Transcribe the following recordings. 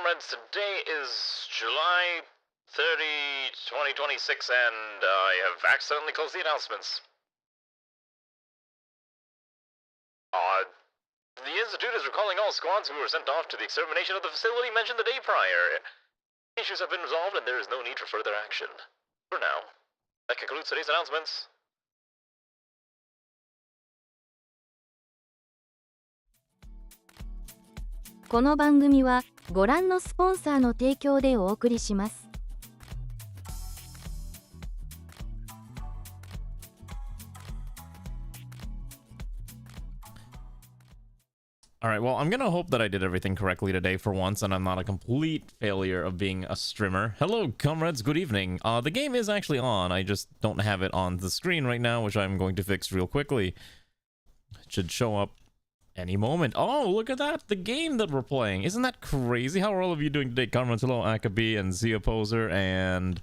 comrades. Today is July 30, 2026, and I have accidentally closed the announcements. The Institute is recalling all squads who were sent off to the extermination of the facility mentioned the day prior. Issues have been resolved, and there is no need for further action. For now. That concludes today's announcements. この番組はご覧のスポンサーの提供でお送りします。Alright, well, I'm gonna hope that I did everything correctly today for once, and I'm not a complete failure of being a streamer. Hello, comrades, good evening. The game is actually on, I just don't have it on the screen right now, which I'm going to fix real quickly. It should show up any moment. Oh, look at that, the game that we're playing. Isn't that crazy? How are all of you doing today? Comrades, hello, Akabi, and Zia Poser, and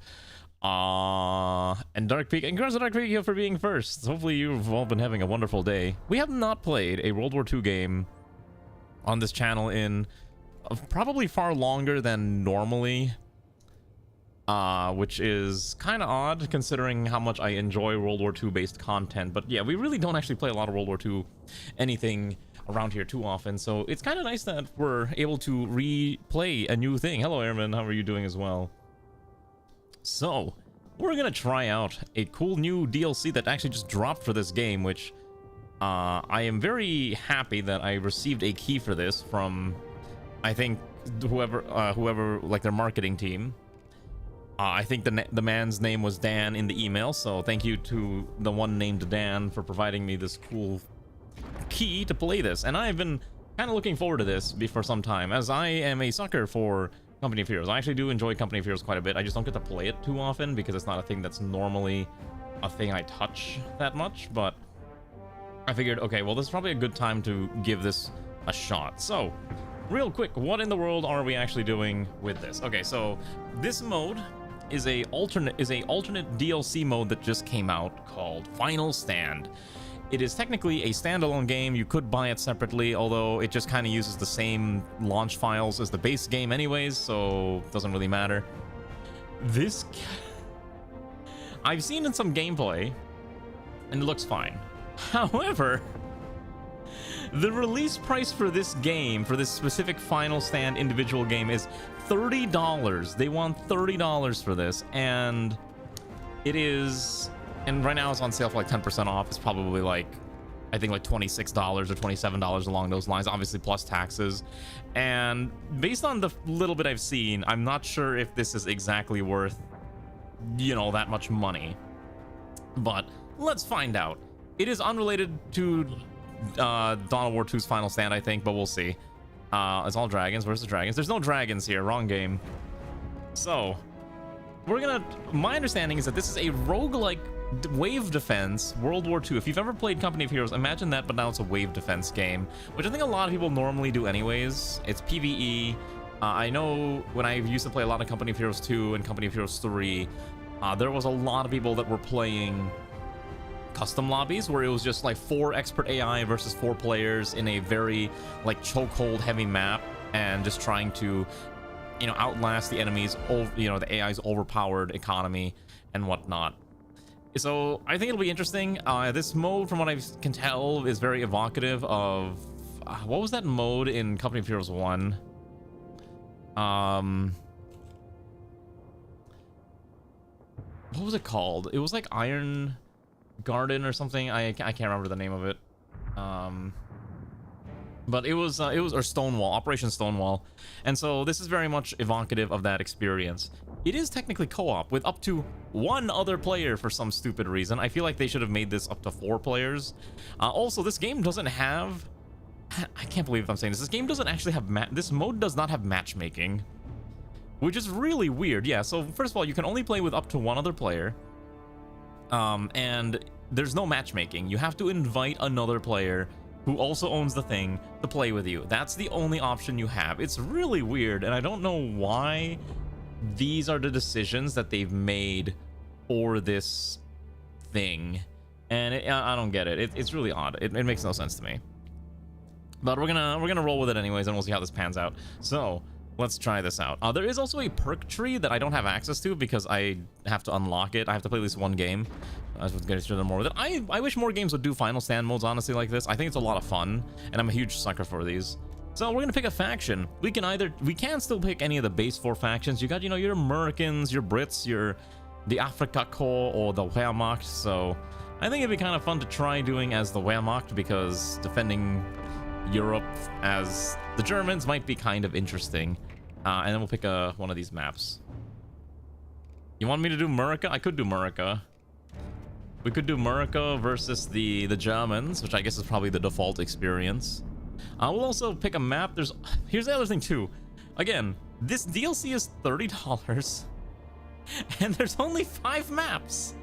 Dark Peak. And congrats to Dark Peak here for being first. Hopefully you've all been having a wonderful day. We have not played a World War II game on this channel in probably far longer than normally, which is kind of odd considering how much I enjoy World War II based content. But yeah, we really don't actually play a lot of World War II anything around here too often, so it's kind of nice that we're able to replay a new thing. Hello Airman, how are you doing as well? So we're gonna try out a cool new DLC that actually just dropped for this game, which I am very happy that I received a key for this from, I think, whoever like their marketing team. I think the man's name was Dan in the email, so thank you to the one named Dan for providing me this cool key to play this. And I've been kind of looking forward to this for some time, as I am a sucker for Company of Heroes. I actually do enjoy Company of Heroes quite a bit. I just don't get to play it too often because it's not a thing that's normally a thing I touch that much, but I figured, okay, well, this is probably a good time to give this a shot. So, real quick, what in the world are we actually doing with this? Okay, so this mode is a alternate DLC mode that just came out called Final Stand. It is technically a standalone game. You could buy it separately, although it just kind of uses the same launch files as the base game anyways, so it doesn't really matter. This I've seen in some gameplay, and it looks fine. However, the release price for this game, for this specific Final Stand individual game, is $30. They want $30 for this, and it is, and right now it's on sale for like 10% off. It's probably like, I think like $26 or $27 along those lines, obviously plus taxes. And based on the little bit I've seen, I'm not sure if this is exactly worth, you know, that much money. But let's find out. It is unrelated to Dawn of War 2's Final Stand, I think, but we'll see. It's all dragons. Where's the dragons? There's no dragons here. Wrong game. So, we're gonna... My understanding is that this is a roguelike wave defense World War II. If you've ever played Company of Heroes, imagine that, but now it's a wave defense game, which I think a lot of people normally do anyways. It's PvE. I know when I used to play a lot of Company of Heroes 2 and Company of Heroes 3, there was a lot of people that were playing custom lobbies where it was just like 4 expert AI versus 4 players in a very like chokehold heavy map, and just trying to, you know, outlast the enemies, you know, the AI's overpowered economy and whatnot. So I think it'll be interesting. This mode, from what I can tell, is very evocative of what was that mode in Company of Heroes 1? What was it called? It was like Iron Garden or something. I can't remember the name of it, but it was or Stonewall, Operation Stonewall. And so this is very much evocative of that experience. It is technically co-op with up to 1 other player for some stupid reason. I feel like they should have made this up to 4 players. Also, this game doesn't have, I can't believe I'm saying this game doesn't actually have this mode does not have matchmaking, which is really weird. Yeah, so first of all, you can only play with up to 1 other player. And there's no matchmaking. You have to invite another player who also owns the thing to play with you. That's the only option you have. It's really weird, and I don't know why these are the decisions that they've made for this thing. And I don't get it. It's really odd. It makes no sense to me. But we're gonna roll with it anyways, and we'll see how this pans out. So, Let's try this out. There is also a perk tree that I don't have access to because I have to unlock it. I have to play at least one game. I was going to do more with it. I wish more games would do final stand modes, honestly, like this. I think it's a lot of fun, and I'm a huge sucker for these. So we're gonna pick a faction. We can still pick any of the base 4 factions. You got, you know, your Americans, your Brits, the Afrika Korps, or the Wehrmacht. So I think it'd be kind of fun to try doing as the Wehrmacht, because defending Europe as the Germans might be kind of interesting. And then we'll pick one of these maps. You want me to do Murica? I could do Murica. We could do Murica versus the Germans, which I guess is probably the default experience. We'll also pick a map. Here's the other thing too. Again, this DLC is $30, and there's only 5 maps.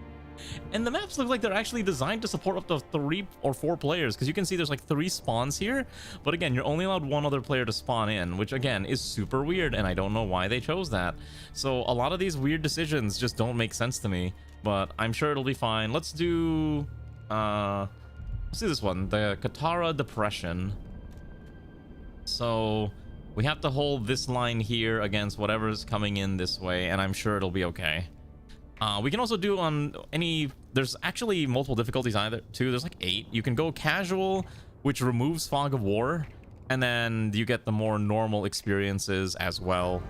And the maps look like they're actually designed to support up to 3 or 4 players, because you can see there's like 3 spawns here. But again, you're only allowed 1 other player to spawn in, which again is super weird, and I don't know why they chose that. So a lot of these weird decisions just don't make sense to me, but I'm sure it'll be fine. Let's do this one, the Katara Depression. So we have to hold this line here against whatever's coming in this way, and I'm sure it'll be okay. We can also do on there's actually multiple difficulties either too. There's like 8. You can go casual, which removes fog of war, and then you get the more normal experiences as well.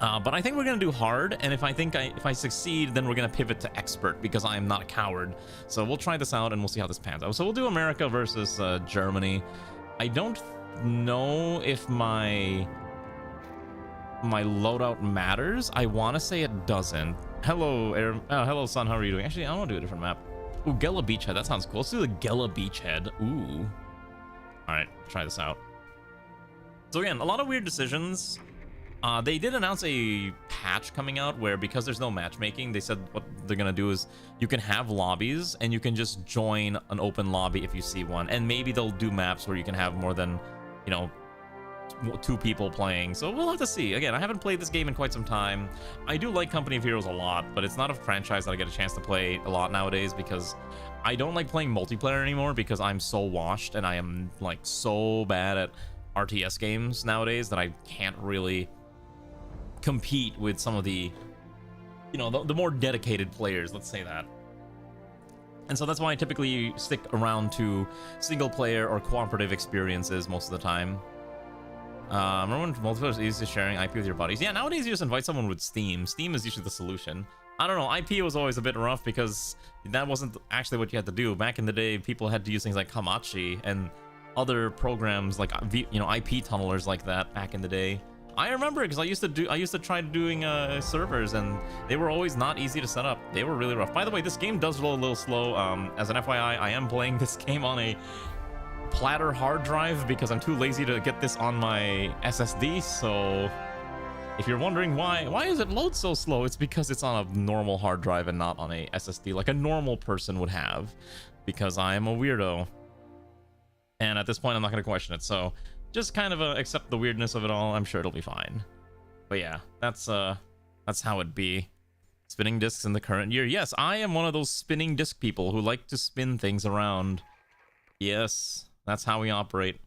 But I think we're gonna do hard, and if I succeed, then we're gonna pivot to expert, because I am not a coward. So we'll try this out and we'll see how this pans out. So we'll do America versus Germany. I don't know if my loadout matters. I want to say it doesn't. Hello, son. How are you doing? Actually, I want to do a different map. Ooh, Gela Beachhead. That sounds cool. Let's do the Gela Beachhead. Ooh. All right, try this out. So again, a lot of weird decisions. They did announce a patch coming out where, because there's no matchmaking, they said what they're gonna do is you can have lobbies and you can just join an open lobby if you see one, and maybe they'll do maps where you can have more than, you know, 2 people playing. So we'll have to see. Again, I haven't played this game in quite some time. I do like Company of Heroes a lot, but it's not a franchise that I get a chance to play a lot nowadays, because I don't like playing multiplayer anymore, because I'm so washed and I am like so bad at RTS games nowadays that I can't really compete with some of the, you know, the more dedicated players, let's say that. And so that's why I typically stick around to single player or cooperative experiences most of the time. Remember when multiplayer is easy sharing IP with your buddies? Yeah, nowadays you just invite someone with Steam. Steam is usually the solution. I don't know, IP was always a bit rough because that wasn't actually what you had to do. Back in the day, people had to use things like Hamachi and other programs like, you know, IP tunnelers like that back in the day. I remember because I used to try doing servers, and they were always not easy to set up. They were really rough. By the way, this game does roll a little slow. As an FYI, I am playing this game on a platter hard drive because I'm too lazy to get this on my SSD. So if you're wondering why does it load so slow, it's because it's on a normal hard drive and not on a SSD like a normal person would have, because I am a weirdo. And at this point, I'm not going to question it. So just kind of accept the weirdness of it all. I'm sure it'll be fine. But yeah, that's how it be. Spinning discs in the current year. Yes, I am one of those spinning disc people who like to spin things around. Yes, that's how we operate.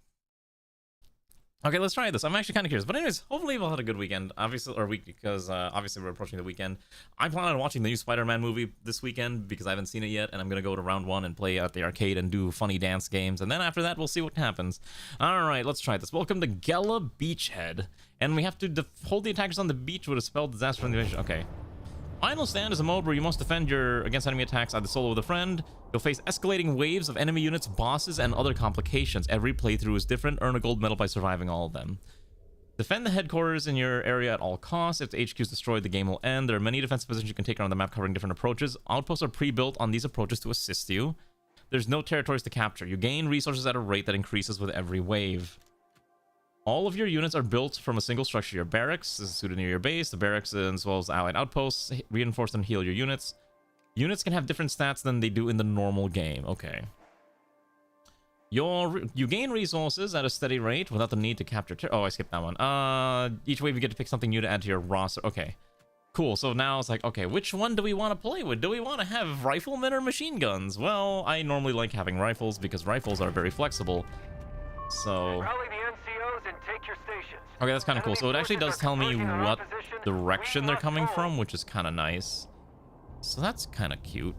Okay, let's try this. I'm actually kind of curious. But anyways, hopefully we'll have a good weekend. Obviously, or week, because obviously we're approaching the weekend. I plan on watching the new Spider-Man movie this weekend because I haven't seen it yet, and I'm going to go to round 1 and play at the arcade and do funny dance games. And then after that, we'll see what happens. All right, let's try this. Welcome to Gela Beachhead. And we have to hold the attackers on the beach with a spell disaster from the invasion. Okay. Final Stand is a mode where you must defend against enemy attacks either solo with a friend. You'll face escalating waves of enemy units, bosses, and other complications. Every playthrough is different. Earn a gold medal by surviving all of them. Defend the headquarters in your area at all costs. If the HQ is destroyed, the game will end. There are many defensive positions you can take around the map covering different approaches. Outposts are pre-built on these approaches to assist you. There's no territories to capture. You gain resources at a rate that increases with every wave. All of your units are built from a single structure. Your barracks is suited near your base. The barracks, as well as allied outposts, reinforce and heal your units. Units can have different stats than they do in the normal game. Okay. You gain resources at a steady rate without the need to capture... Oh, I skipped that one. Each wave you get to pick something new to add to your roster. Okay. Cool. So now it's like, okay, which one do we want to play with? Do we want to have riflemen or machine guns? Well, I normally like having rifles because rifles are very flexible. So... Rally the NCOs and Okay, that's kind of cool. So it actually does tell me what direction they're coming from, which is kind of nice. So that's kind of cute.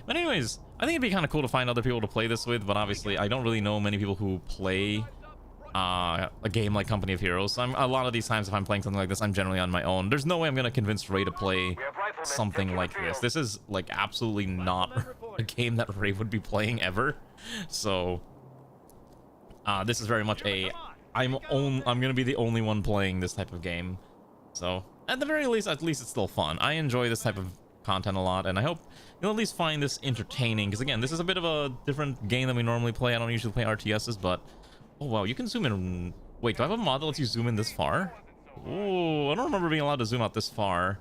But anyways, I think it'd be kind of cool to find other people to play this with, but obviously I don't really know many people who play a game like Company of Heroes. So a lot of these times if I'm playing something like this, I'm generally on my own. There's no way I'm going to convince Ray to play something like this. This is like absolutely not a game that Ray would be playing ever. So this is very much a I'm gonna be the only one playing this type of game. So at the very least, it's still fun. I enjoy this type of content a lot, and I hope you'll at least find this entertaining, because again, this is a bit of a different game than we normally play. I don't usually play RTSs, but oh wow, you can zoom in. Wait, do I have a mod that lets you zoom in this far? Oh, I don't remember being allowed to zoom out this far.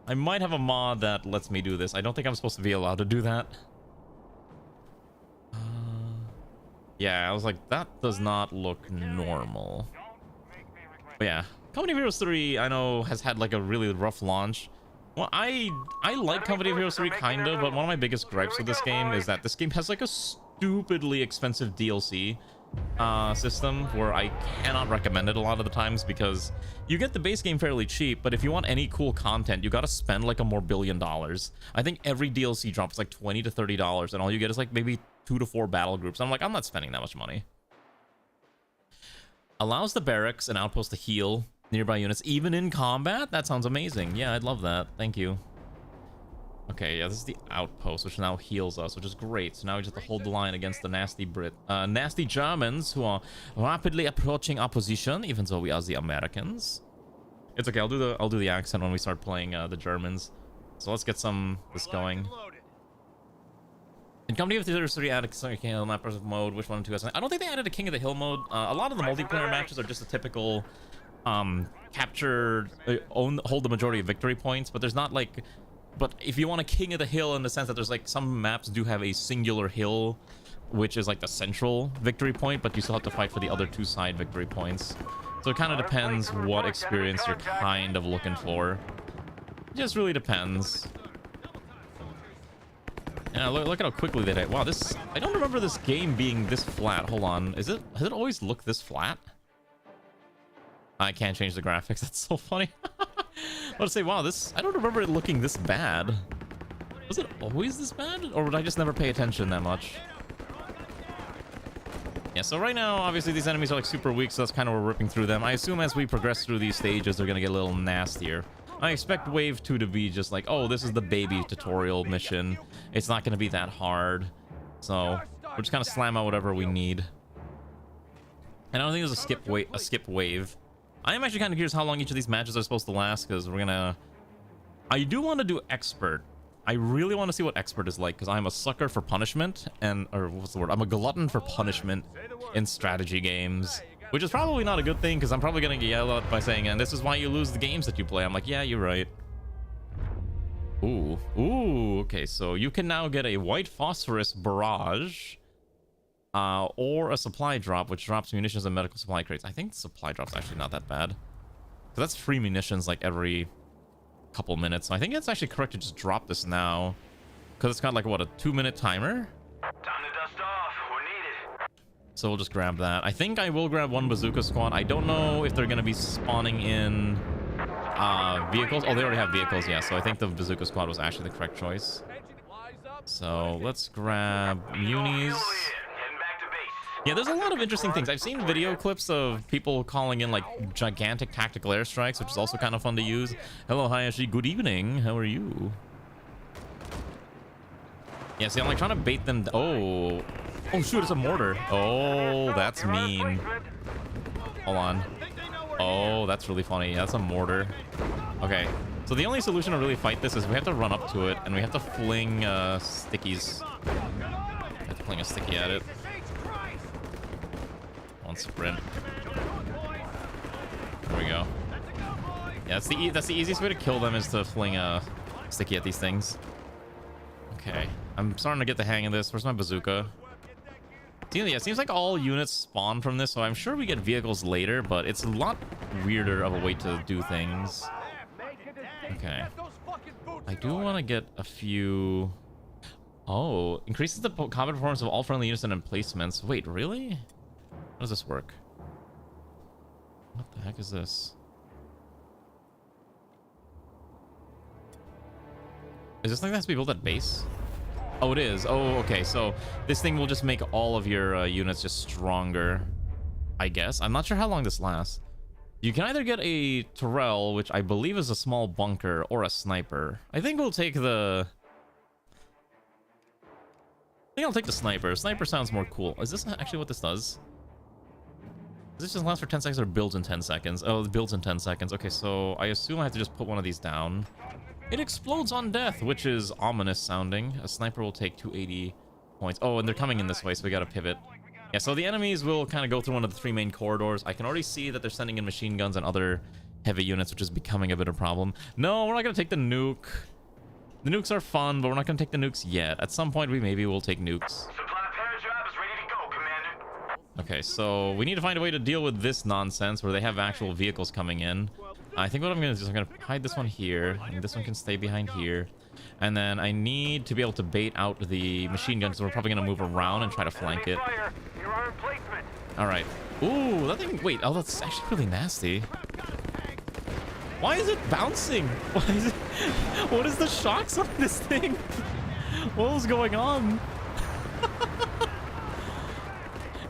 I might have a mod that lets me do this. I don't think I'm supposed to be allowed to do that. Yeah, I was like, that does not look normal. But yeah, Company of Heroes 3, I know, has had like a really rough launch. Well, I like Company of Heroes 3 kind of, but one of my biggest gripes with this game is that this game has like a stupidly expensive DLC system where I cannot recommend it a lot of the times, because you get the base game fairly cheap, but if you want any cool content, you gotta spend like $1 billion. I think every DLC drops like $20 to $30, and all you get is like maybe 2 to 4 battle groups. I'm like, I'm not spending that much money. Allows the barracks and outpost to heal nearby units even in combat. That sounds amazing. Yeah, I'd love that. Thank you. Okay, yeah, this is the outpost, which now heals us, which is great. So now we just have to hold the line against the nasty Germans who are rapidly approaching opposition, even though we are the Americans. It's okay. I'll do the accent when we start playing the Germans. So let's get this going. In Company of Heroes 3 added King of the Hill map mode. Which one and two has? I don't think they added a King of the Hill mode. A lot of the multiplayer matches are just a typical capture, hold the majority of victory points, but there's not like. But if you want a King of the Hill in the sense that there's like some maps do have a singular hill, which is like the central victory point, but you still have to fight for the other 2 side victory points. So it kind of depends what experience you're kind of looking for. It just really depends. Yeah, look at how quickly they did. Wow, I don't remember this game being this flat. Hold on. Has it always looked this flat? I can't change the graphics. That's so funny. I was say, wow, I don't remember it looking this bad. Was it always this bad? Or would I just never pay attention that much? Yeah, so right now, obviously, these enemies are like super weak, so that's kind of where we're ripping through them. I assume as we progress through these stages, they're going to get a little nastier. I expect Wave 2 to be just like, oh, this is the baby tutorial mission. It's not going to be that hard. So we're just kind of slam out whatever we need. And I don't think there's a skip wave. I am actually kind of curious how long each of these matches are supposed to last, because I do want to do expert. I really want to see what expert is like, because I'm a sucker for punishment, or what's the word? I'm a glutton for punishment in strategy games, which is probably not a good thing, because I'm probably going to get yelled at by saying, and this is why you lose the games that you play. I'm like, yeah, you're right. Ooh, okay, so you can now get a white phosphorus barrage. Or a supply drop, which drops munitions and medical supply crates. I think the supply drop's actually not that bad, because that's free munitions like every couple minutes. So I think it's actually correct to just drop this now, because it's got like what, a 2-minute timer. Time to dust off. We're needed. So we'll just grab that. I think I will grab one bazooka squad. I don't know if they're gonna be spawning in vehicles. Oh, they already have vehicles. Yeah, so I think the bazooka squad was actually the correct choice. So let's grab munis. Yeah, there's a lot of interesting things. I've seen video clips of people calling in like gigantic tactical airstrikes, which is also kind of fun to use. Hello, Hayashi. Good evening. How are you? Yeah, see, I'm like trying to bait them. Oh, shoot, it's a mortar. Oh, that's mean. Hold on. Oh, that's really funny. That's a mortar. Okay, so the only solution to really fight this is we have to run up to it, and we have to fling stickies. We have to fling a sticky at it. One sprint. There we go. Yeah, that's the easiest way to kill them, is to fling a sticky at these things. Okay, I'm starting to get the hang of this. Where's my bazooka? Yeah, it seems like all units spawn from this, so I'm sure we get vehicles later, but it's a lot weirder of a way to do things. Okay. I do want to get a few... Oh, increases the combat performance of all friendly units and emplacements. Wait, really? How does this work? What the heck is this? Is this thing that has to be built at base? Oh, it is. Oh, okay. So this thing will just make all of your units just stronger, I guess. I'm not sure how long this lasts. You can either get a Tyrell, which I believe is a small bunker, or a sniper. I think we'll take the... I think I'll take the sniper. Sniper sounds more cool. Is this actually what this does? Does this just last for 10 seconds or builds in 10 seconds? Oh, it builds in 10 seconds. Okay, so I assume I have to just put one of these down. It explodes on death, which is ominous sounding. A sniper will take 280 points. Oh, and they're coming in this way, so we gotta pivot. Yeah, so the enemies will kind of go through one of the 3 main corridors. I can already see that they're sending in machine guns and other heavy units, which is becoming a bit of a problem. No, we're not gonna take the nuke. The nukes are fun, but we're not gonna take the nukes yet. At some point, maybe we'll take nukes. Supply parajob is ready to go, Commander. Okay, so we need to find a way to deal with this nonsense where they have actual vehicles coming in. I think what I'm gonna do is I'm gonna hide this one here, and this one can stay behind here. And then I need to be able to bait out the machine gun, so we're probably gonna move around and try to flank it. All right. Ooh, that thing. Wait. Oh, that's actually really nasty. Why is it bouncing? Why is it? What is the shocks on this thing? What was going on?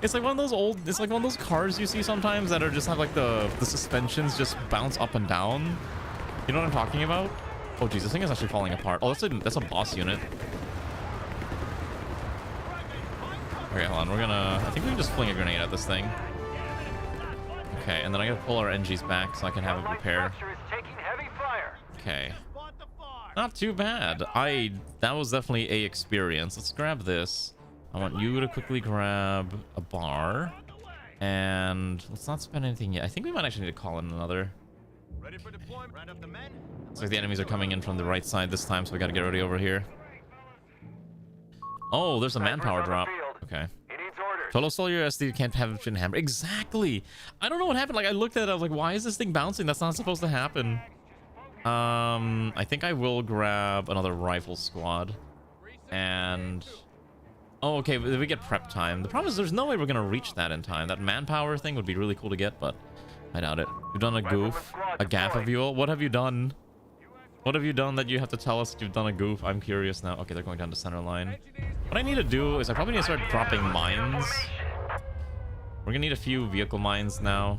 It's like one of those old. It's like one of those cars you see sometimes that are just have like the suspensions just bounce up and down. You know what I'm talking about? Oh geez, this thing is actually falling apart. Oh, that's a boss unit. Okay, hold on. We're gonna... I think we can just fling a grenade at this thing. Okay, and then I gotta pull our NGs back so I can have it repair. Okay. Not too bad. That was definitely a experience. Let's grab this. I want you to quickly grab a bar. And let's not spend anything yet. I think we might actually need to call in another. Ready for deployment. Round up the men. Looks like the enemies are coming in from the right side this time, so we gotta get ready over here. Oh, there's a manpower drop. Okay. Total stole your SD, can't have it hammer. Exactly. I don't know what happened. Like, I looked at it, I was like, why is this thing bouncing? That's not supposed to happen. I think I will grab another rifle squad. And... oh, okay, we get prep time. The problem is there's no way we're gonna reach that in time. That manpower thing would be really cool to get, but I doubt it. You've done a goof. A gaff of you all? What have you done? What have you done that you have to tell us you've done a goof? I'm curious now. Okay, they're going down the center line. What I need to do is I probably need to start dropping mines. We're gonna need a few vehicle mines now.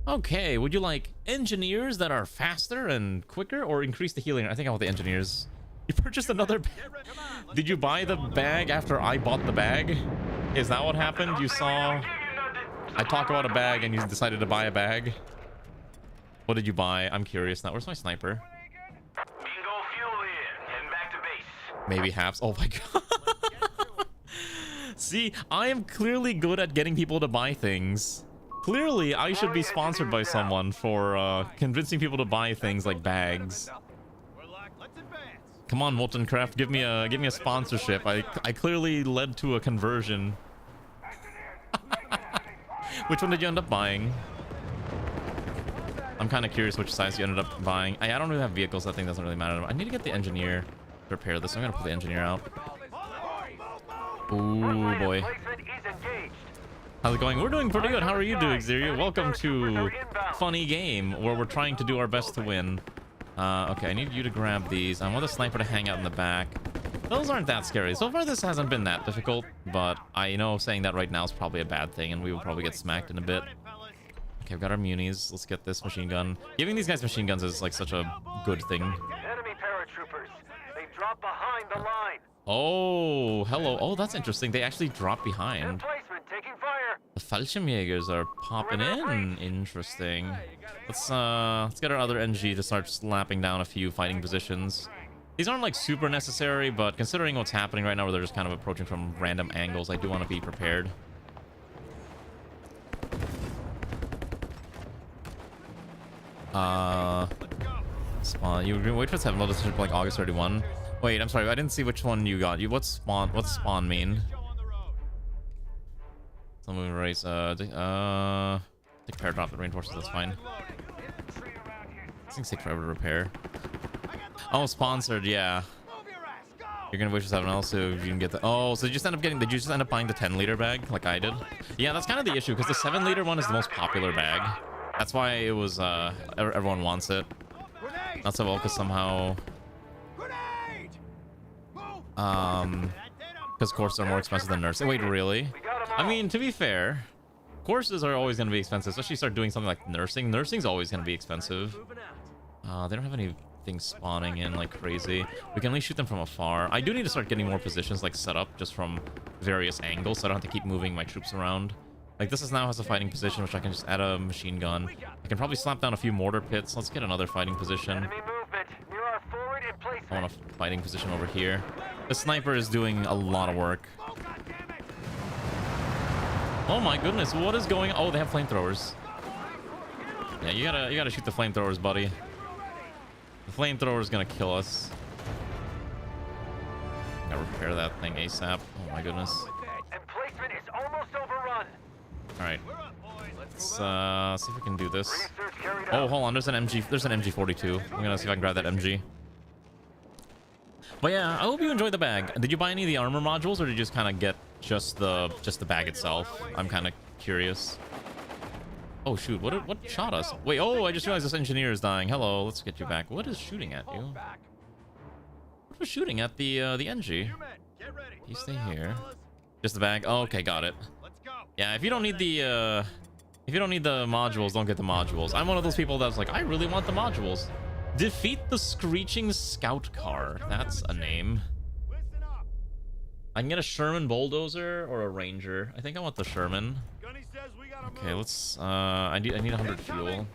Okay, would you like engineers that are faster and quicker or increase the healing? I think I want the engineers. You purchased another bag. Did you buy the bag after I bought the bag? Is that what happened? You saw I talk about a bag and you decided to buy a bag? What did you buy? I'm curious now. Where's my sniper? Maybe halves. Oh my god. See, I am clearly good at getting people to buy things. Clearly, I should be sponsored by someone for convincing people to buy things like bags. Come on, Molten Craft, give me a sponsorship. I clearly led to a conversion. Which one did you end up buying? I'm kind of curious which size you ended up buying. I don't really have vehicles. That thing doesn't really matter. I need to get the engineer to repair this. I'm gonna put the engineer out. Ooh boy. How's it going? We're doing pretty good. How are you doing, Xeria? Welcome to Funny Game, where we're trying to do our best to win. Okay, I need you to grab these. I want the sniper to hang out in the back. Those aren't that scary. So far, this hasn't been that difficult, but I know saying that right now is probably a bad thing, and we will probably get smacked in a bit. Okay, we've got our munis. Let's get this machine gun. Giving these guys machine guns is like such a good thing. Enemy paratroopers. They drop behind the line. Oh, hello. Oh, that's interesting. They actually drop behind. Emplacement taking fire. The Fallschirmjägers are popping in. Interesting. Let's get our other NG to start slapping down a few fighting positions. These aren't like super necessary, but considering what's happening right now where they're just kind of approaching from random angles, I do want to be prepared. Spawn. You were wait for 7 load to like August 31. Wait, I'm sorry, I didn't see which one you got. What's spawn mean? Some moving race. Take pair drop that reinforces. That's fine. These things take forever to repair. Oh, sponsored. Yeah. You're gonna wait for 7 else so you can get the. Oh, so did you just end up buying the 10-liter bag like I did? Yeah, that's kind of the issue because the 7-liter one is the most popular bag. That's why it was everyone wants it. Not so well because somehow because courses are more expensive than nursing. Wait, really? I mean, to be fair, courses are always going to be expensive, especially start doing something like nursing. Nursing's always going to be expensive. They don't have anything spawning in like crazy. We can only shoot them from afar. I do need to start getting more positions like set up just from various angles, so I don't have to keep moving my troops around. Like this now has a fighting position, which I can just add a machine gun. I can probably slap down a few mortar pits. Let's get another fighting position. Enemy movement near our forward emplacement. I want a fighting position over here. The sniper is doing a lot of work. Oh my goodness, what is going on? Oh, they have flamethrowers. Yeah, you gotta shoot the flamethrowers, buddy. The flamethrower is gonna kill us. Gotta repair that thing ASAP. Oh my goodness. Emplacement is almost overrun. All right. Let's see if we can do this. Research carried Oh, out. hold on. There's an MG. There's an MG42. I'm gonna see if I can grab that MG. But yeah, I hope you enjoyed the bag. Did you buy any of the armor modules, or did you just kind of get just the bag itself? I'm kind of curious. Oh shoot! What shot us? Wait. Oh, I just realized this engineer is dying. Hello. Let's get you back. What is shooting at you? What was shooting at the NG? You stay here. Just the bag. Oh, okay, got it. Yeah, if you don't need the modules, don't get the modules. I'm one of those people that's like, I really want the modules. Defeat the Screeching Scout Car. That's a name. I can get a Sherman Bulldozer or a Ranger. I think I want the Sherman. Okay, let's I need 100 fuel.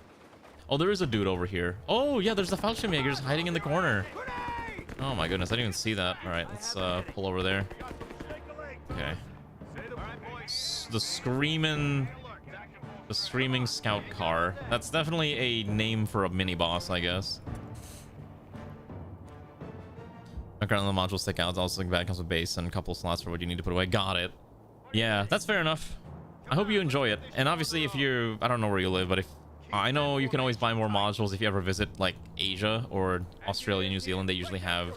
Oh, there is a dude over here. Oh yeah, there's the Fallschirmjäger hiding in the corner. Oh my goodness, I didn't even see that. All right, let's pull over there. Okay. The screaming scout car. That's definitely a name for a mini boss, I guess. Background on the module stick out. Also, bag comes with base and a couple slots for what you need to put away. Got it. Yeah, that's fair enough. I hope you enjoy it. And obviously, if you're, I don't know where you live, but if I know you can always buy more modules if you ever visit like Asia or Australia, New Zealand. They usually have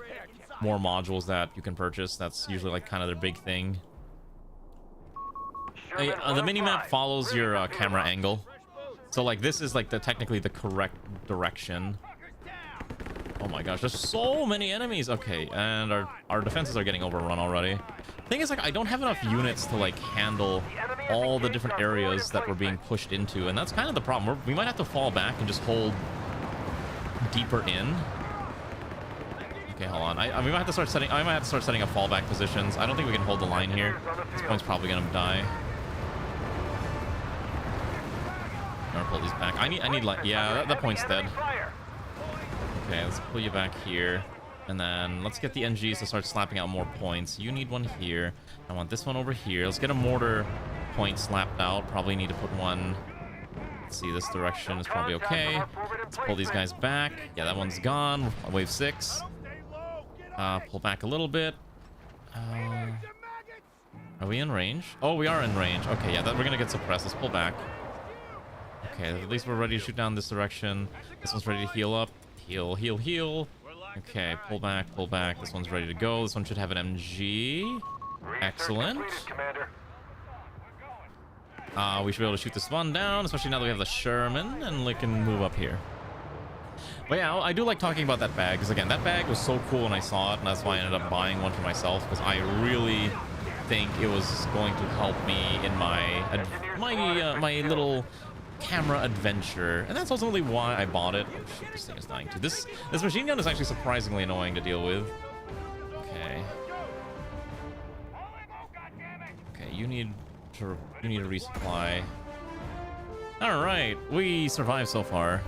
more modules that you can purchase. That's usually like kind of their big thing. The minimap follows your camera angle, so like this is like technically the correct direction. Oh my gosh, there's so many enemies. Okay, and our defenses are getting overrun already. Thing is, like, I don't have enough units to like handle all the different areas that we're being pushed into, and that's kind of the problem. We might have to fall back and just hold deeper in. Okay, hold on. We might have to start setting. I might have to start setting up fallback positions. I don't think we can hold the line here. This point's probably gonna die. I'm gonna pull these back. I need like, yeah, that point's dead. Okay, let's pull you back here, and then let's get the NGs to start slapping out more points. You need one here. I want this one over here. Let's get a mortar point slapped out. Probably need to put one. Let's see, this direction is probably okay. Let's pull these guys back. Yeah, that one's gone. Wave 6. Pull back a little bit. Are we in range? Oh, we are in range. Okay, yeah, we're gonna get suppressed. Let's pull back. Okay, at least we're ready to shoot down this direction. This one's ready to heal up. Heal, heal, heal. Okay, pull back, pull back. This one's ready to go. This one should have an MG. Excellent. We should be able to shoot this one down, especially now that we have the Sherman, and we can move up here. But yeah, I do like talking about that bag, because again, that bag was so cool when I saw it, and that's why I ended up buying one for myself, because I really think it was going to help me in my little camera adventure, and that's ultimately why I bought it. Oh shit, this thing is dying too. This machine gun is actually surprisingly annoying to deal with. Okay. Okay, you need to resupply. All right, we survived so far.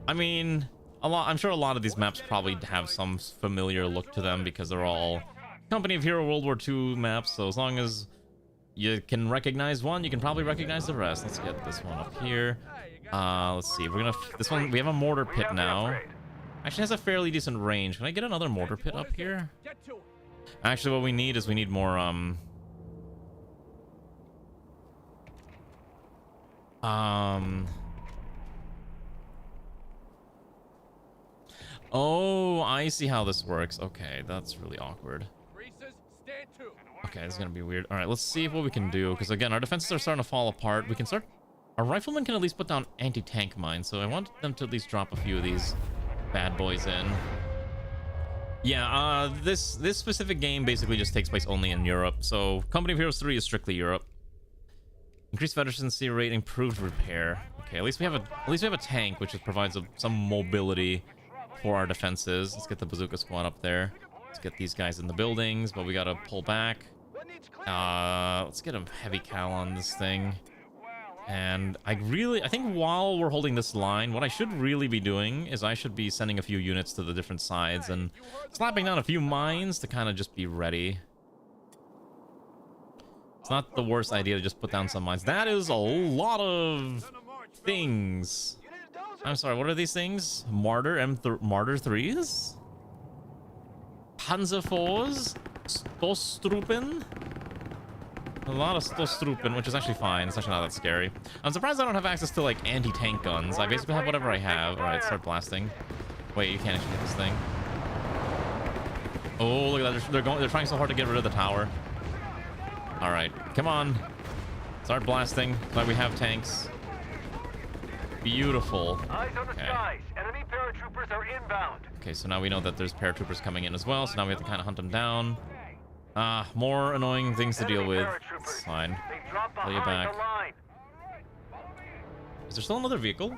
I mean, I'm sure a lot of these maps probably have some familiar look to them because they're all Company of Hero World War II maps. So as long as you can recognize one, you can probably recognize the rest. Let's get this one up here. Let's see. This one, we have a mortar pit now. Actually has a fairly decent range. Can I get another mortar pit up here? Actually, what we need is we need more oh, I see how this works. Okay, that's really awkward. Okay, this is gonna be weird. All right, let's see what we can do, because again, our defenses are starting to fall apart. We can start Our riflemen can at least put down anti-tank mines, so I want them to at least drop a few of these bad boys in. Yeah, this specific game basically just takes place only in Europe. So Company of Heroes 3 is strictly Europe. Increased efficiency rate, improved repair. Okay, at least we have a tank, which provides some mobility for our defenses. Let's get the bazooka squad up there. Let's get these guys in the buildings, but we gotta pull back. Let's get a heavy cal on this thing. And I think while we're holding this line, what I should really be doing is I should be sending a few units to the different sides and slapping down a few mines to kind of just be ready. It's not the worst idea to just put down some mines. That is a lot of things. I'm sorry, what are these things? Martyr 3s? Panzer 4s? Stostruppen? A lot of Stostruppen, which is actually fine. It's actually not that scary. I'm surprised I don't have access to, like, anti-tank guns. I basically have whatever I have. Alright, start blasting. Wait, you can't actually hit this thing. Oh, look at that. They're trying so hard to get rid of the tower. Alright, come on. Start blasting. Glad we have tanks. Beautiful. Eyes on the skies. Enemy paratroopers are inbound. Okay, so now we know that there's paratroopers coming in as well, so now we have to kind of hunt them down. More annoying things to deal with. It's fine. Pull you back. Is there still another vehicle?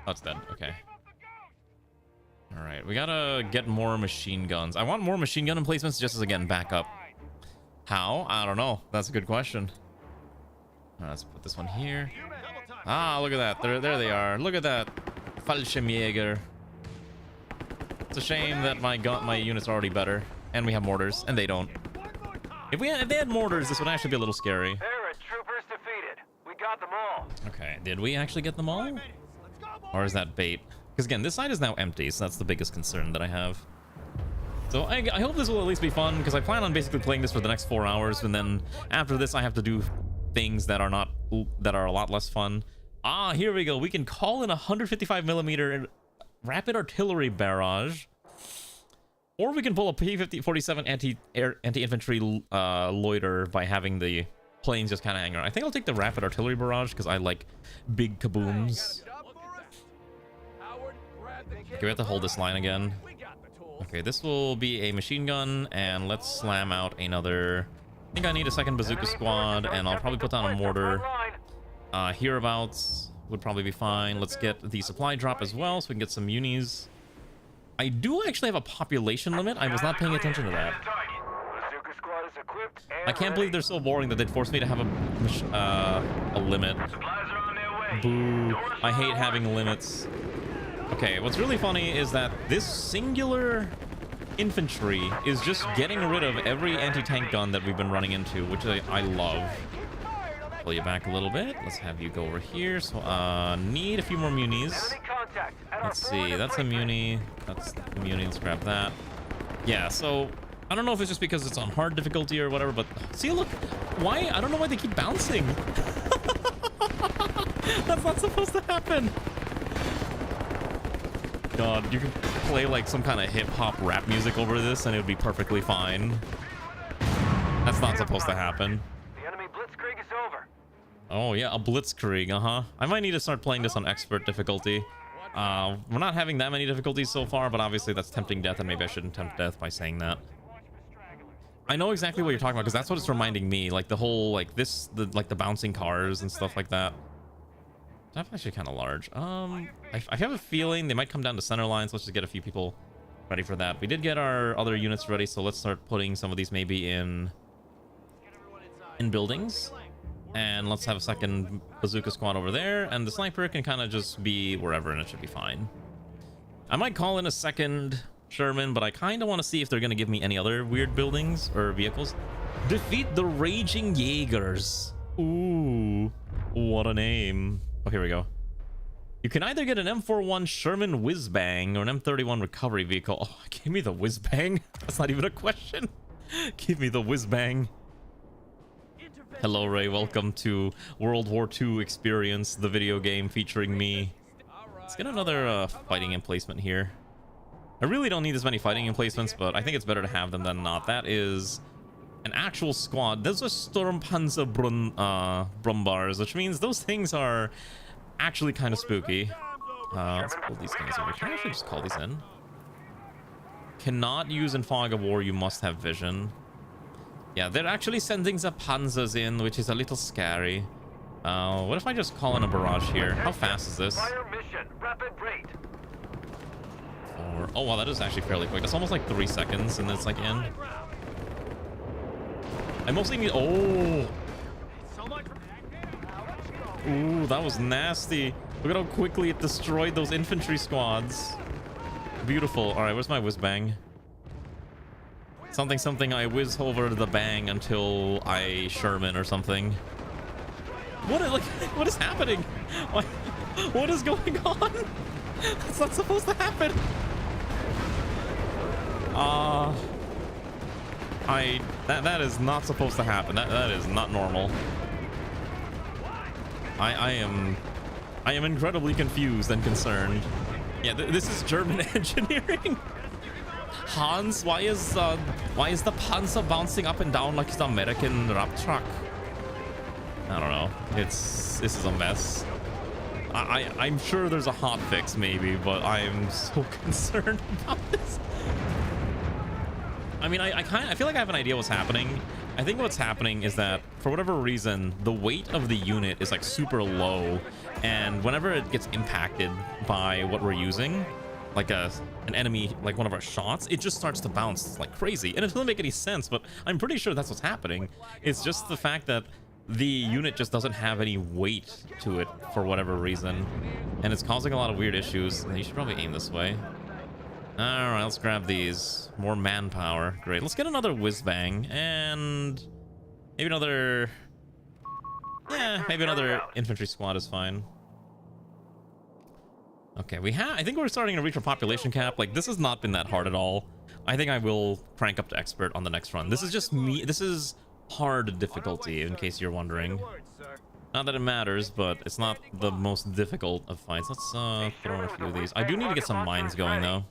Oh, it's dead. Okay. Alright, we gotta get more machine guns. I want more machine gun emplacements just as, again, backup. How? I don't know. That's a good question. Alright, let's put this one here. Ah, look at that. There they are. Look at that. Fallschirmjäger. It's a shame that my units are already better. And we have mortars, and they don't. If they had mortars, this would actually be a little scary. Paratroopers defeated. We got them all. Okay, did we actually get them all? Or is that bait? Because again, this side is now empty, so that's the biggest concern that I have. So I hope this will at least be fun, because I plan on basically playing this for the next 4 hours, and then after this I have to do things that are a lot less fun. Ah, here we go. We can call in a 155mm rapid artillery barrage. Or we can pull a P-47 anti-infantry loiter by having the planes just kind of hang around. I think I'll take the rapid artillery barrage because I like big kabooms. Okay, we have to hold this line again. Okay, this will be a machine gun, and let's slam out another. I think I need a second bazooka squad, and I'll probably put down a mortar. Hereabouts would probably be fine. Let's get the supply drop as well so we can get some unis. I do actually have a population limit. I was not paying attention to that. I can't believe they're so boring that they'd force me to have a limit. Boo. I hate having limits. Okay, what's really funny is that this singular infantry is just getting rid of every anti-tank gun that we've been running into, which I love. Pull you back a little bit. Let's have you go over here. So, need a few more munis. Let's see. That's a muni. That's a muni. Let's grab that. Yeah, so I don't know if it's just because it's on hard difficulty or whatever, but see, look. Why? I don't know why they keep bouncing. That's not supposed to happen. God, you could play like some kind of hip-hop rap music over this and it would be perfectly fine. That's not supposed to happen. The enemy blitzkrieg is over. Oh yeah, a blitzkrieg, I might need to start playing this on expert difficulty. We're not having that many difficulties so far, but obviously that's tempting death, and maybe I shouldn't tempt death by saying that. I know exactly what you're talking about, because that's what it's reminding me, like the whole, like this, like the bouncing cars and stuff like that. That's actually kind of large. I have a feeling they might come down to center lines. Let's just get a few people ready for that. We did get our other units ready, so let's start putting some of these maybe in buildings. And let's have a second bazooka squad over there, and the sniper can kind of just be wherever, and it should be fine. I might call in a second Sherman, but I kind of want to see if they're going to give me any other weird buildings or vehicles. Defeat the Raging Jaegers. Ooh, what a name. Oh, here we go. You can either get an M41 Sherman Whiz-Bang or an M31 recovery vehicle. Oh, give me the Whiz-Bang. That's not even a question. Give me the Whiz-Bang. Hello, Ray. Welcome to World War II Experience, the video game featuring me. Let's get another fighting emplacement here. I really don't need as many fighting emplacements, but I think it's better to have them than not. That is an actual squad. Those are Sturmpanzer Brumbars, which means those things are actually kind of spooky. Let's pull these guys over. Can I actually just call these in? Cannot use in fog of war. You must have vision. Yeah, they're actually sending the panzers in, which is a little scary. What if I just call in a barrage here? How fast is this? Fire mission, rapid rate. Oh wow, that is actually fairly quick. That's almost like 3 seconds, and then it's like in. I mostly need. Oh. Ooh, that was nasty. Look at how quickly it destroyed those infantry squads. Beautiful. All right, where's my whiz bang? Something. I whiz over the bang until I Sherman or something. What is happening? What is going on? That's not supposed to happen. That is not supposed to happen. That is not normal. I am incredibly confused and concerned. Yeah, this is German engineering. Hans, why is the Panzer bouncing up and down like it's an American rap truck? I don't know. This is a mess. I'm sure there's a hot fix maybe, but I am so concerned about this. I mean, I feel like I have an idea what's happening. I think what's happening is that for whatever reason, the weight of the unit is like super low, and whenever it gets impacted by what we're using, like an enemy, like one of our shots, it just starts to bounce like crazy. And it doesn't make any sense, but I'm pretty sure that's what's happening. It's just the fact that the unit just doesn't have any weight to it for whatever reason, and it's causing a lot of weird issues. You should probably aim this way. All right, let's grab these. More manpower. Great. Let's get another whiz bang and maybe another. Yeah, maybe another infantry squad is fine. Okay, I think we're starting to reach our population cap. Like, this has not been that hard at all. I think I will crank up to expert on the next run. This is just me. This is hard difficulty, in case you're wondering. Not that it matters, but it's not the most difficult of fights. Let's throw in a few of these. I do need to get some mines going, though.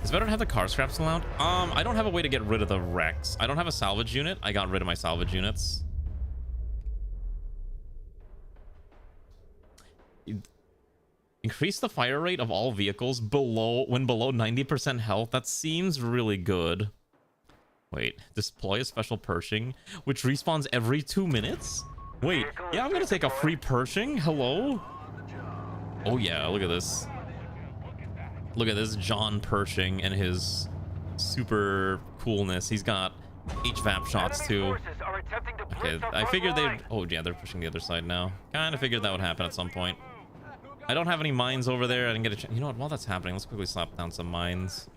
It's better to have the car scraps allowed. I don't have a way to get rid of the wrecks. I don't have a salvage unit. I got rid of my salvage units. Increase the fire rate of all vehicles below 90% health. That seems really good. Wait, deploy a special Pershing, which respawns every 2 minutes? Wait, yeah, I'm gonna take a free Pershing. Hello? Oh yeah, look at this. Look at this John Pershing and his super coolness. He's got HVAP shots too. Okay, I figured they'd... Oh yeah, they're pushing the other side now. Kind of figured that would happen at some point. I don't have any mines over there. I didn't get a chance. You know what? While that's happening, let's quickly slap down some mines.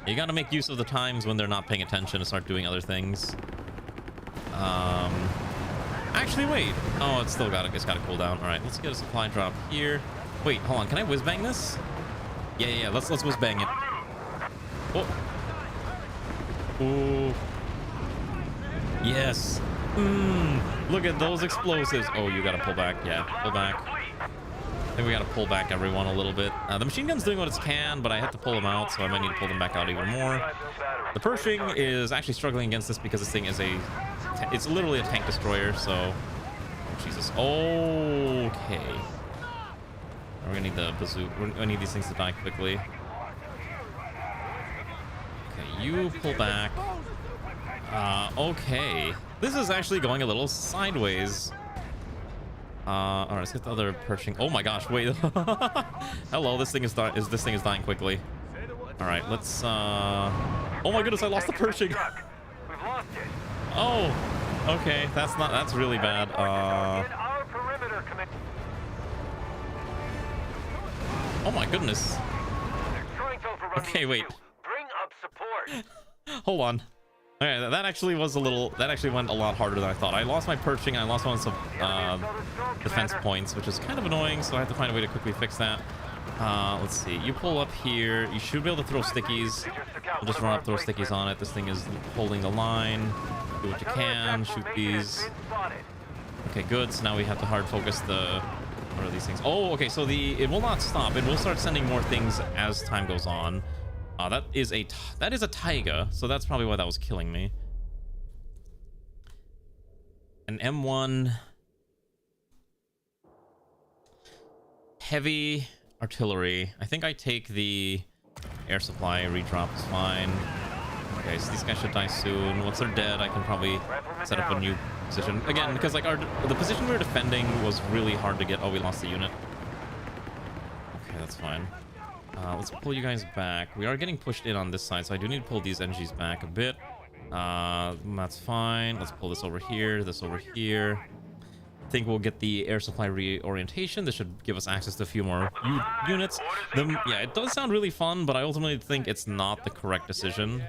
You gotta make use of the times when they're not paying attention and start doing other things. Actually, wait. Oh, it's gotta cool down. All right, let's get a supply drop here. Wait, hold on. Can I whiz bang this? Yeah. Let's whiz bang it. Oh. Ooh. Yes. Look at those explosives. Oh, you gotta pull back. Yeah, pull back. I think we gotta pull back everyone a little bit. The machine gun's doing what it can, but I have to pull them out, so I might need to pull them back out even more. The Pershing is actually struggling against this because this thing is it's literally a tank destroyer, so... Jesus. Okay. We're gonna need the bazooka. We're gonna need these things to die quickly. Okay, you pull back. Okay. This is actually going a little sideways. All right, let's get the other Pershing. Oh my gosh, wait. Hello, this thing is dying quickly. All right, let's oh my goodness, I lost the Pershing. Oh, okay, that's really bad. Oh my goodness. Okay, wait. Bring up support. Hold on. Okay, that actually went a lot harder than I thought. I lost my Pershing, I lost one of some defense points, which is kind of annoying, so I have to find a way to quickly fix that. Let's see. You pull up here. You should be able to throw stickies. I'll just run up, throw stickies on it. This thing is holding the line. Do what you can. Shoot these. Okay, good. So now we have to hard focus the... What are these things? Oh, okay. So it will not stop. It will start sending more things as time goes on. That is a taiga, so that's probably why that was killing me. An M1 heavy artillery. I think I take the air supply. Redrop is fine. Okay, so these guys should die soon. Once they're dead, I can probably set up a new position again, because like the position we were defending was really hard to get. Oh, we lost the unit. Okay, that's fine. Let's pull you guys back. We are getting pushed in on this side, so I do need to pull these NGs back a bit. That's fine. Let's pull this over here, this over here. I think we'll get the air supply reorientation. This should give us access to a few more units. Yeah, it does sound really fun, but I ultimately think it's not the correct decision.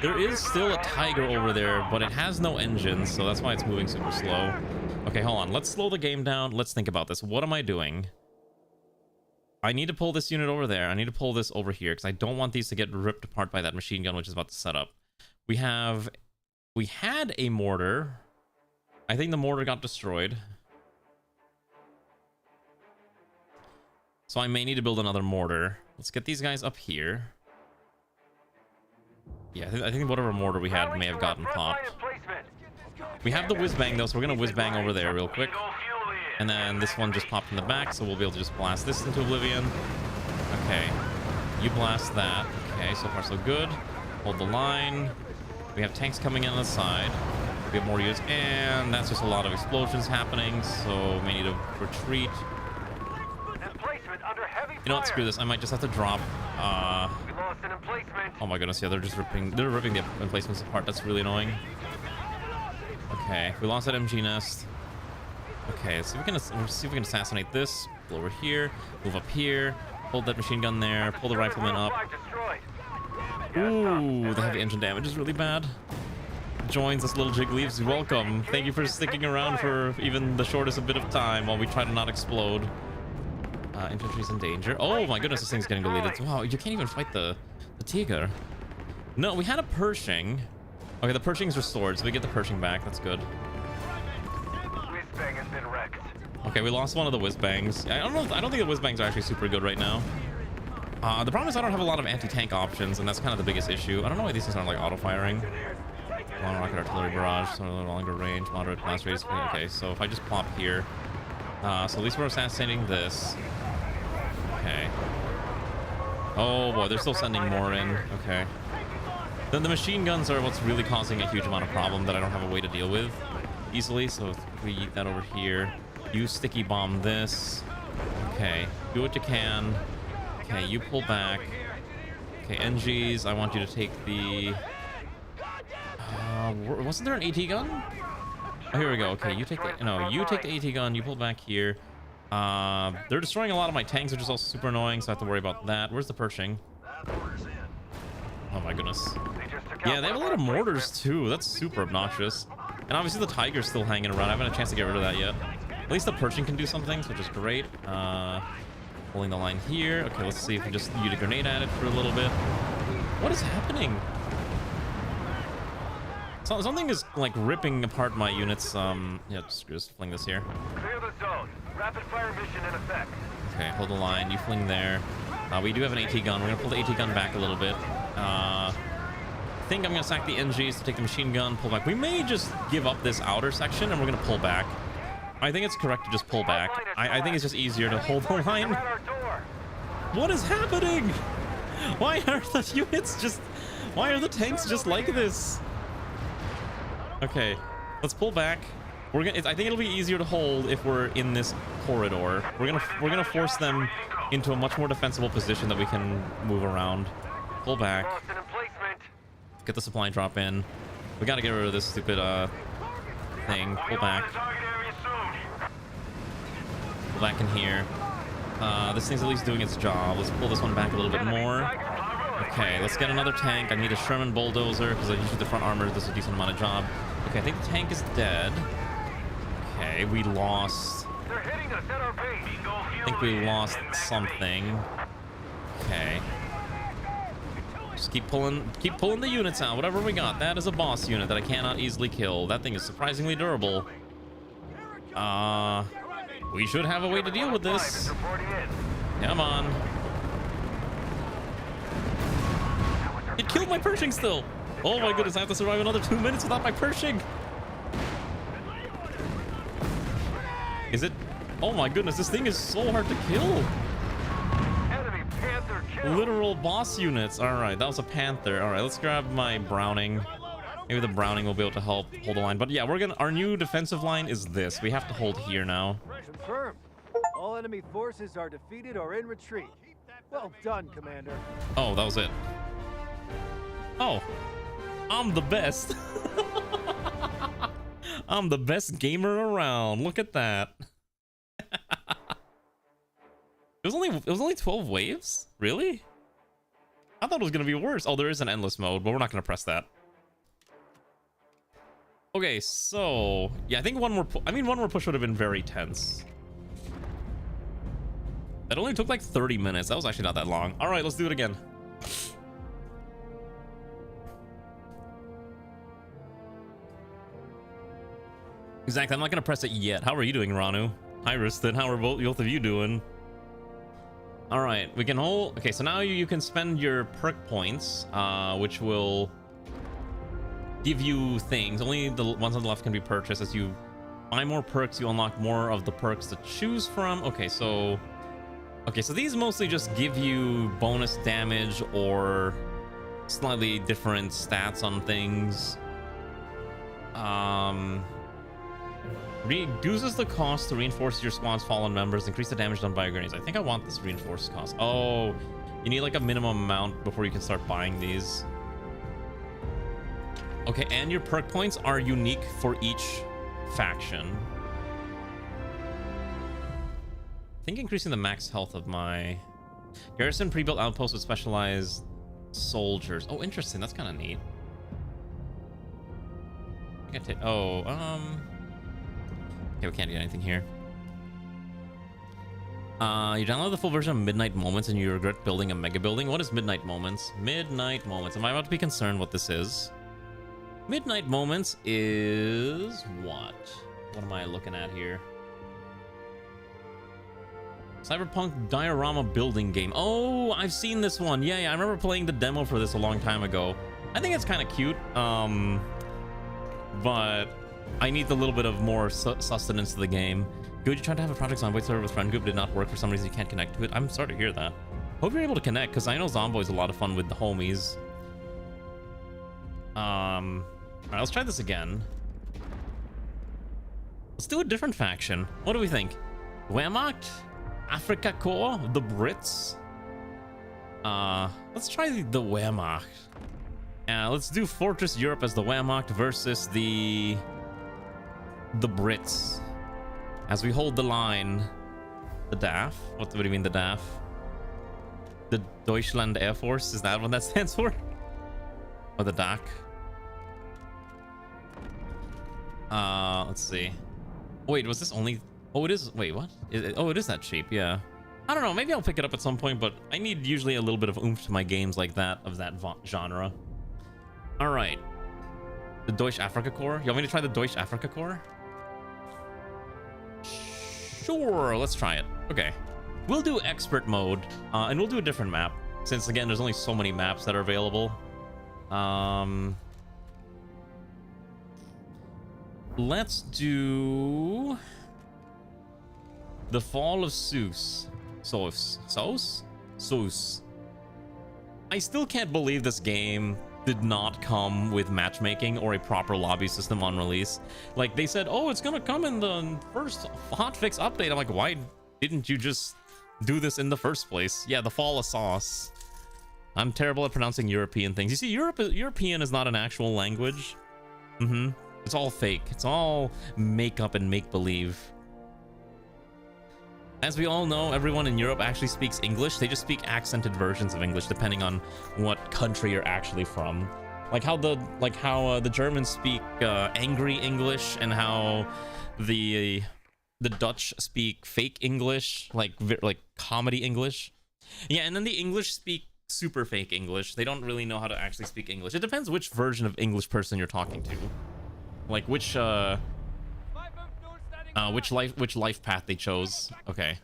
There is still a Tiger over there, but it has no engines, so that's why it's moving super slow. Okay, hold on. Let's slow the game down. Let's think about this. What am I doing? I need to pull this unit over there. I need to pull this over here because I don't want these to get ripped apart by that machine gun, which is about to set up. We had a mortar. I think the mortar got destroyed. So I may need to build another mortar. Let's get these guys up here. Yeah, I think whatever mortar we had may have gotten popped. We have the whiz-bang though, so we're gonna whiz-bang over there real quick. And then this one just popped in the back, so we'll be able to just blast this into oblivion. Okay, you blast that. Okay, so far so good. Hold the line. We have tanks coming in on the side. We have more units, and that's just a lot of explosions happening, so we need to retreat. You know what, screw this. I might just have to drop. Oh my goodness, yeah, they're ripping the emplacements apart. That's really annoying. Okay, we lost that MG nest. Okay, so we'll see if we can assassinate this. Pull over here, move up here, hold that machine gun there, pull the rifleman up. Ooh, the heavy engine damage is really bad. Joins us, little jig leaves. Welcome. Thank you for sticking around for even the shortest bit of time while we try to not explode. Infantry's in danger. Oh my goodness, this thing's getting deleted. Wow, you can't even fight the Tiger. No, we had a Pershing. Okay, the Pershing's restored, so we get the Pershing back. That's good. Whiz-bang has been wrecked. Okay, we lost one of the whiz-bangs. I don't think the whiz-bangs are actually super good right now. The problem is I don't have a lot of anti-tank options, and that's kind of the biggest issue. I don't know why these things aren't like auto-firing. Long rocket artillery barrage, so a little longer range, moderate blast radius. Okay, so if I just plop here, so at least we're assassinating this. Okay. Oh boy, they're still sending more in. Okay. Then the machine guns are what's really causing a huge amount of problem that I don't have a way to deal with easily. So if we eat that over here, you sticky bomb this. Okay, do what you can. Okay, you pull back. Okay, NGs, I want you to take the... wasn't there an AT gun? Oh, here we go. Okay, you take the... No, you take the AT gun, you pull back here. They're destroying a lot of my tanks, which is also super annoying, so I have to worry about that. Where's the Pershing? Oh my goodness. Yeah, they have a lot of mortars too. That's super obnoxious. And obviously the Tiger's still hanging around. I haven't had a chance to get rid of that yet. At least the Pershing can do some things, which is great. Pulling the line here. Okay, let's see if we just use a grenade at it for a little bit. What is happening? So, something is like ripping apart my units. Yeah, just fling this here. Clear the zone. Rapid fire mission in effect. Okay, hold the line. You fling there. We do have an AT gun. We're gonna pull the AT gun back a little bit. I think I'm gonna sack the NGs to take the machine gun, pull back. We may just give up this outer section and we're gonna pull back. I think it's correct to just pull back. I think it's just easier to hold the line. What is happening? Why are the units just... Why are the tanks just like this? Okay, let's pull back. I think it'll be easier to hold if we're in this corridor. We're gonna force them into a much more defensible position that we can move around. Pull back. Get the supply drop in. We gotta get rid of this stupid thing. Pull back. Pull back in here. This thing's at least doing its job. Let's pull this one back a little bit more. Okay, let's get another tank. I need a Sherman bulldozer because I usually the front armor does a decent amount of job. Okay, I think the tank is dead. Okay, we lost... I think we lost something. Okay. Just keep pulling the units out. Whatever we got. That is a boss unit that I cannot easily kill. That thing is surprisingly durable. We should have a way to deal with this. Come on. It killed my Pershing still. Oh my goodness, I have to survive another 2 minutes without my Pershing. Is it? Oh my goodness, this thing is so hard to kill. Enemy Panther killed. Literal boss units. All right, that was a Panther. All right, let's grab my Browning. Maybe the Browning will be able to help hold the line. But yeah, our new defensive line is this. We have to hold here now. Confirmed. All enemy forces are defeated or in retreat. Well done, Commander. Oh, that was it. Oh, I'm the best. I'm the best gamer around. Look at that. It was only 12 waves? Really? I thought it was gonna be worse. Oh, there is an endless mode, but we're not gonna press that. Okay, so yeah, I think one more push would have been very tense. That only took like 30 minutes. That was actually not that long. All right, let's do it again. Exactly. I'm not gonna press it yet. How are you doing, Ranu? Hi, Riston. How are both of you doing? All right, we can hold. Okay, so now you can spend your perk points, which will give you things. Only the ones on the left can be purchased. As you buy more perks, you unlock more of the perks to choose from. Okay, so these mostly just give you bonus damage or slightly different stats on things. Reduces the cost to reinforce your squad's fallen members, increase the damage done by your grenades. I think I want this reinforced cost. Oh, you need like a minimum amount before you can start buying these. Okay, and your perk points are unique for each faction. I think increasing the max health of my garrison pre-built outpost with specialized soldiers. Oh, interesting. That's kind of neat. Okay, we can't do anything here. You download the full version of Midnight Moments and you regret building a mega building. What is Midnight Moments? Midnight Moments. Am I about to be concerned what this is? Midnight Moments is what? What am I looking at here? Cyberpunk diorama building game. Oh, I've seen this one. Yeah, I remember playing the demo for this a long time ago. I think it's kind of cute. But I need a little bit of more sustenance to the game. Good, you tried to have a Project Zomboid server with friend group, did not work for some reason, you can't connect to it. I'm sorry to hear that. Hope you're able to connect, because I know Zomboid's a lot of fun with the homies. Alright, let's try this again. Let's do a different faction. What do we think? Wehrmacht? Afrika Korps? The Brits? Let's try the Wehrmacht. Yeah, let's do Fortress Europe as the Wehrmacht versus the Brits. As we hold the line. The DAF? What do you mean the DAF? The Deutschland Air Force? Is that what that stands for? Or the DAC? Let's see. Wait, was this only... Oh, it is... Wait, what? Oh, it is that cheap, yeah. I don't know, maybe I'll pick it up at some point, but I need usually a little bit of oomph to my games like that, of that genre. Alright. The Deutsche Afrika Korps? You want me to try the Deutsche Afrika Korps? Sure, let's try it. Okay. We'll do expert mode, and we'll do a different map, since again, there's only so many maps that are available. Let's do the Fall of Zeus. Zeus. I still can't believe this game did not come with matchmaking or a proper lobby system on release. Like, they said, oh, it's gonna come in the first hotfix update. I'm like, why didn't you just do this in the first place? Yeah, the Fall of Sauce. I'm terrible at pronouncing European things. You see, European is not an actual language. It's all fake. It's all make-up and make-believe. As we all know, everyone in Europe actually speaks English. They just speak accented versions of English depending on what country you're actually from. Like how the Germans speak angry English, and how the Dutch speak fake English, like comedy English. Yeah, and then the English speak super fake English. They don't really know how to actually speak English. It depends which version of English person you're talking to. Like which life path they chose. Okay.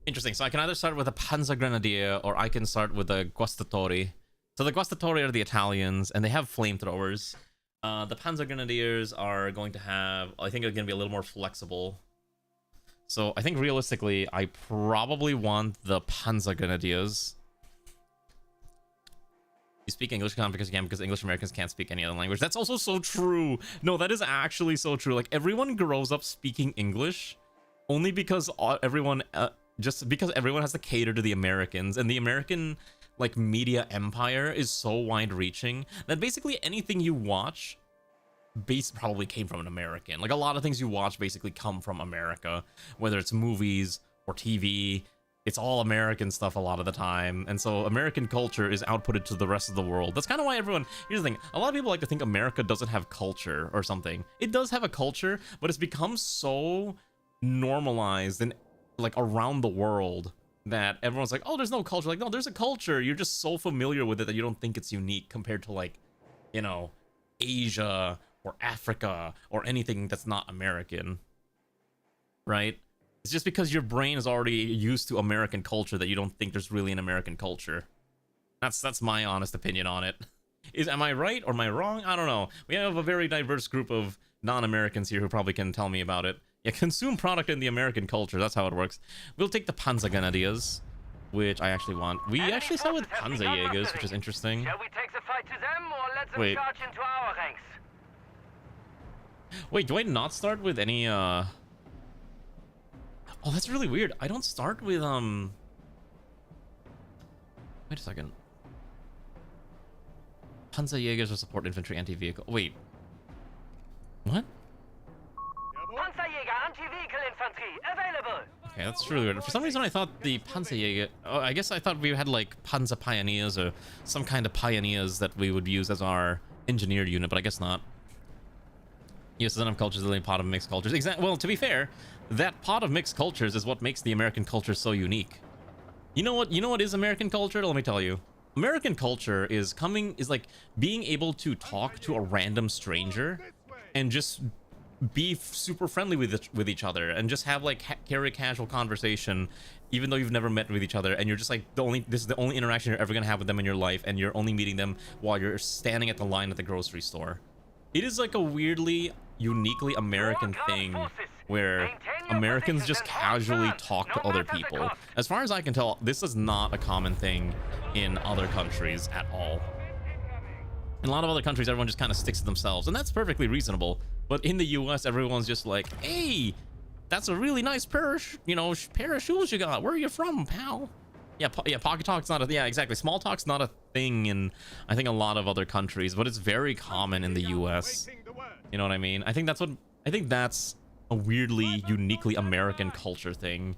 Interesting. So I can either start with a Panzergrenadier or I can start with a Guastatori. So the Guastatori are the Italians, and they have flamethrowers. The Panzergrenadiers are going to have, I think, they're going to be a little more flexible. So I think realistically, I probably want the Panzergrenadiers. You speak English because you can, because English Americans can't speak any other language. That's also so true. No, that is actually so true. Like, everyone grows up speaking English only because everyone, just because everyone has to cater to the Americans, and the American, like, media empire is so wide-reaching that basically anything you watch probably came from an American. Like, a lot of things you watch basically come from America, whether it's movies or TV. It's all American stuff a lot of the time, and so American culture is outputted to the rest of the world. That's kind of why everyone... Here's the thing. A lot of people like to think America doesn't have culture or something. It does have a culture, but it's become so normalized and, like, around the world that everyone's like, oh, there's no culture. Like, no, there's a culture. You're just so familiar with it that you don't think it's unique compared to, like, you know, Asia or Africa or anything that's not American, right? It's just because your brain is already used to American culture that you don't think there's really an American culture. That's my honest opinion on it. Am I right or am I wrong? I don't know. We have a very diverse group of non-Americans here who probably can tell me about it. Yeah, consume product in the American culture. That's how it works. We'll take the Panzergrenadiers, which I actually want. We actually start with Panzerjägers, which is interesting. Shall we take the fight to them or let them Wait. charge into our ranks? Wait, do I not start with any, Oh, that's really weird. I don't start with, Wait a second. Panzerjägers will support infantry anti-vehicle. Wait. What? Panzerjäger anti-vehicle infantry available. Okay, that's really weird. For some reason, I thought the Panzerjäger... Oh, I guess I thought we had, like, Panzer Pioneers or some kind of pioneers that we would use as our engineered unit, but I guess not. US doesn't have cultures, only a pot of mixed cultures. Well, to be fair, that pot of mixed cultures is what makes the American culture so unique. You know what is American culture? Let me tell you. American culture is like being able to talk to a random stranger and just be super friendly with each other and just have like carry a casual conversation even though you've never met with each other, and you're just like this is the only interaction you're ever gonna have with them in your life, and you're only meeting them while you're standing at the line at the grocery store. It is like a weirdly uniquely American thing where Americans just casually talk to other people. As far as I can tell, this is not a common thing in other countries at all. In a lot of other countries, everyone just kind of sticks to themselves, and that's perfectly reasonable. But in the US, everyone's just like, hey, that's a really nice pair of shoes you got. Where are you from, pal? Yeah, pocket talk's not a... Yeah, exactly. Small talk's not a thing in, I think, a lot of other countries, but it's very common in the US. You know what I mean? I think that's a weirdly, uniquely American culture thing.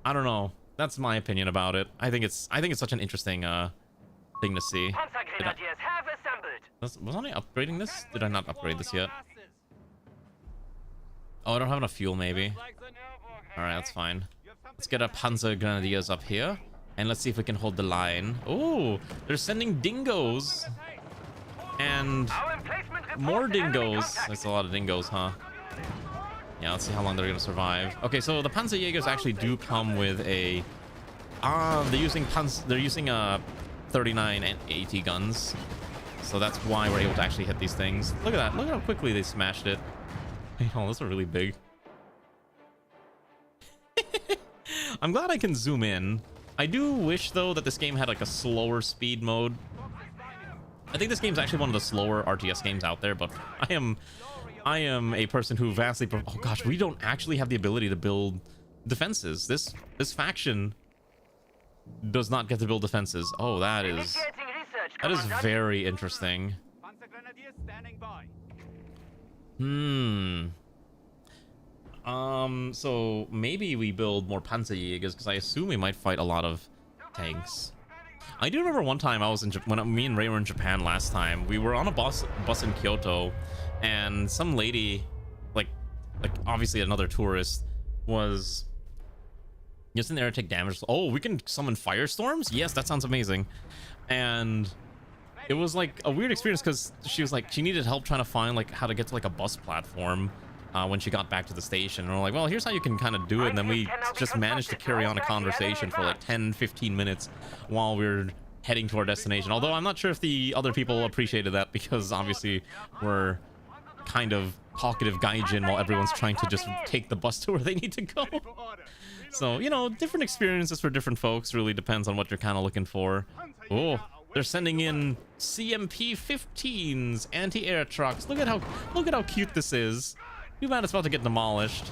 I don't know. That's my opinion about it. I think it's such an interesting thing to see. Panzergrenadiers have assembled. Was I upgrading this? Did I not upgrade this yet? Oh, I don't have enough fuel, maybe. Alright, that's fine. Let's get our Panzergrenadiers up here. And let's see if we can hold the line. Oh, they're sending dingoes. And more dingoes. That's a lot of dingoes, huh? Yeah, let's see how long they're gonna survive. Okay, so the Panzerjägers actually do come with a... they're using 39 and 80 guns. So that's why we're able to actually hit these things. Look at that. Look at how quickly they smashed it. Oh, those are really big. I'm glad I can zoom in. I do wish, though, that this game had like a slower speed mode. I think this game's actually one of the slower RTS games out there, but I am a person who vastly... Oh gosh, we don't actually have the ability to build defenses. This faction does not get to build defenses. Oh, that is very interesting. So maybe we build more Panzerjägers, because I assume we might fight a lot of tanks. I do remember one time I was when me and Ray were in Japan last time, we were on a bus in Kyoto, and some lady, like obviously another tourist, was just in there to take damage. Oh, we can summon firestorms? Yes, that sounds amazing. And it was like a weird experience because she was like, she needed help trying to find like how to get to like a bus platform when she got back to the station. And we're like, well, here's how you can kind of do it. And then we just managed to carry on a conversation for like 10-15 minutes while we're heading to our destination. Although I'm not sure if the other people appreciated that, because obviously we're kind of talkative gaijin while everyone's trying to just take the bus to where they need to go. So, you know, different experiences for different folks. Really depends on what you're kind of looking for. Oh, they're sending in CMP-15s, anti-air trucks. Look at how cute this is. Too bad it's about to get demolished.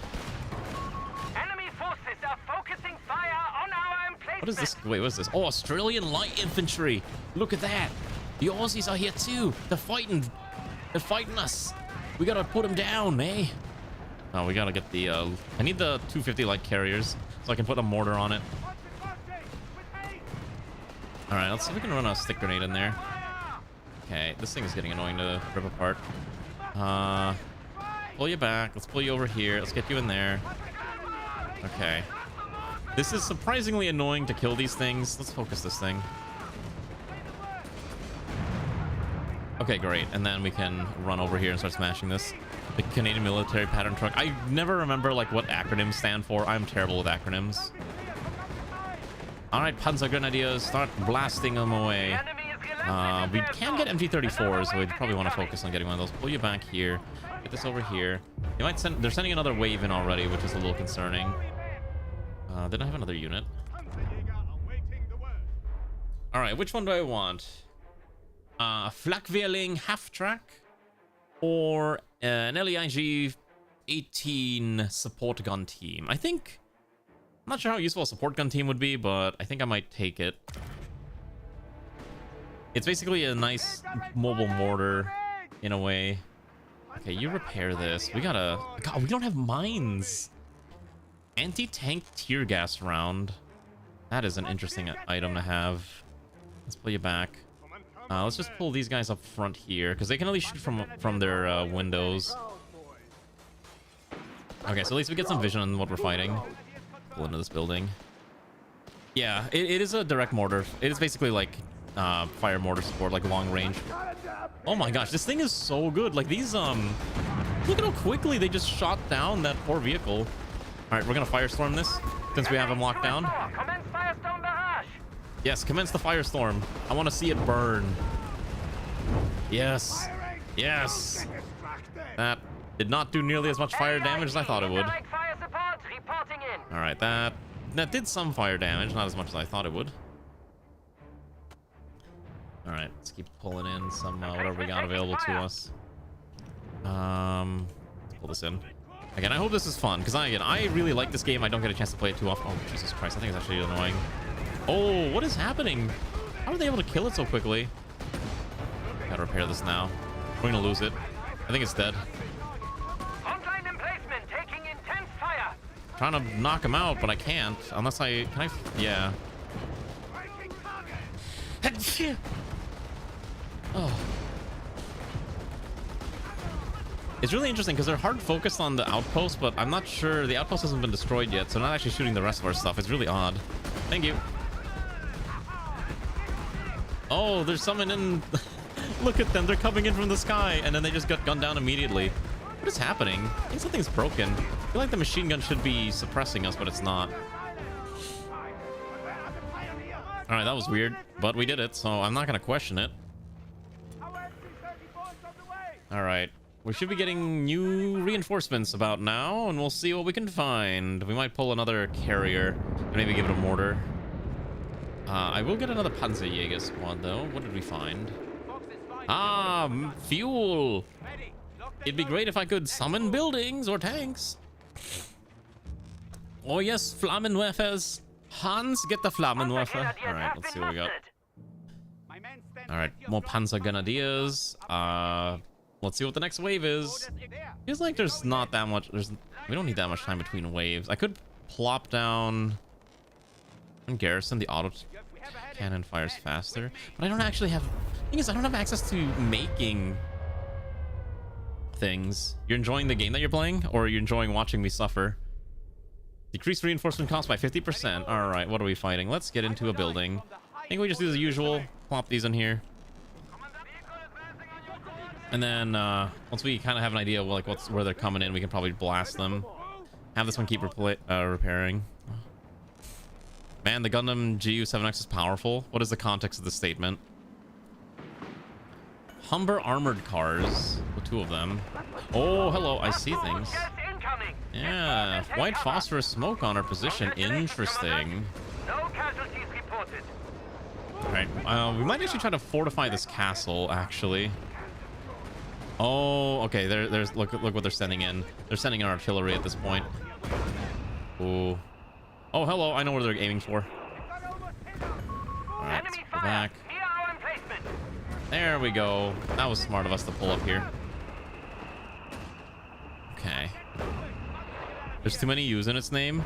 Enemy forces are focusing fire on our emplacement. What is this? Wait, what is this? Oh, Australian light infantry. Look at that. The Aussies are here too. They're fighting. They're fighting us. We gotta put them down, eh? Oh, we gotta get the I need the 250 light carriers so I can put a mortar on it. All right, let's see if we can run a stick grenade in there. Okay, this thing is getting annoying to rip apart. Pull you back. Let's pull you over here. Let's get you in there. Okay. This is surprisingly annoying to kill these things. Let's focus this thing. Okay, great. And then we can run over here and start smashing this. The Canadian military pattern truck. I never remember like what acronyms stand for. I'm terrible with acronyms. All right, Panzer Grenadiers, start blasting them away. We can get MG34s, so we probably want to focus on getting one of those. Pull you back here. Get this over here. They might send. They're sending another wave in already, which is a little concerning. Did I have another unit? All right, which one do I want? Flakveerling half track or an LEIG 18 support gun team? I think. I'm not sure how useful a support gun team would be, but I think I might take it. It's basically a nice mobile mortar in a way. Okay, you repair this. We gotta... God, we don't have mines. Anti-tank tear gas round. That is an interesting item to have. Let's pull you back. Let's just pull these guys up front here, because they can only shoot from their windows. Okay, so at least we get some vision on what we're fighting. Pull into this building. Yeah, it is a direct mortar. It is basically like fire mortar support, like long range. Oh my gosh, this thing is so good. Like these look at how quickly they just shot down that poor vehicle. All right, we're gonna firestorm this since we have them locked down. Yes, commence the firestorm. I want to see it burn. Yes, yes. That did not do nearly as much fire damage as I thought it would. All right, that did some fire damage, not as much as I thought it would. All right, let's keep pulling in some whatever we got available to us. Let's pull this in. Again, I hope this is fun, because I really like this game. I don't get a chance to play it too often. Oh, Jesus Christ, I think it's actually annoying. Oh, what is happening? How are they able to kill it so quickly? Gotta repair this now. We're gonna lose it. I think it's dead. Online emplacement taking intense fire. Trying to knock him out, but I can't. Unless I... Can I... Yeah. Oh. It's really interesting because they're hard focused on the outpost, but I'm not sure the outpost hasn't been destroyed yet, so they're not actually shooting the rest of our stuff. It's really odd. Thank you. Oh, there's someone in. Look at them, they're coming in from the sky, and then they just got gunned down immediately. What is happening? I think something's broken. I feel like the machine gun should be suppressing us, but it's not. All right, that was weird, but we did it, so I'm not gonna question it. All right, we should be getting new reinforcements about now, and we'll see what we can find. We might pull another carrier and maybe give it a mortar. I will get another Panzerjäger squad, though. What did we find? Ah, fuel. It'd be great if I could summon buildings or tanks. Oh yes, Flammenwerfers. Hans, get the Flammenwerfer. All right, let's see what we got. All right, more Panzer Grenadiers. Let's see what the next wave is. Feels like there's not that much. We don't need that much time between waves. I could plop down and garrison. The auto cannon fires faster, but I don't actually have. The thing is, I don't have access to making things. You're enjoying the game that you're playing, or are you enjoying watching me suffer? Decrease reinforcement cost by 50%. All right, what are we fighting? Let's get into a building. I think we just do the usual. Plop these in here. And then once we kind of have an idea of like where they're coming in, we can probably blast them. Have this one keep repairing. Man, the Gundam GU7X is powerful. What is the context of the statement? Humber armored cars. Well, 2 of them. Oh, hello. I see things. Yeah, white phosphorus smoke on our position. Interesting. No casualties reported. All right, we might actually try to fortify this castle. Actually. Oh, okay. There's look what they're sending in. They're sending in artillery at this point. Ooh. Oh, hello. I know where they're aiming for. All right, let's go back. There we go. That was smart of us to pull up here. Okay. There's too many U's in its name.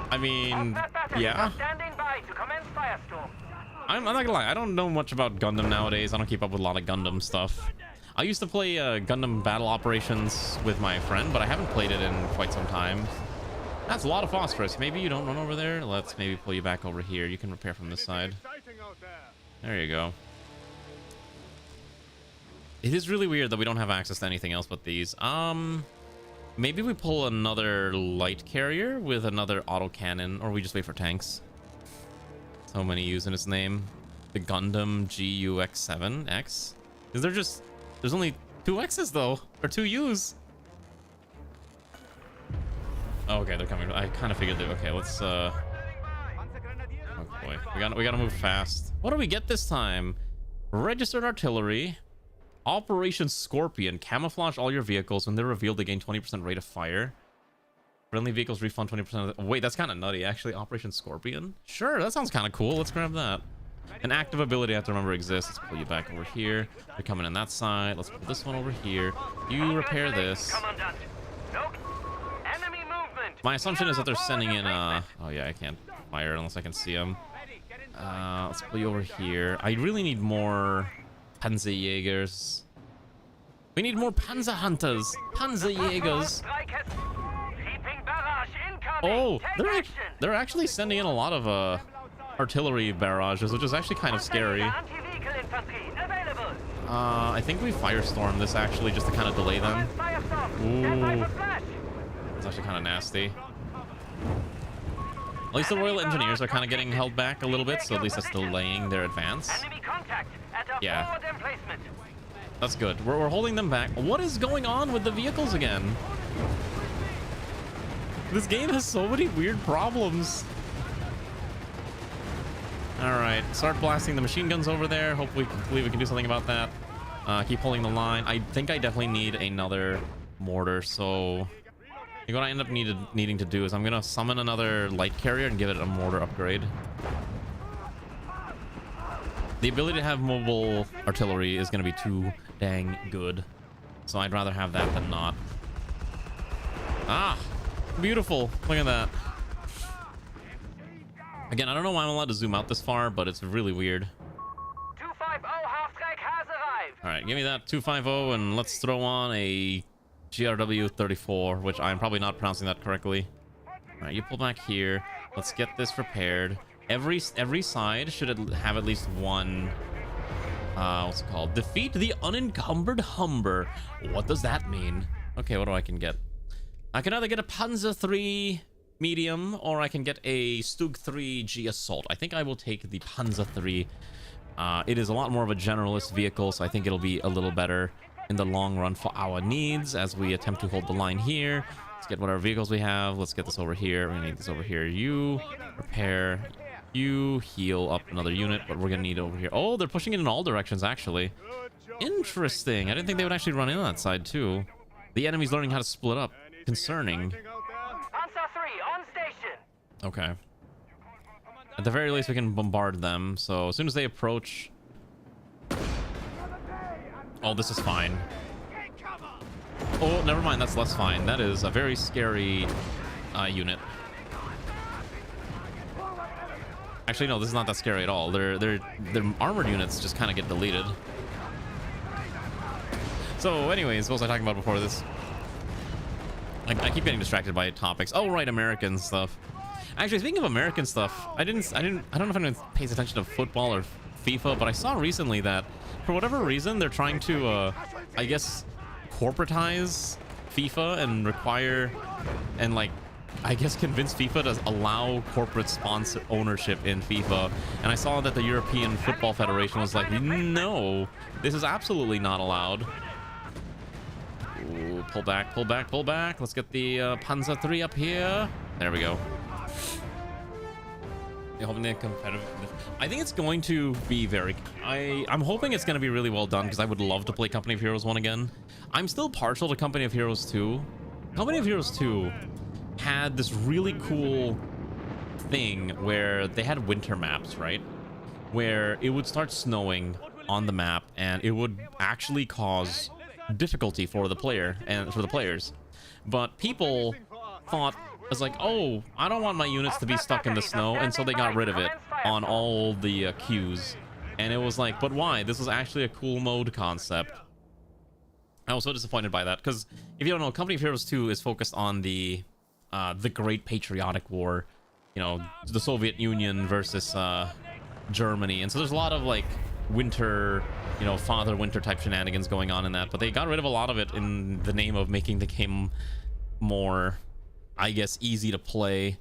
I mean, yeah. I'm not gonna lie. I don't know much about Gundam nowadays. I don't keep up with a lot of Gundam stuff. I used to play Gundam Battle Operations with my friend, but I haven't played it in quite some time. That's a lot of phosphorus. Maybe you don't run over there. Let's maybe pull you back over here. You can repair from this side. There you go. It is really weird that we don't have access to anything else but these. Maybe we pull another light carrier with another autocannon, or we just wait for tanks. So many U's in its name. The Gundam GUX7X. Is there just... There's only 2 X's though, or 2 U's. Oh, okay, they're coming. I kind of figured that. Okay, let's oh boy, we gotta move fast. What do we get this time? Registered artillery, Operation Scorpion. Camouflage all your vehicles. When they're revealed, they gain 20% rate of fire. Friendly vehicles refund 20%. Wait, that's kind of nutty, actually. Operation Scorpion. Sure, that sounds kind of cool. Let's grab that. An active ability I have to remember exists. Let's pull you back over here. They're coming in that side. Let's pull this one over here. You repair this. My assumption is that they're sending in oh yeah, I can't fire unless I can see them. Let's pull you over here. I really need more Panzerjägers. We need more Panzer Hunters. Panzerjägers. Oh, they're actually sending in a lot of artillery barrages, which is actually kind of scary. I think we firestorm this actually just to kind of delay them. Ooh. It's actually kind of nasty. At least the Royal Engineers are kind of getting held back a little bit, so at least that's delaying their advance. Yeah. That's good. We're holding them back. What is going on with the vehicles again? This game has so many weird problems. Alright, start blasting the machine guns over there. Hopefully we can do something about that. Keep holding the line. I think I definitely need another mortar, so... I think what I end up needing to do is I'm going to summon another light carrier and give it a mortar upgrade. The ability to have mobile artillery is going to be too dang good. So I'd rather have that than not. Ah! Beautiful. Look at that. Again, I don't know why I'm allowed to zoom out this far, but it's really weird. 250 half-track has arrived. All right, give me that 250 and let's throw on a GRW-34, which I'm probably not pronouncing that correctly. All right, you pull back here. Let's get this repaired. Every side should have at least one. What's it called? Defeat the unencumbered Humber. What does that mean? Okay, what do I can get? I can either get a Panzer III medium or I can get a Stug 3G assault. I think I will take the Panzer III. It is a lot more of a generalist vehicle, so I think it'll be a little better in the long run for our needs as we attempt to hold the line here. Let's get whatever vehicles we have. Let's get this over here. We're gonna need this over here. You repair. You heal up another unit, but we're gonna need it over here. Oh, they're pushing it in all directions, actually. Interesting. I didn't think they would actually run in on that side, too. The enemy's learning how to split up. Concerning. Panzer 3 on station. Okay. At the very least, we can bombard them. So as soon as they approach... Oh, this is fine. Oh, never mind. That's less fine. That is a very scary unit. Actually, no, this is not that scary at all. Their armored units just kind of get deleted. So anyways, what was I talking about before this? I keep getting distracted by topics. Oh, right, American stuff. Actually, speaking of American stuff, I don't know if anyone pays attention to football or FIFA, but I saw recently that for whatever reason they're trying to I guess, corporatize FIFA and require, and like, I guess convince FIFA to allow corporate sponsor ownership in FIFA. And I saw that the European Football Federation was like, no, this is absolutely not allowed. Ooh, pull back, pull back, pull back. Let's get the Panzer III up here. There we go. You're hoping that competitive. I think it's going to be very. I'm hoping it's going to be really well done because I would love to play Company of Heroes 1 again. I'm still partial to Company of Heroes 2. Company of Heroes 2 had this really cool thing where they had winter maps, right? Where it would start snowing on the map and it would actually cause difficulty for the player and for the players. But people thought, it's like, oh, I don't want my units to be stuck in the snow, and so they got rid of it on all the queues. And it was like, but why? This was actually a cool mode concept. I was so disappointed by that because if you don't know, Company of Heroes 2 is focused on the Great Patriotic War, you know, the Soviet Union versus Germany, and so there's a lot of like winter, you know, Father Winter type shenanigans going on in that. But they got rid of a lot of it in the name of making the game more, I guess, easy to play.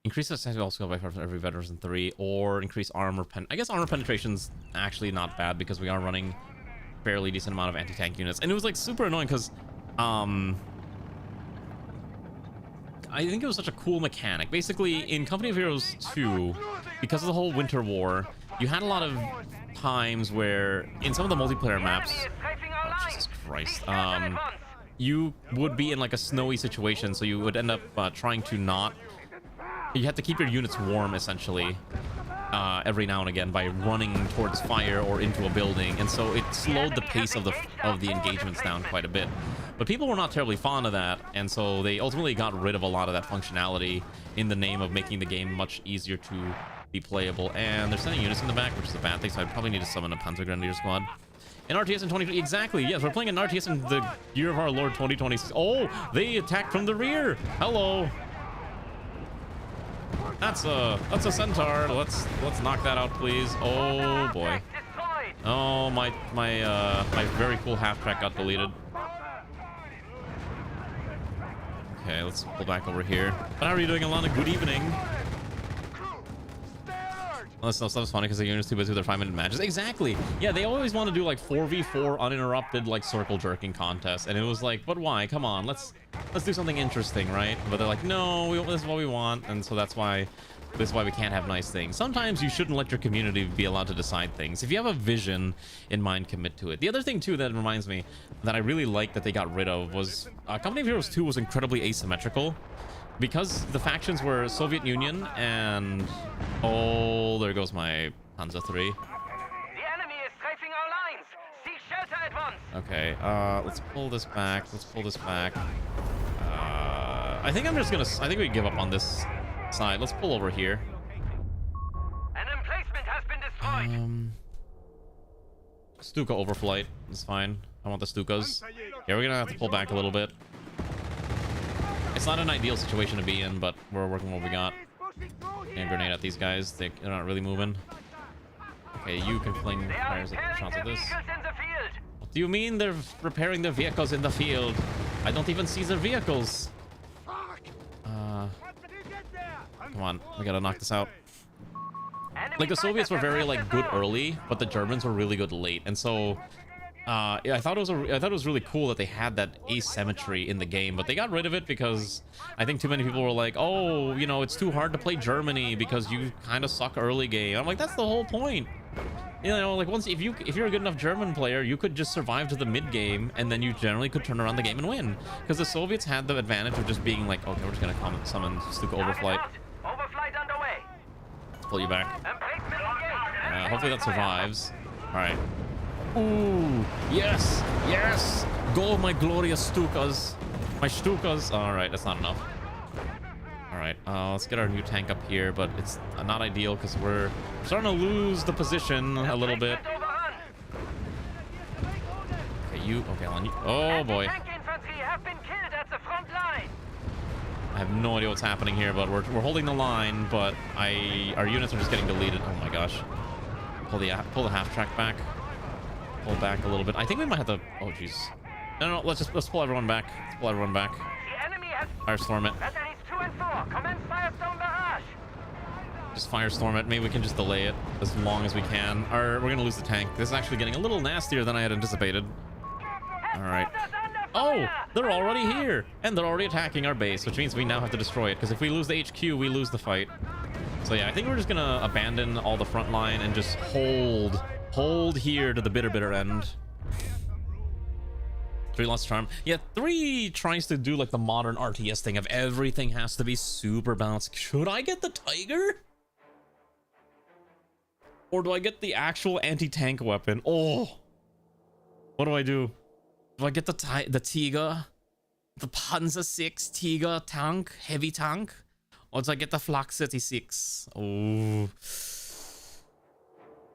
Increase the size also by far for every veteran 3, or increase armor I guess armor penetration's actually not bad because we are running fairly decent amount of anti-tank units. And it was like super annoying because I think it was such a cool mechanic. Basically, in Company of Heroes 2, because of the whole Winter War, you had a lot of times where in some of the multiplayer maps, oh, Jesus Christ, you would be in like a snowy situation, so you would end up trying to not, you have to keep your units warm essentially every now and again by running towards fire or into a building, and so it slowed the pace of the engagements down quite a bit. But people were not terribly fond of that, and so they ultimately got rid of a lot of that functionality in the name of making the game much easier to be playable. And they're sending units in the back, which is a bad thing, so I probably need to summon a Panzer Grenadier squad. An RTS in 2020, exactly, yes, we're playing an RTS in the year of our Lord 2026. Oh, they attacked from the rear. Hello. That's a centaur. Let's knock that out, please. Oh boy. Oh, my very cool half track got deleted. Okay, let's pull back over here. But how are you doing, Alana? Good evening. Well, that stuff's funny because the unit's too busy with their 5-minute matches. Exactly. Yeah, they always want to do like 4v4 uninterrupted like circle jerking contests, and it was like, but why? Come on, let's do something interesting, right? But they're like, no, this is what we want, and so that's why we can't have nice things. Sometimes you shouldn't let your community be allowed to decide things. If you have a vision in mind, commit to it. The other thing too that reminds me that I really like that they got rid of was Company of Heroes 2 was incredibly asymmetrical because the factions were Soviet Union and oh, there goes my Panzer III. The enemy is strafing our lines. Seek shelter at once. Okay, let's pull this back. Let's pull this back. I think I'm just gonna. I think we give up on this side. Let's pull over here. An emplacement has been destroyed. Stuka overflight is fine. I want the Stukas. Yeah, we're gonna have to pull back a little bit. It's not an ideal situation to be in, but we're working what we got. And grenade at these guys. They're not really moving. Okay, you can fling fires at shots at this. What do you mean they're repairing their vehicles in the field? I don't even see their vehicles. Come on, we gotta knock this out. Like the Soviets were very like good early, but the Germans were really good late, and so yeah, I thought it was really cool that they had that asymmetry in the game, but they got rid of it because I think too many people were like, oh, you know, it's too hard to play Germany because you kind of suck early game. I'm like, that's the whole point. You know, like once if you're a good enough German player, you could just survive to the mid game, and then you generally could turn around the game and win. Because the Soviets had the advantage of just being like, okay, we're just gonna summon Stuka overflight. Overflight underway. Let's pull you back. Emplacement engaged. Hopefully that survives. All right. Ooh, yes, yes. Go, my glorious Stukas. My Stukas. All right, that's not enough. All right, let's get our new tank up here, but it's not ideal because we're starting to lose the position a little bit. Okay, okay, Alan, oh boy. I have no idea what's happening here, but we're holding the line, but our units are just getting deleted. Oh my gosh. pull the half track back. Pull back a little bit. I think we might have to. Oh jeez. No, let's pull everyone back. Let's pull everyone back. The enemy has Firestorm it. batteries 2 and 4. Commence firestorm barrage. Just firestorm it. Maybe we can just delay it as long as we can. Or we're gonna lose the tank. This is actually getting a little nastier than I had anticipated. All right. Oh, they're already here, and they're already attacking our base, which means we now have to destroy it. Because if we lose the HQ, we lose the fight. So yeah, I think we're just gonna abandon all the front line and just hold here to the bitter end. 3 lost charm. Yeah, 3 tries to do like the modern RTS thing of everything has to be super balanced. Should I get the Tiger? Or do I get the actual anti-tank weapon? Oh, what do I do? Do I get the Tiger? The Panzer 6 Tiger tank? Heavy tank? Or do I get the Flak 36? Oh.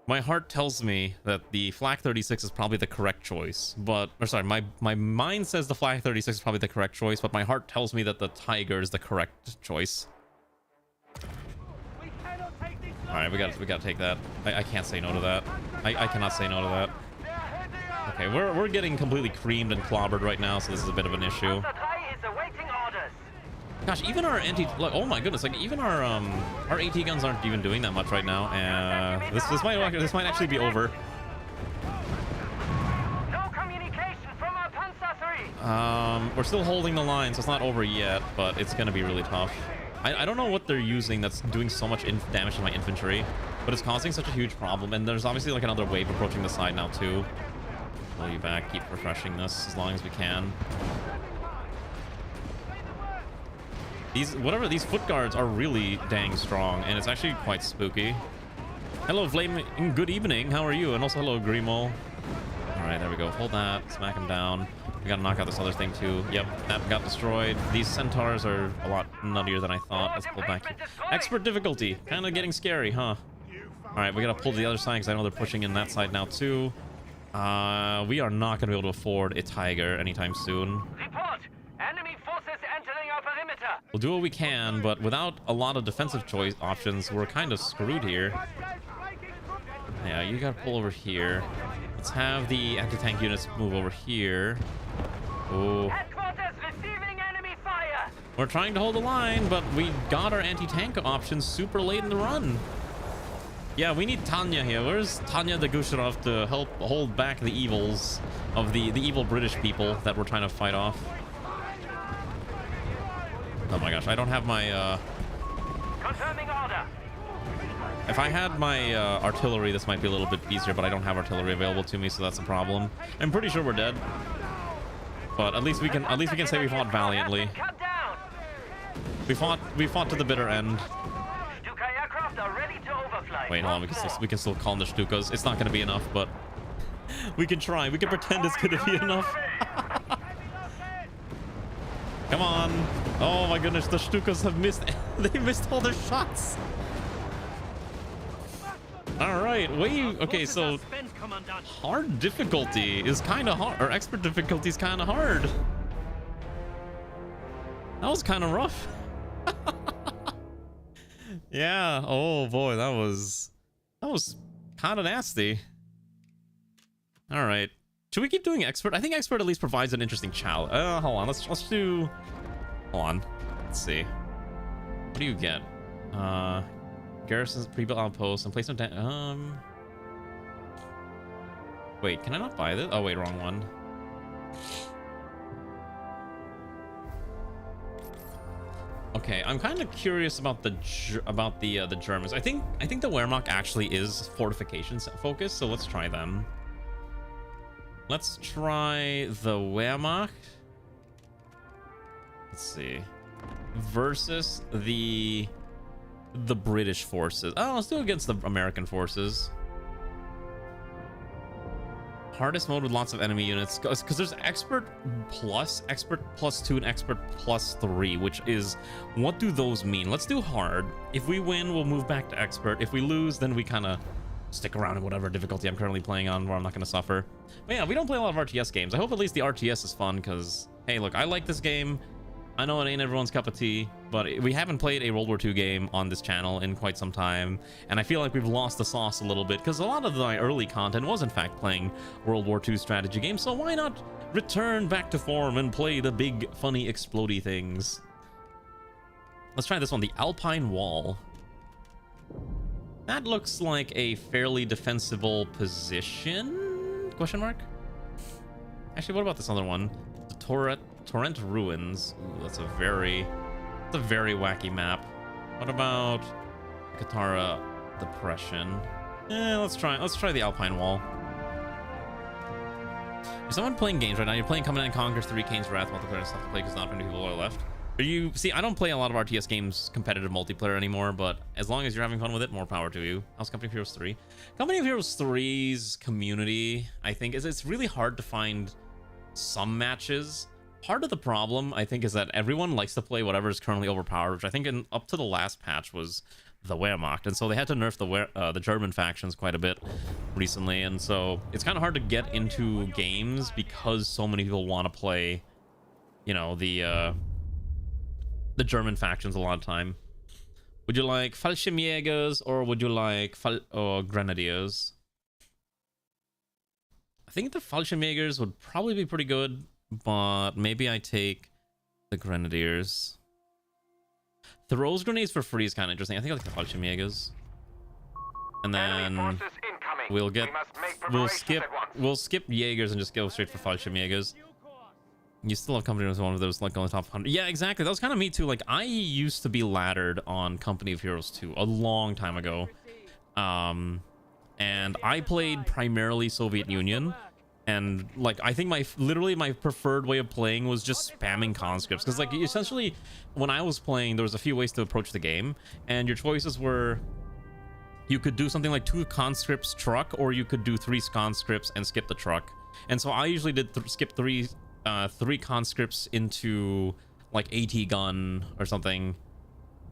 My heart tells me that the Flak 36 is probably the correct choice. But, or sorry, my mind says the Flak 36 is probably the correct choice, but my heart tells me that the Tiger is the correct choice. Alright, we gotta take that. I can't say no to that. I cannot say no to that. Okay, we're getting completely creamed and clobbered right now, so this is a bit of an issue. Gosh, even our oh my goodness, like even our AT guns aren't even doing that much right now. This might actually be over. No communication from our Panzer 3. We're still holding the line, so it's not over yet, but it's gonna be really tough. I don't know what they're using that's doing so much damage to my infantry, but it's causing such a huge problem. And there's obviously like another wave approaching the side now too. Pull you back, keep refreshing this as long as we can. These foot guards are really dang strong, and it's actually quite spooky. Hello, Flame. Good evening. How are you? And also hello, Grimo. All right, there we go. Hold that. Smack him down. We gotta knock out this other thing too. Yep, that got destroyed. These centaurs are a lot nuttier than I thought. Let's pull back here. Expert difficulty. Kind of getting scary, huh? All right, we gotta pull to the other side because I know they're pushing in that side now too. We are not gonna be able to afford a Tiger anytime soon. Report. Enemy forces entering our perimeter. We'll do what we can, but without a lot of defensive choice options, we're kind of screwed here. Yeah, you gotta pull over here. Let's have the anti-tank units move over here. Oh. Headquarters receiving enemy fire. We're trying to hold the line, but we got our anti-tank options super late in the run. Yeah, we need Tanya here. Where's Tanya the Gusharov to help hold back the evils of the evil British people that we're trying to fight off? Oh my gosh, I don't have my Confirming order. if I had my artillery, this might be a little bit easier, but I don't have artillery available to me, so that's a problem. I'm pretty sure we're dead, but at least we can say we fought valiantly. We fought to the bitter end. Stuka aircraft are ready to overfly. Wait, hold on, we can still call them the Stukas. It's not going to be enough, but we can try. We can pretend it's going to be enough. Come on. Oh my goodness, the Stukas have missed. They missed all their shots. All right, okay, so hard difficulty is kind of hard, or expert difficulty is kind of hard. That was kind of rough. Yeah, oh boy, that was kind of nasty. All right, should we keep doing expert? I think expert at least provides an interesting challenge. Hold on, let's do. Hold on, let's see. What do you get? Garrisons, pre-built outposts, and placement. Wait, can I not buy this? Oh wait, wrong one. Okay, I'm kind of curious about the Germans. I think the Wehrmacht actually is fortifications focused, so let's try them. Let's try the Wehrmacht. Let's see. Versus the British forces. Oh, let's do it against the American forces. Hardest mode with lots of enemy units, because there's expert plus 2, and expert plus 3, which is, what do those mean? Let's do hard. If we win, we'll move back to expert. If we lose, then we kind of stick around in whatever difficulty I'm currently playing on, where I'm not going to suffer. But yeah, we don't play a lot of RTS games. I hope at least the RTS is fun, because hey, look, I like this game. I know it ain't everyone's cup of tea, but we haven't played a World War II game on this channel in quite some time, and I feel like we've lost the sauce a little bit, because a lot of my early content was in fact playing World War II strategy games, so why not return back to form and play the big, funny, explodey things? Let's try this one, the Alpine Wall. That looks like a fairly defensible position? Question mark? Actually, what about this other one? The Torrent Ruins. Ooh, that's a very wacky map. What about Katara Depression? Let's try the Alpine Wall. Is someone playing games right now? You're playing Command & Conquer 3, Kane's Wrath multiplayer and stuff to play because not many people are left. Are you see? I don't play a lot of RTS games competitive multiplayer anymore, but as long as you're having fun with it, more power to you. How's Company of Heroes 3? Company of Heroes 3's community, I think, is it's really hard to find some matches. Part of the problem, I think, is that everyone likes to play whatever is currently overpowered, which I think up to the last patch was the Wehrmacht, and so they had to nerf the German factions quite a bit recently, and so it's kind of hard to get into games because so many people want to play, you know, the German factions a lot of time. Would you like Fallschirmjägers or would you like Grenadiers? I think the Fallschirmjägers would probably be pretty good, but maybe I take the Grenadiers. Throws grenades for free is kind of interesting. I think I like the Fallschirmjägers. And then we'll skip Jaegers and just go straight for Fallschirmjägers. You still have Company as one of those like on the top 100. Yeah, exactly. That was kind of me too. Like I used to be laddered on Company of Heroes 2 a long time ago. And I played primarily Soviet Union. And like I think literally my preferred way of playing was just spamming conscripts, because like essentially when I was playing there was a few ways to approach the game, and your choices were you could do something like 2 conscripts truck, or you could do 3 conscripts and skip the truck. And so I usually did skip 3 conscripts into like AT gun or something,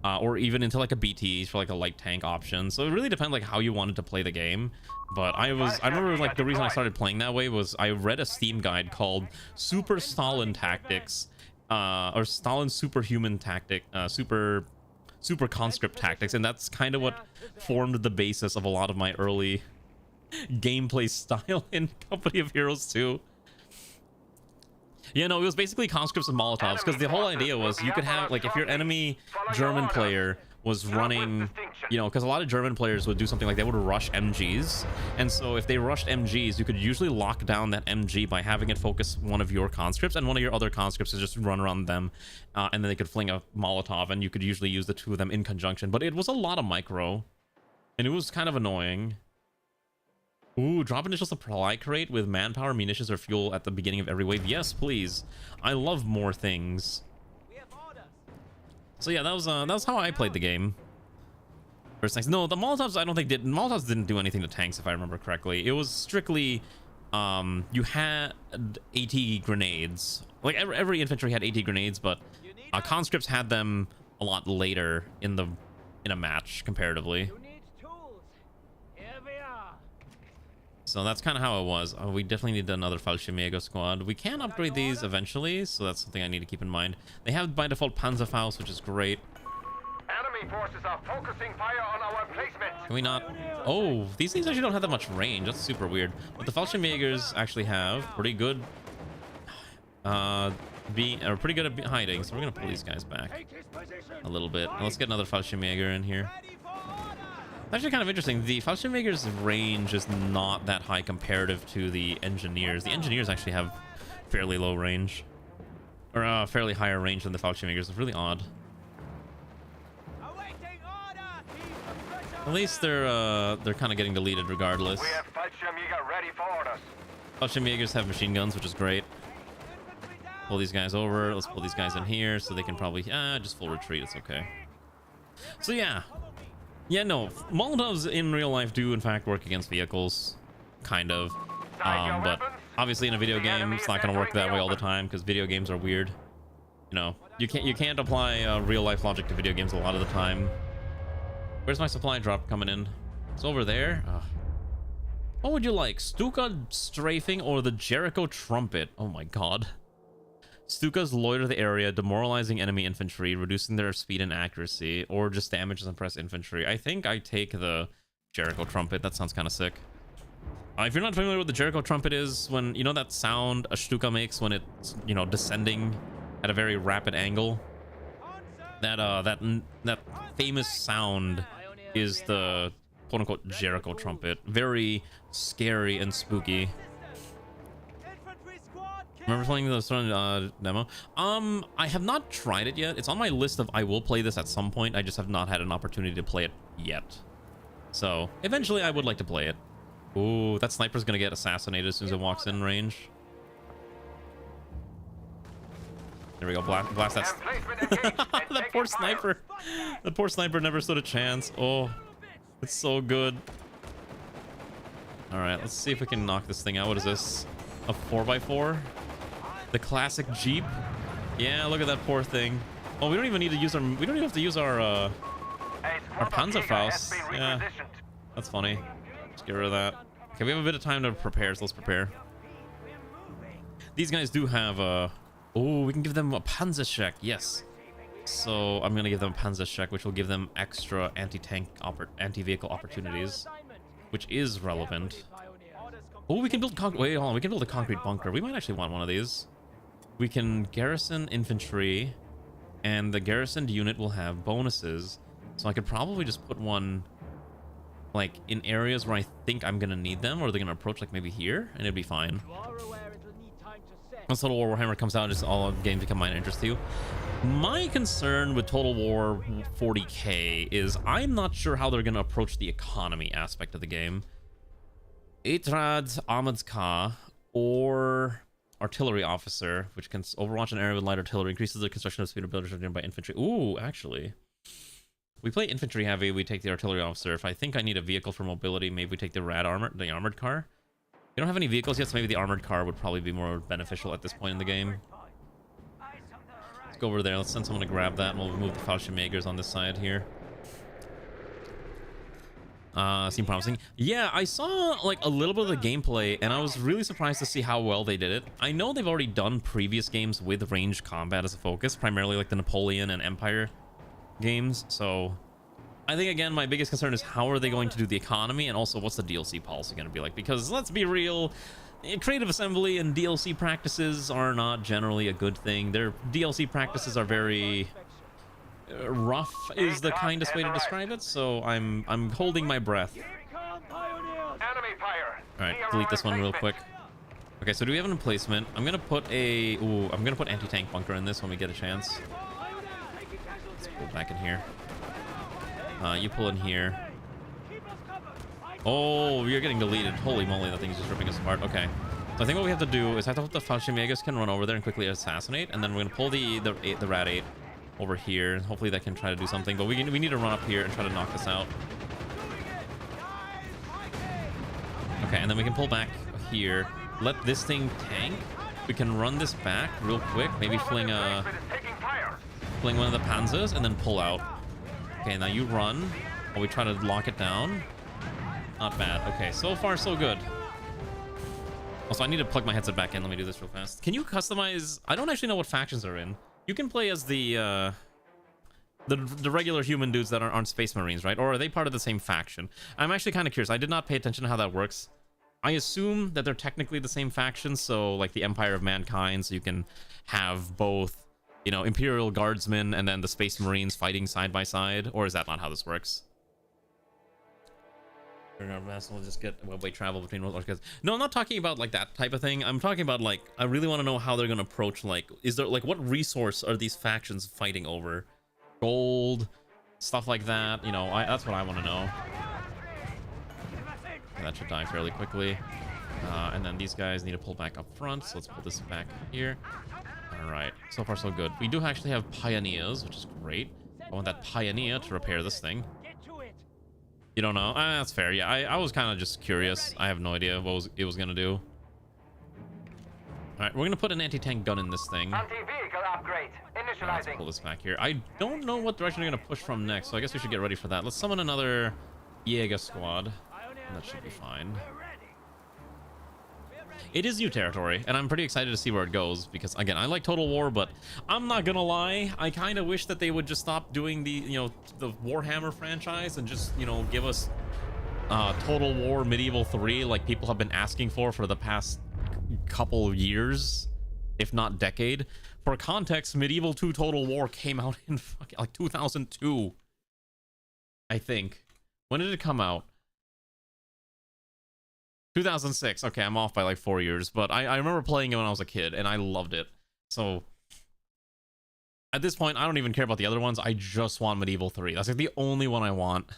or even into like a BT for like a light tank option. So it really depends like how you wanted to play the game. But I remember like the reason I started playing that way was I read a Steam guide called Super Stalin Tactics, or Stalin Superhuman Tactic, Super Conscript Tactics, and that's kind of what formed the basis of a lot of my early gameplay style in Company of Heroes 2. Yeah, no, it was basically conscripts and Molotovs, because the whole idea was you could have, like, if your enemy German player was running, you know, because a lot of German players would do something like they would rush MGs, and so if they rushed MGs, you could usually lock down that MG by having it focus one of your conscripts, and one of your other conscripts to just run around them, and then they could fling a Molotov, and you could usually use the 2 of them in conjunction. But it was a lot of micro, and it was kind of annoying. Ooh, drop initial supply crate with manpower, munitions, or fuel at the beginning of every wave. Yes, please. I love more things. So yeah, that was how I played the game. First tanks. No, the Molotovs I don't think Molotovs didn't do anything to tanks, if I remember correctly. It was strictly you had AT grenades. Like every infantry had AT grenades, but conscripts had them a lot later in a match comparatively. So that's kind of how it was. We definitely need another Fallschirmjäger squad. We can upgrade these eventually, so that's something I need to keep in mind. They have by default Panzerfaust, which is great. Enemy forces are focusing fire on our placement. Can we not? Oh, these things actually don't have that much range. That's super weird. But the Fallschirmjägers actually have pretty good pretty good at hiding, so we're gonna pull these guys back a little bit. And let's get another Fallschirmjäger in here. Actually kind of interesting. The Fallschirmjäger's range is not that high comparative to the Engineers. The Engineers actually have fairly low range, or fairly higher range than the Fallschirmjägers. It's really odd. At least they're kind of getting deleted regardless. We have Fallschirmjäger ready for orders. Fallschirmjägers have machine guns, which is great. Pull these guys over. Let's pull these guys in here so they can probably just full retreat. It's okay. So yeah. Yeah, no, Molotovs in real life do in fact work against vehicles, kind of, but obviously in a video game it's not going to work that way all the time, because video games are weird. You know, you can't apply real life logic to video games a lot of the time. Where's my supply drop coming in? It's over there. What would you like, Stuka strafing or the Jericho trumpet? Oh my god. Stukas loiter the area, demoralizing enemy infantry, reducing their speed and accuracy, or just damages impress infantry. I think I take the Jericho trumpet. That sounds kind of sick. If you're not familiar with the Jericho trumpet is, when you know that sound a Stuka makes when it's, you know, descending at a very rapid angle. That famous sound is the quote-unquote Jericho trumpet. Very scary and spooky. Remember playing the demo? I have not tried it yet. It's on my list of I will play this at some point. I just have not had an opportunity to play it yet. So eventually I would like to play it. Ooh, that sniper's gonna get assassinated as soon as it walks in range. There we go. Blast that. That poor sniper. That poor sniper never stood a chance. Oh, it's so good. All right, let's see if we can knock this thing out. What is this? A 4x4? The classic Jeep? Yeah, look at that poor thing. Oh, we don't even need to use our... We don't even have to use our Panzerfaust. Yeah, that's funny. Let's get rid of that. Okay, we have a bit of time to prepare, so let's prepare. These guys do have a... Oh, we can give them a Panzerschreck. Yes. So I'm going to give them a Panzerschreck, which will give them extra anti-tank, anti-vehicle opportunities, which is relevant. Oh, we can build wait, hold on. We can build a concrete bunker. We might actually want one of these. We can garrison infantry, and the garrisoned unit will have bonuses. So I could probably just put one, like, in areas where I think I'm gonna need them, or they're gonna approach, like, maybe here, and it'd be fine. Once Total War Warhammer comes out, just all games become minor interest to you. My concern with Total War 40k is I'm not sure how they're gonna approach the economy aspect of the game. Etrad Ahmedka, or Artillery Officer, which can overwatch an area with light artillery, increases the construction of speed of builders driven by infantry. Ooh, actually. We play infantry heavy, we take the Artillery Officer. If I think I need a vehicle for mobility, maybe we take the the armored car. We don't have any vehicles yet, so maybe the armored car would probably be more beneficial at this point in the game. Let's go over there, let's send someone to grab that, and we'll move the Fallschirmjägers on this side here. Seemed promising. Yeah, I saw like a little bit of the gameplay, and I was really surprised to see how well they did it. I know they've already done previous games with ranged combat as a focus, primarily like the Napoleon and Empire games. So I think, again, my biggest concern is how are they going to do the economy, and also what's the DLC policy going to be like? Because let's be real, creative assembly and DLC practices are not generally a good thing. Their DLC practices are very... rough is the kindest way to describe it, so I'm holding my breath. Alright, delete this one real quick. Okay, so do we have an emplacement? I'm gonna put a... Ooh, I'm gonna put anti-tank bunker in this when we get a chance. Let's pull back in here. You pull in here. Oh, you're getting deleted. Holy moly, that thing's just ripping us apart. Okay. So I think what we have to do is I hope the Fallschirmjägers can run over there and quickly assassinate, and then we're gonna pull the Rat 8 over here. Hopefully that can try to do something, but we need to run up here and try to knock this out. Okay, and then we can pull back here. Let this thing tank. We can run this back real quick. Maybe fling one of the Panzers and then pull out. Okay, now you run while we try to lock it down. Not bad. Okay, so far so good. Also, I need to plug my headset back in. Let me do this real fast. Can you customize? I don't actually know what factions are in. You can play as the regular human dudes that aren't Space Marines, right? Or are they part of the same faction? I'm actually kind of curious. I did not pay attention to how that works. I assume that they're technically the same faction, so like the Empire of Mankind, so you can have both, you know, Imperial Guardsmen and then the Space Marines fighting side by side, or is that not how this works? We'll just get webway travel between world archives. No, I'm not talking about like that type of thing. I'm talking about like, I really want to know how they're going to approach, like, is there like, what resource are these factions fighting over? Gold, stuff like that, you know. That's what I want to know. Okay, that should die fairly quickly. And then these guys need to pull back up front, so let's pull this back here. All right, so far so good. We do actually have pioneers, which is great. I want that pioneer to repair this thing. You don't know? That's fair. Yeah, I was kind of just curious. I have no idea what it was going to do. All right, we're going to put an anti-tank gun in this thing. Anti-vehicle upgrade. Initializing. Let's pull this back here. I don't know what direction they're going to push from next, so I guess we should get ready for that. Let's summon another Jäger squad. That should be fine. it is new territory, and I'm pretty excited to see where it goes, because again, I like Total War, but I'm not gonna lie, I kind of wish that they would just stop doing the, you know, the Warhammer franchise and just, you know, give us Total War Medieval 3 like people have been asking for the past couple of years, if not decade. For context, Medieval 2 Total War came out in like 2002, I think. When did it come out? 2006. Okay, I'm off by like 4 years, but I remember playing it when I was a kid, and I loved it. So at this point, I don't even care about the other ones. I just want Medieval 3. That's like the only one I want.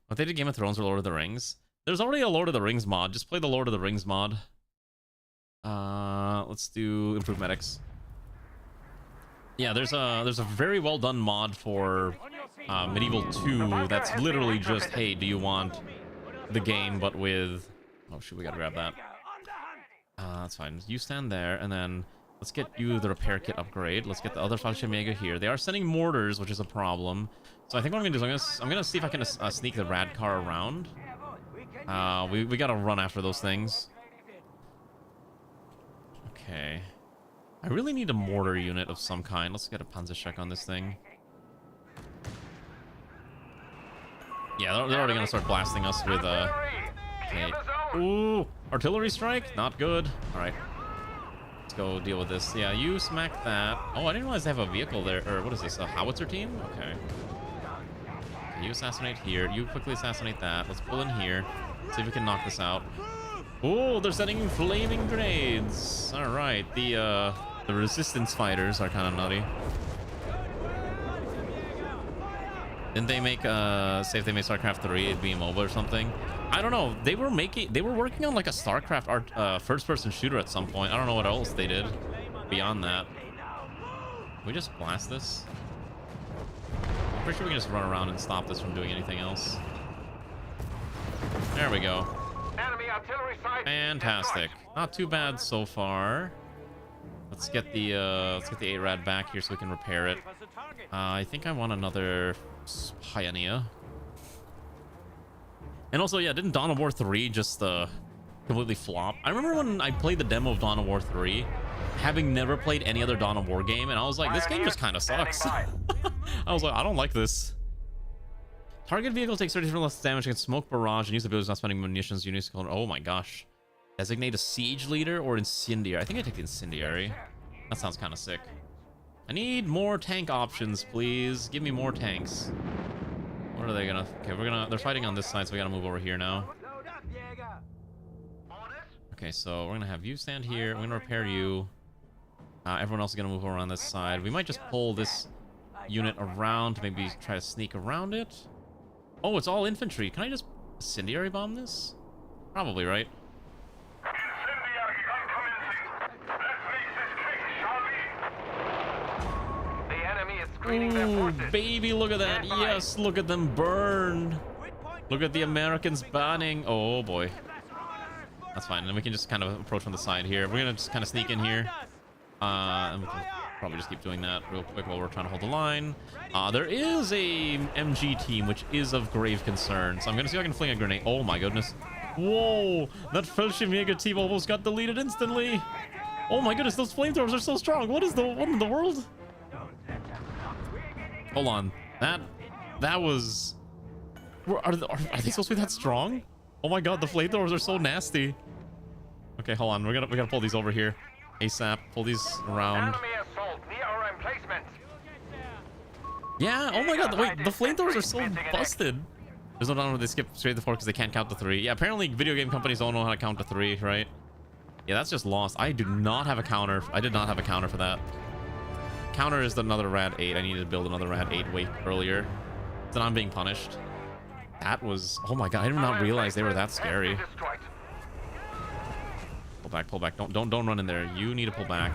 But they did Game of Thrones or Lord of the Rings. There's already a Lord of the Rings mod. Just play the Lord of the Rings mod. Let's do Improved Medics. Yeah, there's a very well done mod for Medieval 2 that's literally just, hey, do you want the game but with... Oh shoot, we gotta grab that. That's fine. You stand there, and then let's get you the repair kit upgrade. Let's get the other Fallschirmjäger here. They are sending mortars, which is a problem. So I think what I'm gonna do is I'm gonna see if I can sneak the rad car around. We gotta run after those things. Okay. I really need a mortar unit of some kind. Let's get a Panzerschreck on this thing. Yeah, they're already gonna start blasting us with okay. Ooh, artillery strike, not good. All right, let's go deal with this. Yeah, you smack that. Oh, I didn't realize they have a vehicle there. Or what is this? A howitzer team? Okay. You assassinate here. You quickly assassinate that. Let's pull in here. See if we can knock this out. Oh, they're sending flaming grenades. All right, the resistance fighters are kind of nutty. Didn't they make say if they made StarCraft 3 it'd be mobile or something? I don't know. They were working on like a StarCraft first-person shooter at some point. I don't know what else they did beyond that. Can we just blast this? I'm pretty sure we can just run around and stop this from doing anything else. There we go. Fantastic. Not too bad so far. Let's get the 8 rad back here so we can repair it. I think I want another Pioneer. And also, yeah, didn't Dawn of War 3 just completely flop? I remember when I played the demo of Dawn of War 3, having never played any other Dawn of War game, and I was like, this game just kind of sucks. I was like, I don't like this. Target vehicle takes 30% less damage against smoke barrage and use the abilities not spending munitions. Oh my gosh. Designate a siege leader or incendiary. I think I take the incendiary. That sounds kind of sick. I need more tank options, please. Give me more tanks. What are they gonna... Okay, they're fighting on this side, so we gotta move over here now. Okay, so we're gonna have you stand here. We're gonna repair you. Everyone else is gonna move over on this side. We might just pull this unit around to maybe try to sneak around it. Oh, it's all infantry. Can I just incendiary bomb this? Probably, right? Ooh, baby, look at that. Yes, look at them burn. Look at the Americans burning. Oh, boy. That's fine. And then we can just kind of approach from the side here. We're going to just kind of sneak in here. And we can probably just keep doing that real quick while we're trying to hold the line. There is a MG team, which is of grave concern. So I'm going to see if I can fling a grenade. Oh, my goodness. Whoa, that Fallschirmjäger team almost got deleted instantly. Oh, my goodness, those flamethrowers are so strong. What in the world? Hold on, that was... Are they supposed to be that strong? Oh my god, the flamethrowers are so nasty. Okay, hold on, we gotta pull these over here ASAP. Pull these around. Yeah, oh my god, wait, the flamethrowers are so busted. There's no doubt where they skip straight to 4 because they can't count to 3. Yeah, apparently video game companies don't know how to count to 3, right? Yeah, that's just lost. I do not have a counter. I did not have a counter for that. Counter is another rad 8. I needed to build another rad 8 way earlier. Then I'm being punished. That was... Oh my god, I did not realize they were that scary. Pull back, pull back. Don't run in there. You need to pull back.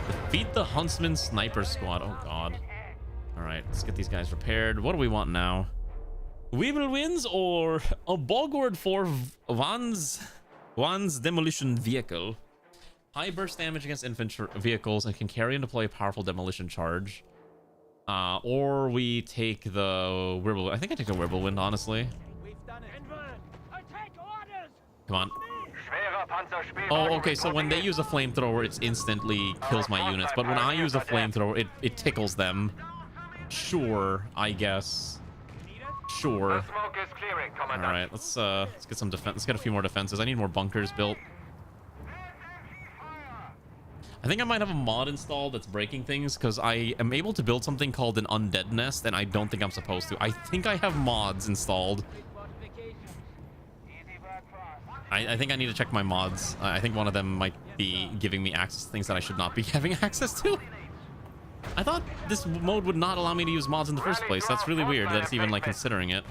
Defeat the Huntsman Sniper Squad. Oh god. Alright, let's get these guys repaired. What do we want now? Weevil wins or a bogword for Van's demolition vehicle. High burst damage against infantry vehicles and can carry into play a powerful demolition charge. Or we take the Wirbelwind. I think I take the Wirbelwind, honestly. Come on. Oh, okay, so when they use a flamethrower, it instantly kills my units. But when I use a flamethrower, it tickles them. Sure, I guess. Sure. Alright, let's get some defense. Let's get a few more defenses. I need more bunkers built. I think I might have a mod installed that's breaking things, because I am able to build something called an undead nest, and I don't think I'm supposed to. I think I have mods installed. I think I need to check my mods. I think one of them might be giving me access to things that I should not be having access to. I thought this mode would not allow me to use mods in the first place. That's really weird that it's even like considering it.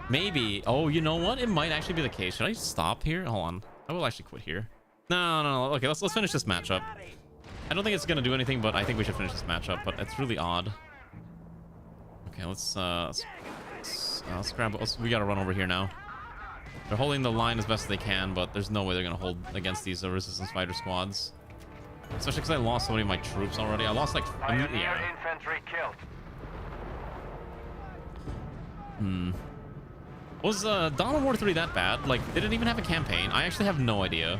Maybe. Oh, you know what? It might actually be the case. Should I stop here? Hold on. I will actually quit here. No. Okay, let's finish this matchup. I don't think it's gonna do anything, but I think we should finish this matchup. But it's really odd. Okay, let's grab. We gotta run over here now. They're holding the line as best they can, but there's no way they're gonna hold against these resistance fighter squads. Especially because I lost so many of my troops already. I lost like infantry killed. Was Dawn of War 3 that bad? Like, did it even have a campaign? I actually have no idea.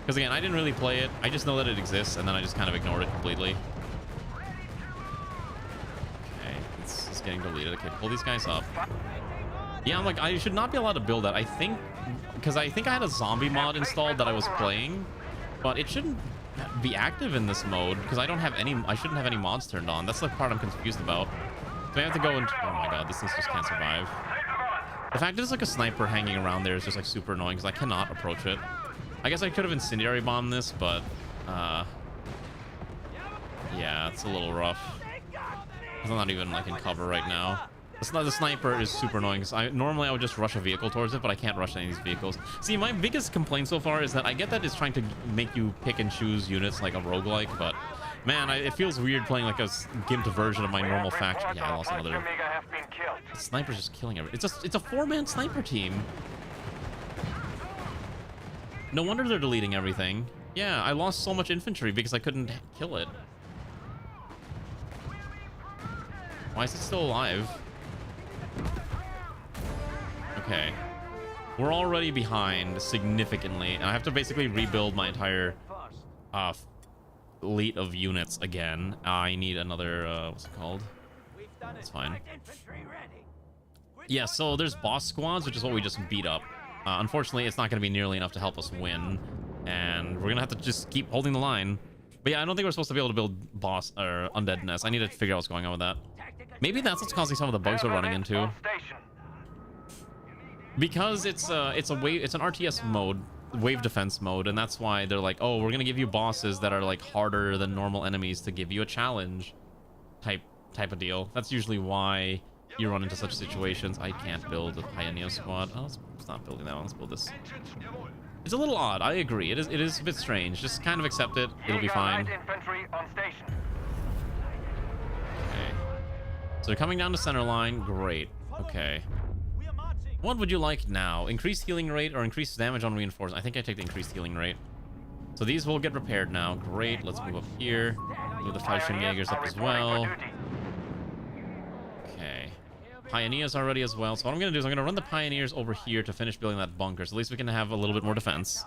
Because again, I didn't really play it. I just know that it exists, and then I just kind of ignored it completely. Okay, it's getting deleted. Okay, pull these guys up. Yeah, I'm like, I should not be allowed to build that. I think, because I think I had a zombie mod installed that I was playing, but it shouldn't be active in this mode because I don't have any. I shouldn't have any mods turned on. That's the part I'm confused about. So I have to go and. Oh my god, this thing just can't survive. The fact there's like a sniper hanging around there is just like super annoying because I cannot approach it. I guess I could have incendiary bombed this, but yeah, it's a little rough. I'm not even like in cover right now. The sniper is super annoying because normally I would just rush a vehicle towards it, but I can't rush any of these vehicles. See, my biggest complaint so far is that I get that it's trying to make you pick and choose units like a roguelike, but man, it feels weird playing like a gimped version of my normal faction. Yeah, I lost another. The sniper's just killing everything. It's a 4-man sniper team. No wonder they're deleting everything. Yeah, I lost so much infantry because I couldn't kill it. Why is it still alive? Okay. We're already behind significantly, and I have to basically rebuild my entire fleet of units again. I need another, what's it called? That's fine. Yeah, so there's boss squads, which is what we just beat up. Unfortunately, it's not going to be nearly enough to help us win, and we're going to have to just keep holding the line. But yeah, I don't think we're supposed to be able to build boss or undead nest. I need to figure out what's going on with that. Maybe that's what's causing some of the bugs we're running into. Because it's an RTS mode, wave defense mode, and that's why they're like, oh, we're gonna give you bosses that are like harder than normal enemies to give you a challenge type of deal. That's usually why you run into such situations. I can't build a Pioneer squad. Oh, let's not building that one. Let's build this. It's a little odd. I agree. It is a bit strange. Just kind of accept it. It'll be fine. Okay. So they're coming down the center line. Great. Okay. What would you like now? Increased healing rate or increased damage on reinforcement? I think I take the increased healing rate. So these will get repaired now. Great. Let's move up here. Move the Fallschirmjägers up as well. Okay. Pioneers are ready as well. So what I'm going to do is I'm going to run the Pioneers over here to finish building that bunker. So at least we can have a little bit more defense.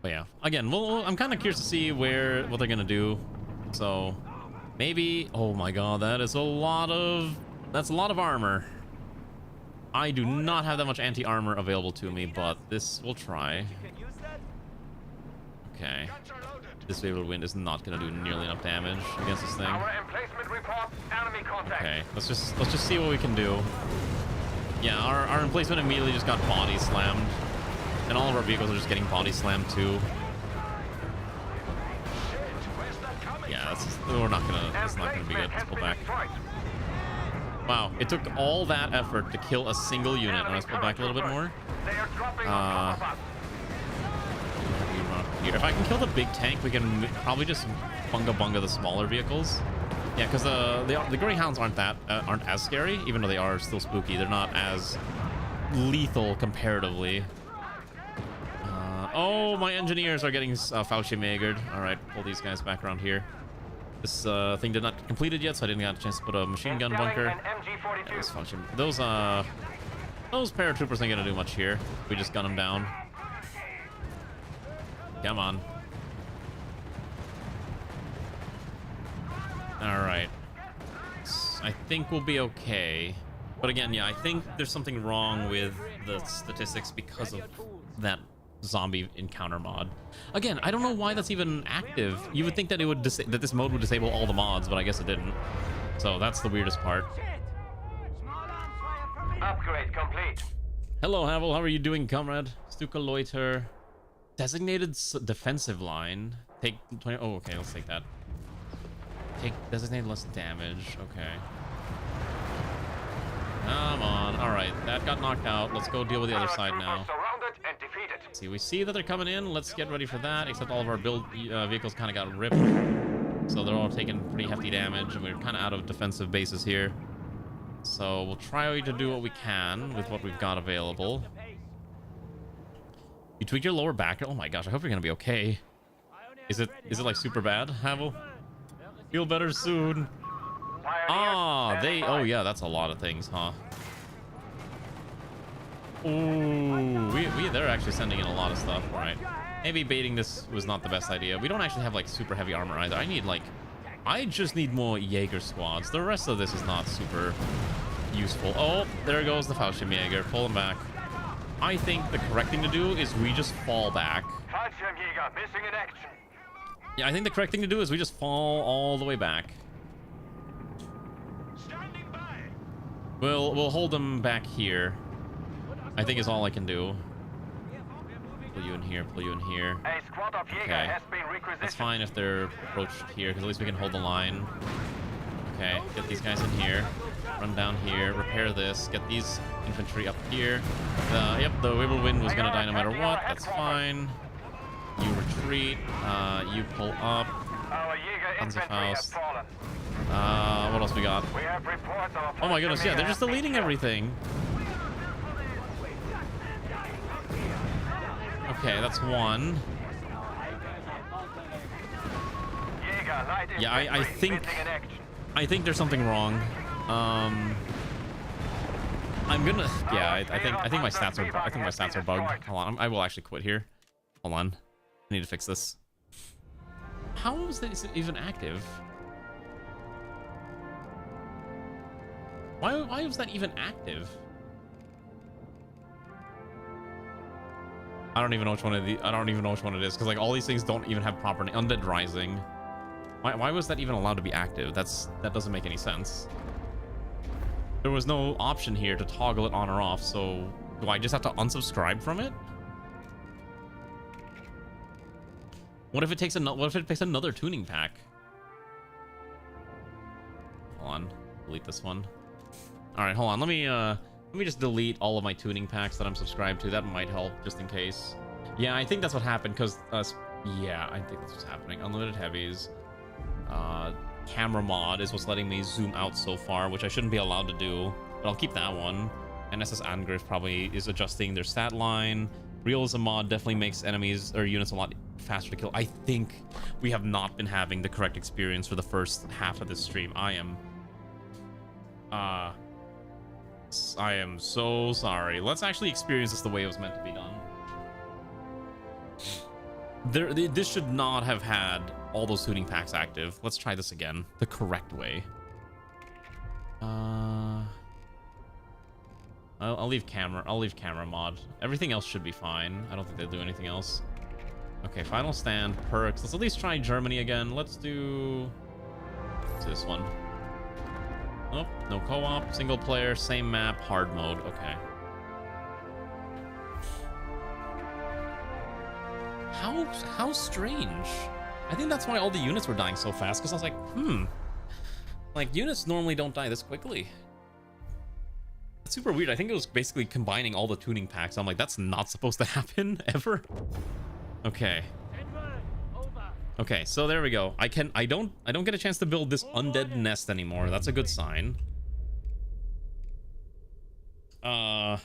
But yeah. Again, I'm kind of curious to see what they're going to do. So maybe... Oh my god, that's a lot of armor. I do not have that much anti-armor available to me, but this will try. Okay. This Wayward Wind is not going to do nearly enough damage against this thing. Okay, let's just see what we can do. Yeah, our emplacement immediately just got body slammed, and all of our vehicles are just getting body slammed too. Yeah, it's not gonna be good. Let's pull back. Wow, it took all that effort to kill a single unit. Let's pull back a little bit more. If I can kill the big tank, we can probably just bunga the smaller vehicles. Yeah, because the Greyhounds aren't as scary, even though they are still spooky. They're not as lethal comparatively. Oh, my engineers are getting Fallschirmjägered. All right, pull these guys back around here. This thing did not get completed yet, so I didn't get a chance to put a machine gun bunker. Yeah, those Those paratroopers ain't gonna do much here. We just gun them down. Come on. Alright. I think we'll be okay. But again, yeah, I think there's something wrong with the statistics because of that zombie encounter mod. Again, I don't know why that's even active. You would think that it would that this mode would disable all the mods, but I guess it didn't. So that's the weirdest part. Upgrade complete. Hello, Havel. How are you doing, comrade? Stuka Loiter. Designated defensive line. Take 20. Oh, okay. Let's take that. Take designated less damage. Okay. Come on. All right. That got knocked out. Let's go deal with the other side now. Surrounded and defeated. See, we see that they're coming in. Let's get ready for that. Except all of our build vehicles kind of got ripped. So they're all taking pretty hefty damage. And we're kind of out of defensive bases here. So we'll try to do what we can with what we've got available. You tweaked your lower back. Oh my gosh, I hope you're gonna be okay. Is it like super bad, Havel? Feel better soon. Ah, oh yeah, that's a lot of things, huh? Ooh, they're actually sending in a lot of stuff. All right, maybe baiting this was not the best idea. We don't actually have like super heavy armor either. I just need more Jaeger squads. The rest of this is not super useful. Oh, there goes the Fallschirmjäger. Pull him back. I think the correct thing to do is we just fall back. Fallschirmjäger missing in action. Yeah, I think the correct thing to do is we just fall all the way back. Standing by. We'll hold them back here. I think is all I can do. Pull you in here, pull you in here. A squad of Jaeger Okay. has been requisitioned. That's fine if they're approached here, because at least we can hold the line. Okay, get these guys in here. Run down here, repair this, get these infantry up here. Yep, the Whirlwind was gonna die no matter what. That's fine. You retreat. You pull up. Our Jaeger infantry has Panzerfaust. fallen. What else we got? We have reports of Oh my goodness, yeah, they're just deleting everything. Okay, that's one. Yeah, I think there's something wrong. I'm gonna. Yeah, I think my stats are bugged. Hold on, I will actually quit here. Hold on, I need to fix this. How is this even active? Why was that even active? I don't even know which one it is, because like all these things don't even have proper Undead Rising. Why was that even allowed to be active? That doesn't make any sense. There was no option here to toggle it on or off, so do I just have to unsubscribe from it? What if it takes another tuning pack? Hold on, delete this one. All right, hold on. Let me just delete all of my tuning packs that I'm subscribed to. That might help, just in case. Yeah, I think that's what happened, because yeah, I think that's what's happening. Unlimited heavies. Camera mod is what's letting me zoom out so far, which I shouldn't be allowed to do, but I'll keep that one. And SS Angriff probably is adjusting their stat line. Realism mod definitely makes enemies or units a lot faster to kill. I think we have not been having the correct experience for the first half of this stream. I am so sorry. Let's actually experience this the way it was meant to be done. This should not have had all those tuning packs active. Let's try this again, the correct way. I'll leave camera mod. Everything else should be fine. I don't think they'll do anything else. Okay, final stand, perks. Let's at least try Germany again. Let's do this one. Oh, no co-op, single player, same map, hard mode. Okay. How strange. I think that's why all the units were dying so fast, because I was like, like units normally don't die this quickly. It's super weird. I think it was basically combining all the tuning packs. I'm like, that's not supposed to happen ever. Okay. Okay, so there we go. I don't get a chance to build this undead nest anymore. That's a good sign. I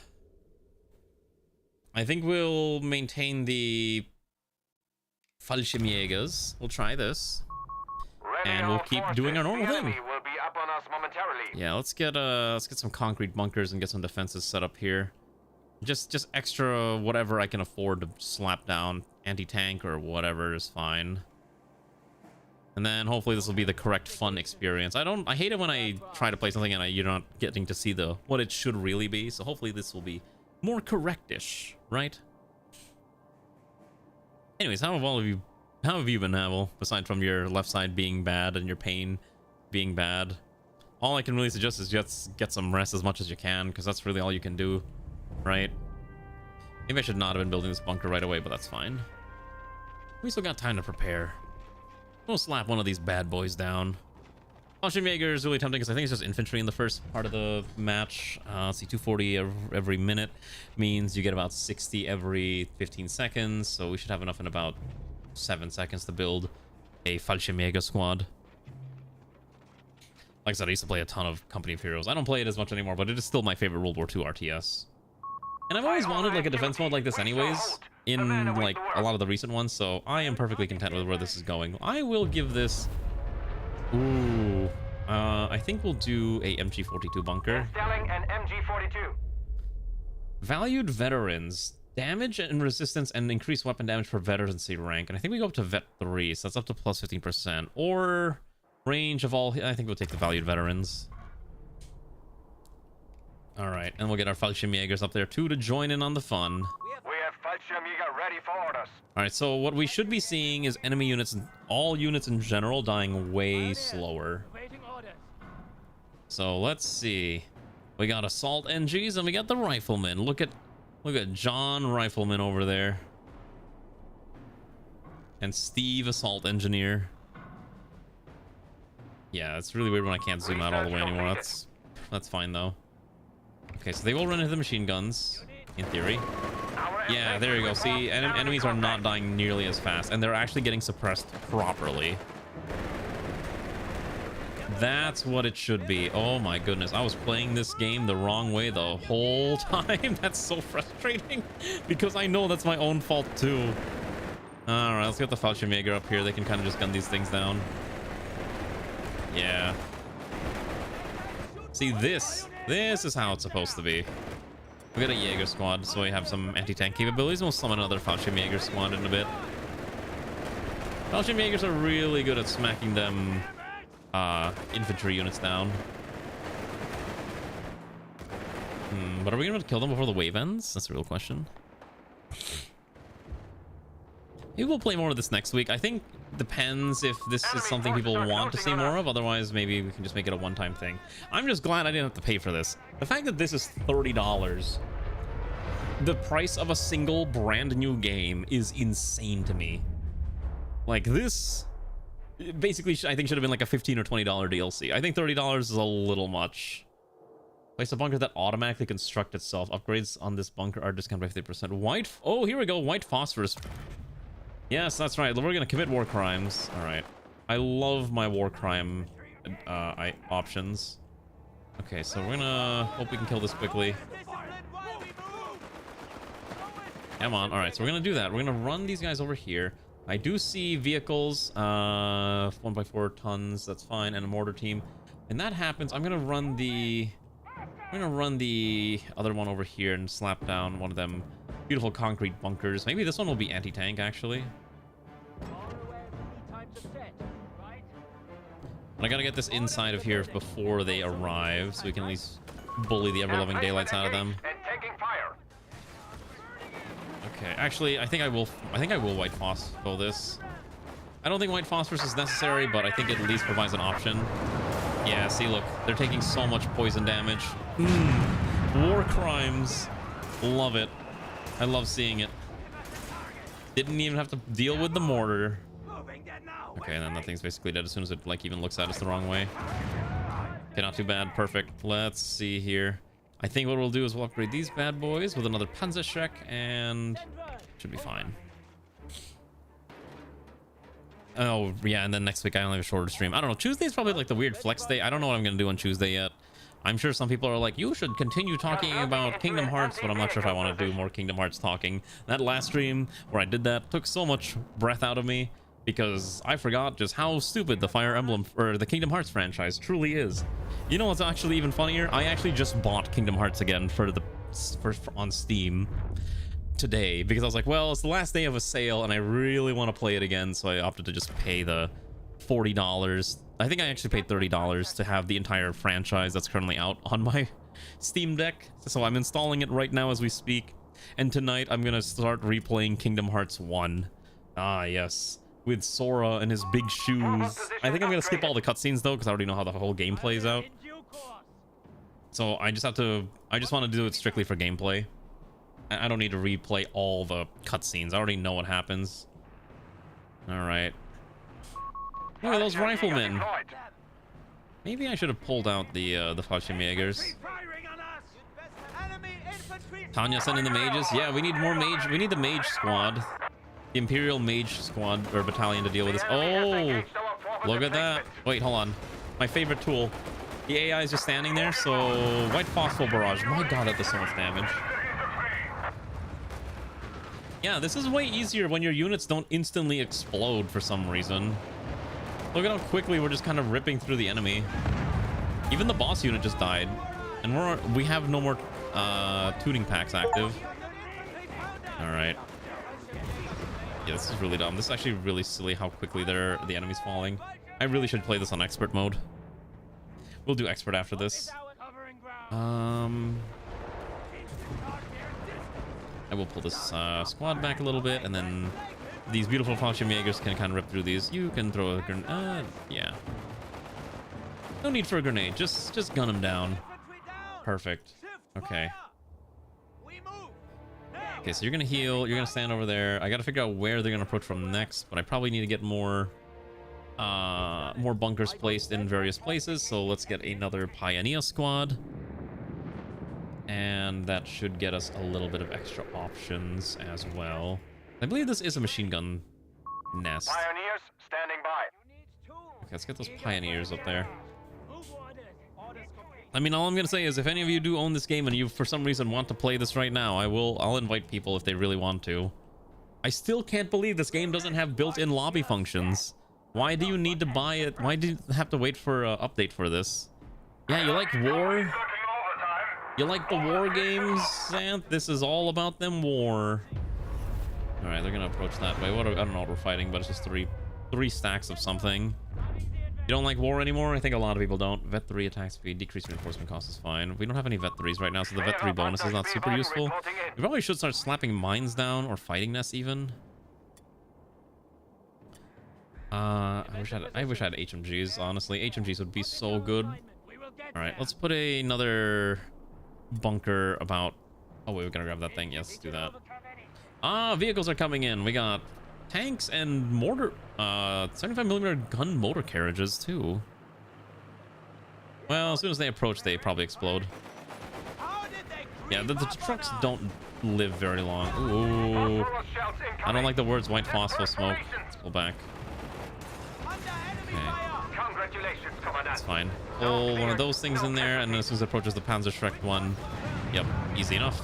think we'll maintain the Fallschirmjägers. We'll try this. And we'll keep doing our normal thing. Will be up on us us momentarily. Yeah, let's get some concrete bunkers and get some defenses set up here. Just extra whatever I can afford to slap down. Anti-tank or whatever is fine. And then hopefully this will be the correct fun experience. I hate it when I try to play something and you're not getting to see what it should really be. So hopefully this will be more correctish, right? Anyways, how have you been, Havel? Aside from your left side being bad and your pain being bad, all I can really suggest is just get some rest as much as you can, because that's really all you can do, right? Maybe I should not have been building this bunker right away, but that's fine. We still got time to prepare. We'll slap one of these bad boys down. Общение is really tempting because I think it's just infantry in the first part of the match. Let's see, 240 every minute means you get about 60 every 15 seconds. So we should have enough in about 7 seconds to build a Общение squad. Like I said, I used to play a ton of Company of Heroes. I don't play it as much anymore, but it is still my favorite World War II RTS. And I've always wanted like a defense mode like this anyways, in like a lot of the recent ones, so I am perfectly content with where this is going. I will give this... Ooh, I think we'll do a MG42 bunker. Installing an MG42. Valued veterans. Damage and resistance and increased weapon damage for veterans C rank. And I think we go up to Vet 3, so that's up to plus 15%. Or range of all... I think we'll take the valued veterans. Alright, and we'll get our Fallschirmjägers up there too to join in on the fun. We have Fallschirmjäger ready for orders. Alright, so what we should be seeing is enemy units, all units in general, dying way slower. So let's see. We got assault NGs and we got the riflemen. Look at John Rifleman over there. And Steve Assault Engineer. Yeah, it's really weird when I can't zoom out all the way anymore. That's fine though. Okay, so they will run into the machine guns, in theory. Yeah, there you go. See, enemies are not dying nearly as fast, and they're actually getting suppressed properly. That's what it should be. Oh my goodness, I was playing this game the wrong way the whole time. That's so frustrating, because I know that's my own fault too. Alright, let's get the Fallschirmjäger up here. They can kind of just gun these things down. Yeah. See, this is how it's supposed to be. We got a Jaeger squad, so we have some anti-tank capabilities. We'll summon another Fallschirmjäger squad in a bit. Fallschirmjägers are really good at smacking them infantry units down. But are we gonna be able to kill them before the wave ends? That's the real question. Maybe we'll play more of this next week. I think depends if this is something people want to see more of. Otherwise, maybe we can just make it a one-time thing. I'm just glad I didn't have to pay for this. The fact that this is $30, the price of a single brand new game, is insane to me. Like this, basically, I think should have been like a $15 or $20 DLC. I think $30 is a little much. Place a bunker that automatically constructs itself. Upgrades on this bunker are discounted by 50%. White. Oh, here we go. White phosphorus. Yes, that's right. We're gonna commit war crimes. All right. I love my war crime options. Okay, so we're gonna hope we can kill this quickly. Come on. All right, so we're gonna do that. We're gonna run these guys over here. I do see vehicles, 1x4 tons. That's fine, and a mortar team. And that happens. I'm gonna run the other one over here and slap down one of them beautiful concrete bunkers. Maybe this one will be anti-tank actually. But I gotta get this inside of here before they arrive, so we can at least bully the ever-loving daylights out of them. Okay, actually, I think I will white phospho this. I don't think white phosphorus is necessary, but I think it at least provides an option. Yeah, see, look, they're taking so much poison damage. War crimes. Love it. I love seeing it. Didn't even have to deal with the mortar. Okay, and then that thing's basically dead as soon as it like even looks at us the wrong way. Okay, not too bad. Perfect. Let's see here. I think what we'll do is we'll upgrade these bad boys with another Panzerschreck, and should be fine. Oh, yeah, and then next week I only have a shorter stream. I don't know. Tuesday's probably like the weird flex day. I don't know what I'm going to do on Tuesday yet. I'm sure some people are like, you should continue talking about Kingdom Hearts, but I'm not sure if I want to do more Kingdom Hearts talking. That last stream where I did that took so much breath out of me. because I forgot just how stupid the Fire Emblem or the Kingdom Hearts franchise truly is. You know what's actually even funnier? I actually just bought Kingdom Hearts again on Steam today because I was like, well, it's the last day of a sale and I really want to play it again, so I opted to just pay the $40. I think I actually paid $30 to have the entire franchise that's currently out on my Steam Deck. So I'm installing it right now as we speak, and tonight I'm gonna start replaying Kingdom Hearts 1. Ah, yes. With Sora and his big shoes. I think I'm gonna skip all the cutscenes though, because I already know how the whole game plays out. So I just want to do it strictly for gameplay. I don't need to replay all the cutscenes. I already know what happens. Alright. Look at those riflemen. Maybe I should have pulled out the Fallschirmjägers. Tanya sending the mages. Yeah, we need more mage. We need the mage squad. The Imperial Mage Squad or Battalion to deal with this. Oh, look at that. Wait, hold on. My favorite tool. The AI is just standing there, so White Phosphor Barrage. My god, that does so much damage. Yeah, this is way easier when your units don't instantly explode for some reason. Look at how quickly we're just kind of ripping through the enemy. Even the boss unit just died. And we have no more tuning packs active. Alright. Yeah, this is really dumb. This is actually really silly how quickly the enemy's falling. I really should play this on expert mode. We'll do expert after this. I will pull this squad back a little bit, and then these beautiful Fallschirmjägers can kind of rip through these. You can throw a grenade. Yeah. No need for a grenade. Just gun them down. Perfect. Okay. Okay, so you're gonna heal. You're gonna stand over there. I gotta figure out where they're gonna approach from next, but I probably need to get more bunkers placed in various places. So let's get another Pioneer squad, and that should get us a little bit of extra options as well. I believe this is a machine gun nest. Pioneers standing by. Okay, let's get those Pioneers up there. I mean, all I'm gonna say is if any of you do own this game and you for some reason want to play this right now, I'll invite people if they really want to. I still can't believe this game doesn't have built-in lobby functions. Why do you need to buy it? Why do you have to wait for an update for this? Yeah, you like war? You like the war games, Xanth? This is all about them war. Alright, they're gonna approach that way. I don't know what we're fighting, but it's just three stacks of something. You don't like war anymore? I think a lot of people don't. Vet 3 attack speed, decreased reinforcement cost is fine. We don't have any Vet 3s right now, so the Vet 3 bonus is not super useful. We probably should start slapping mines down or fighting nests even. I wish I had HMGs, honestly. HMGs would be so good. Alright, let's put another bunker about... Oh wait, we gotta grab that thing. Yes, let's do that. Ah, vehicles are coming in. We got tanks and mortar, 75mm gun motor carriages too. Well, as soon as they approach, they probably explode. Yeah, the trucks don't live very long. Ooh, I don't like the words white phosphor smoke. Let's pull back. Okay, that's fine. Pull one of those things in there, and then as soon as it approaches the Panzerschreck one, yep, easy enough.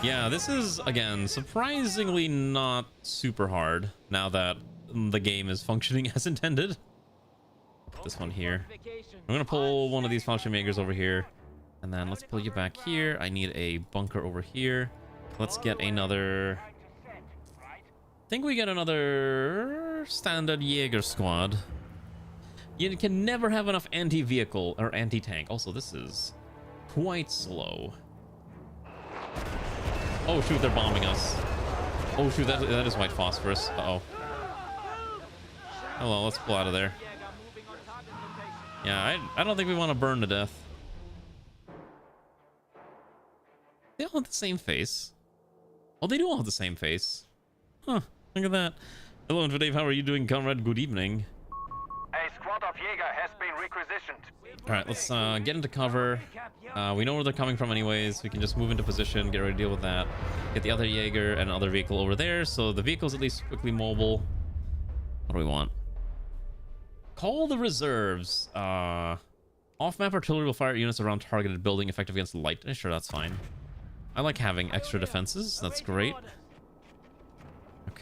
Yeah, this is, again, surprisingly not super hard now that the game is functioning as intended. Put this one here. I'm gonna pull one of these Fallschirmjägers over here, and then let's pull you back here. I need a bunker over here. Let's get another... I think we get another standard Jaeger squad. You can never have enough anti-vehicle or anti-tank. Also, this is quite slow. Oh shoot, they're bombing us. Oh shoot, that is white phosphorus. Uh-oh. Hello, let's pull out of there. Yeah, I don't think we want to burn to death. They all have the same face. Oh, they do all have the same face. Huh, look at that. Hello, Dave, how are you doing, comrade? Good evening. A squad of Jaeger has been requisitioned. Alright, let's get into cover. We know where they're coming from anyways. We can just move into position, get ready to deal with that. Get the other Jaeger and other vehicle over there, so the vehicle's at least quickly mobile. What do we want? Call the reserves. Off-map artillery will fire units around targeted building effective against light. Sure, that's fine. I like having extra defenses. That's great.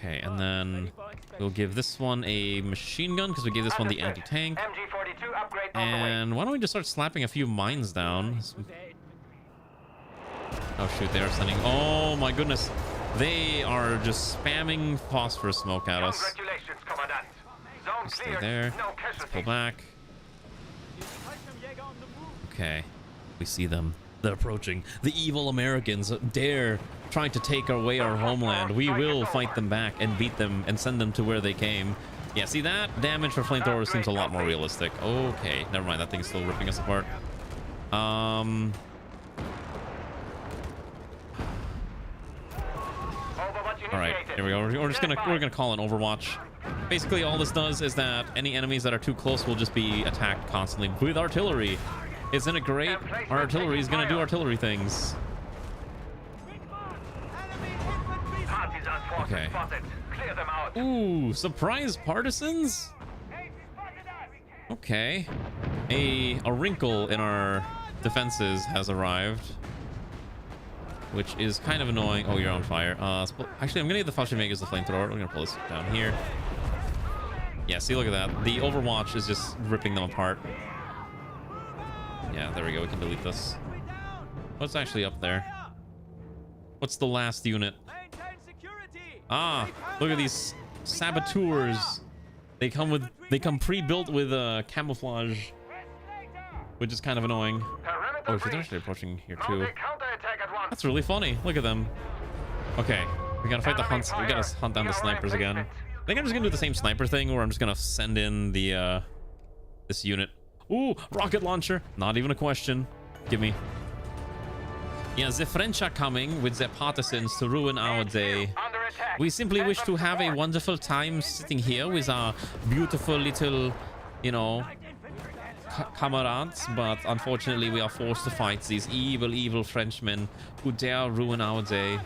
Okay, and then we'll give this one a machine gun because we gave this one the anti-tank. MG42 upgrade on the way. And why don't we just start slapping a few mines down? Oh shoot, they are sending... Oh my goodness. They are just spamming phosphorus smoke at us. Congratulations, Commandant. Zone Stay clear. there. No Let's pull casualties. back. Okay, we see them. They're approaching. The evil Americans dare trying to take away our homeland. We will fight them back and beat them and send them to where they came. Yeah, see, that damage for flamethrowers seems a lot more realistic. Okay, never mind. That thing's still ripping us apart. All right, here we go. We're gonna call an Overwatch. Basically, all this does is that any enemies that are too close will just be attacked constantly with artillery. Isn't it great? Our artillery is gonna do artillery things. Okay. Clear them out. Ooh, surprise partisans? Okay. A wrinkle in our defenses has arrived, which is kind of annoying. Oh, you're on fire. Actually, I'm gonna get the Fashimega as the flamethrower. We're gonna pull this down here. Yeah, see, look at that. The Overwatch is just ripping them apart. Yeah, there we go. We can delete this. What's actually up there? What's the last unit? Ah, look at these saboteurs. They come pre-built with camouflage, which is kind of annoying. Oh, shit, they're actually approaching here too. That's really funny. Look at them. Okay, we gotta fight the hunts. We gotta hunt down the snipers again. I think I'm just gonna do the same sniper thing where I'm just gonna send in the this unit. Ooh, rocket launcher. Not even a question. Give me. Yeah, the French are coming with their partisans to ruin our day. We simply wish to have a wonderful time sitting here with our beautiful little, you know, comrades, but unfortunately we are forced to fight these evil, evil Frenchmen who dare ruin our day.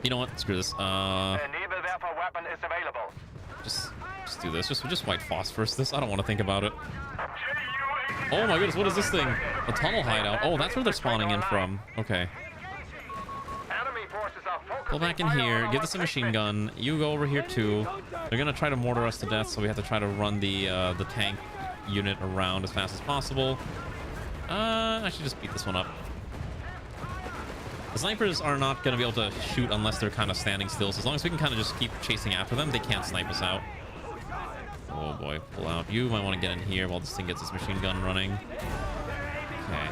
You know what? Screw this. Just do this. Just white phosphorus this. I don't want to think about it. Oh my goodness, what is this thing? A tunnel hideout. Oh, that's where they're spawning in from. Okay. Pull back in here. Give us a machine gun. You go over here too. They're gonna try to mortar us to death, so we have to try to run the tank unit around as fast as possible. Actually, just beat this one up. The snipers are not gonna be able to shoot unless they're kind of standing still. So as long as we can kind of just keep chasing after them, they can't snipe us out. Oh boy, pull out. You might want to get in here while this thing gets its machine gun running. Okay.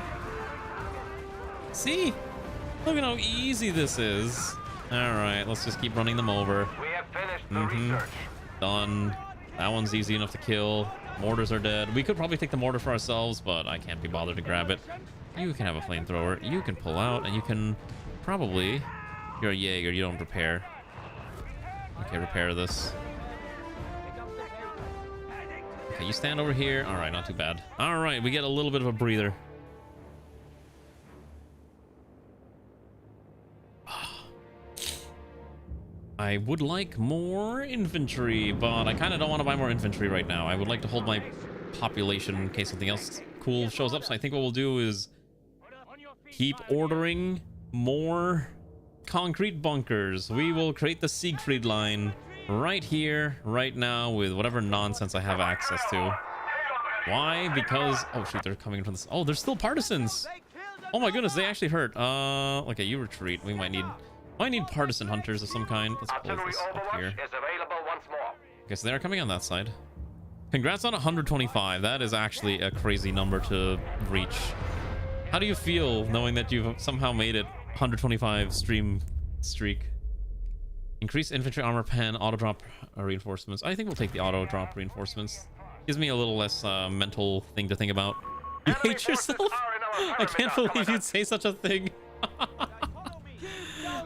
See? Look at how easy this is. Alright, let's just keep running them over. We have finished the research. Done. That one's easy enough to kill. Mortars are dead. We could probably take the mortar for ourselves, but I can't be bothered to grab it. You can have a flamethrower. You can pull out, and you can probably... You're a Jaeger, you don't repair. Okay, repair this. Okay, you stand over here. All right, not too bad. All right, we get a little bit of a breather. I would like more infantry, but I kind of don't want to buy more infantry right now. I would like to hold my population in case something else cool shows up. So I think what we'll do is keep ordering more concrete bunkers. We will create the Siegfried line right here, right now, with whatever nonsense I have access to. Why? Because... Oh, shoot, they're coming from this... Oh, they're still partisans! Oh my goodness, they actually hurt. Okay, you retreat. We might need partisan hunters of some kind. Let's pull this up here. Okay, so they're coming on that side. Congrats on 125. That is actually a crazy number to reach. How do you feel knowing that you've somehow made it 125 stream streak? Increase infantry armor pen, auto drop reinforcements. I think we'll take the auto drop reinforcements. Gives me a little less mental thing to think about. You hate yourself? I can't believe you'd say such a thing.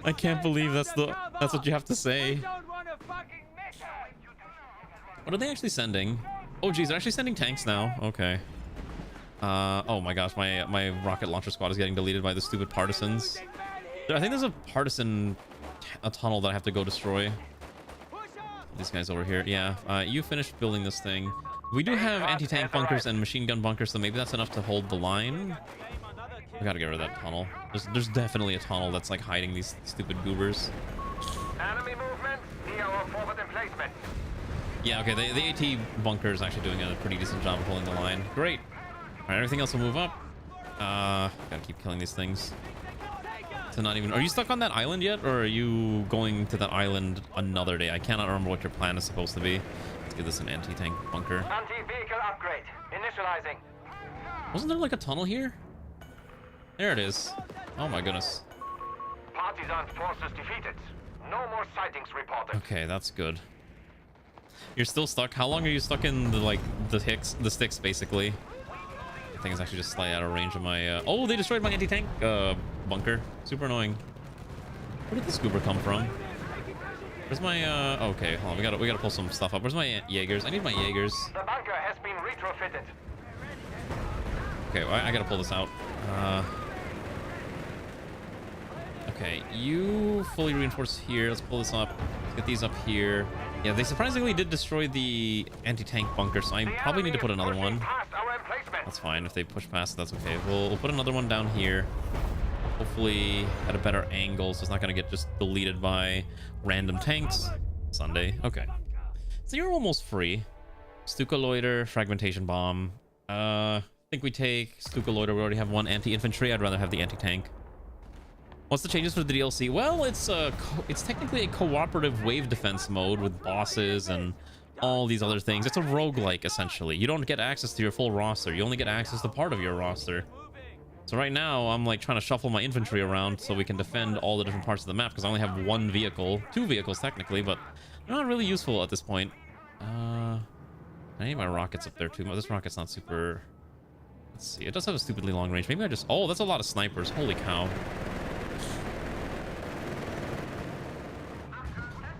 I can't believe that's what you have to say. What are they actually sending? Oh geez, they're actually sending tanks now. Okay. Oh my gosh, my rocket launcher squad is getting deleted by the stupid partisans. I think there's a partisan tunnel that I have to go destroy. These guys over here. Yeah, you finished building this thing. We do have anti-tank bunkers and machine gun bunkers, so maybe that's enough to hold the line. We gotta get rid of that tunnel. There's definitely a tunnel that's like hiding these stupid goobers. Enemy movement near our forward emplacement. Yeah, okay, the AT bunker is actually doing a pretty decent job of holding the line. Great. All right, everything else will move up. Gotta keep killing these things. So not even... Are you stuck on that island yet, or are you going to that island another day? I cannot remember what your plan is supposed to be. Let's give this an anti-tank bunker. Anti-vehicle upgrade. Initializing. Wasn't there like a tunnel here? There it is. Oh my goodness. Partisan forces defeated. No more sightings reported. Okay, that's good. You're still stuck? How long are you stuck in the sticks, basically? I think it's actually just slightly out of range of my... Oh, they destroyed my anti-tank bunker. Super annoying. Where did this goober come from? Where's my... Okay, hold on. We gotta pull some stuff up. Where's my Jaegers? I need my Jaegers. The bunker has been retrofitted. Okay, well, I gotta pull this out. Okay, you fully reinforce here. Let's pull this up. Let's get these up here. Yeah, they surprisingly did destroy the anti-tank bunker, so I probably need to put another one. That's fine. If they push past it, that's okay. We'll put another one down here. Hopefully at a better angle, so it's not going to get just deleted by random tanks. Sunday. Okay. So you're almost free. Stuka Loiter, Fragmentation Bomb. I think we take Stuka Loiter. We already have one anti-infantry. I'd rather have the anti-tank. What's the changes for the DLC? Well, it's technically a cooperative wave defense mode with bosses and all these other things. It's a roguelike, essentially. You don't get access to your full roster. You only get access to part of your roster. So right now, I'm like trying to shuffle my infantry around so we can defend all the different parts of the map, because I only have one vehicle. 2 vehicles, technically, but they're not really useful at this point. I need my rockets up there, too. This rocket's not super... Let's see. It does have a stupidly long range. Maybe I just... Oh, that's a lot of snipers. Holy cow.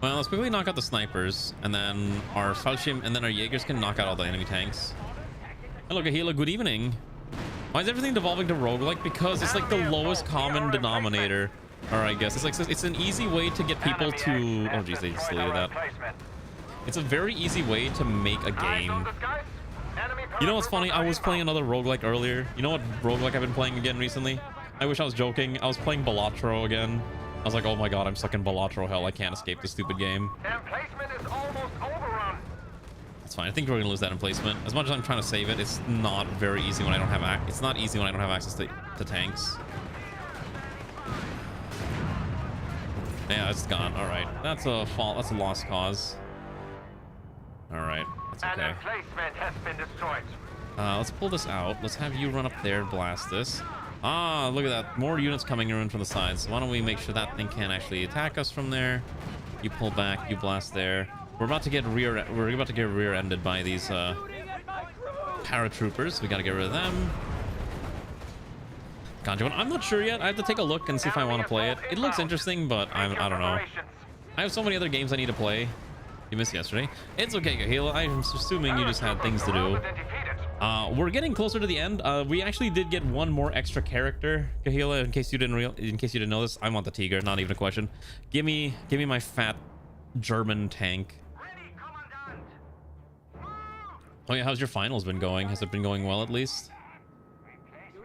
Well, let's quickly knock out the snipers, and then our Fallschirm, and then our Jaegers can knock out all the enemy tanks. Hello, Kahila. Good evening. Why is everything devolving to roguelike? Because it's like the lowest common denominator. Or I guess it's like it's an easy way to get people to... Oh, geez, they just deleted that. It's a very easy way to make a game. You know what's funny? I was playing another roguelike earlier. You know what roguelike I've been playing again recently? I wish I was joking. I was playing Balatro again. I was like, oh my god, I'm stuck in Balatro hell. I can't escape this stupid game. Emplacement is almost overrun. That's fine. I think we're gonna lose that emplacement. As much as I'm trying to save it, it's not very easy when I don't have it's not easy when I don't have access to tanks. Yeah, it's gone. All right, that's a fault. That's a lost cause. All right, that's okay. An emplacement has been destroyed. Let's pull this out. Let's have you run up there and blast this. Ah, look at that. More units coming in from the sides. So why don't we make sure that thing can't actually attack us from there? You pull back, you blast there. We're about to get rear-ended by these paratroopers. We gotta get rid of them. Ganjo, I'm not sure yet. I have to take a look and see if I want to play it. It looks interesting, but I don't know. I have so many other games I need to play. You missed yesterday. It's okay, Kahila. I'm assuming you just had things to do. We're getting closer to the end. We actually did get one more extra character, Kahila. In case you didn't know this, I want the Tiger. Not even a question. Give me my fat German tank. Oh yeah, how's your finals been going? Has it been going well at least?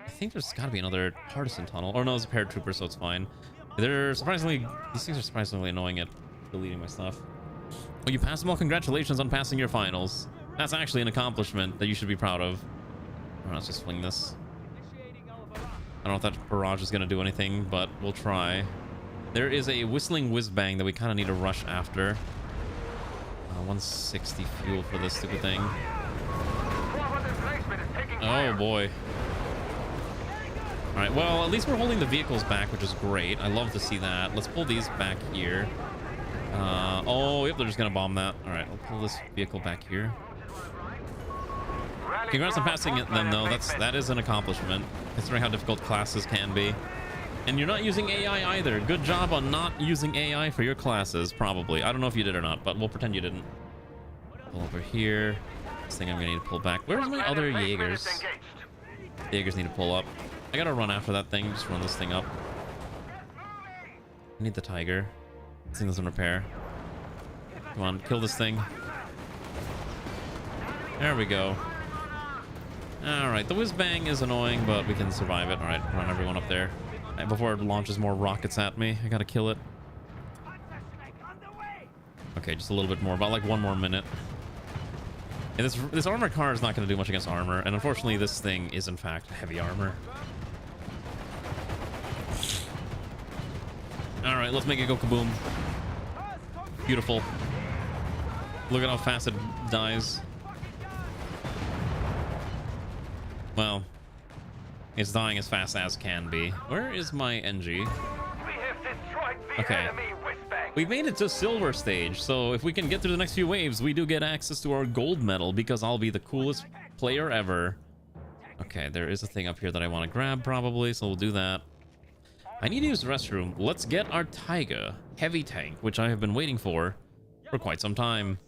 I think there's got to be another partisan tunnel. Or no, it's a paratrooper, so it's fine. These things are surprisingly annoying at deleting my stuff. Well, you passed them all. Congratulations on passing your finals. That's actually an accomplishment that you should be proud of. All right, let's just swing this. I don't know if that barrage is going to do anything, but we'll try. There is a whistling whiz-bang that we kind of need to rush after. 160 fuel for this stupid thing. Oh, boy. All right, well, at least we're holding the vehicles back, which is great. I love to see that. Let's pull these back here. Oh, yep, they're just going to bomb that. All right, I'll pull this vehicle back here. Congrats on passing it then, though. That is an accomplishment, considering how difficult classes can be. And you're not using AI either. Good job on not using AI for your classes, probably. I don't know if you did or not, but we'll pretend you didn't. Pull over here. This thing I'm going to need to pull back. Where's my other Jaegers? The Jaegers need to pull up. I got to run after that thing. Just run this thing up. I need the Tiger. This thing doesn't repair. Come on, kill this thing. There we go. Alright, the whiz bang is annoying, but we can survive it. Alright, run everyone up there. Before it launches more rockets at me, I gotta kill it. Okay, just a little bit more, about like 1 more minute. And this armored car is not going to do much against armor, and unfortunately this thing is in fact heavy armor. Alright, let's make it go kaboom. Beautiful. Look at how fast it dies. Well, it's dying as fast as can be. Where is my NG? Okay. We made it to silver stage, so if we can get through the next few waves, we do get access to our gold medal, because I'll be the coolest player ever. Okay, there is a thing up here that I want to grab probably, so we'll do that. I need to use the restroom. Let's get our Taiga heavy tank, which I have been waiting for quite some time.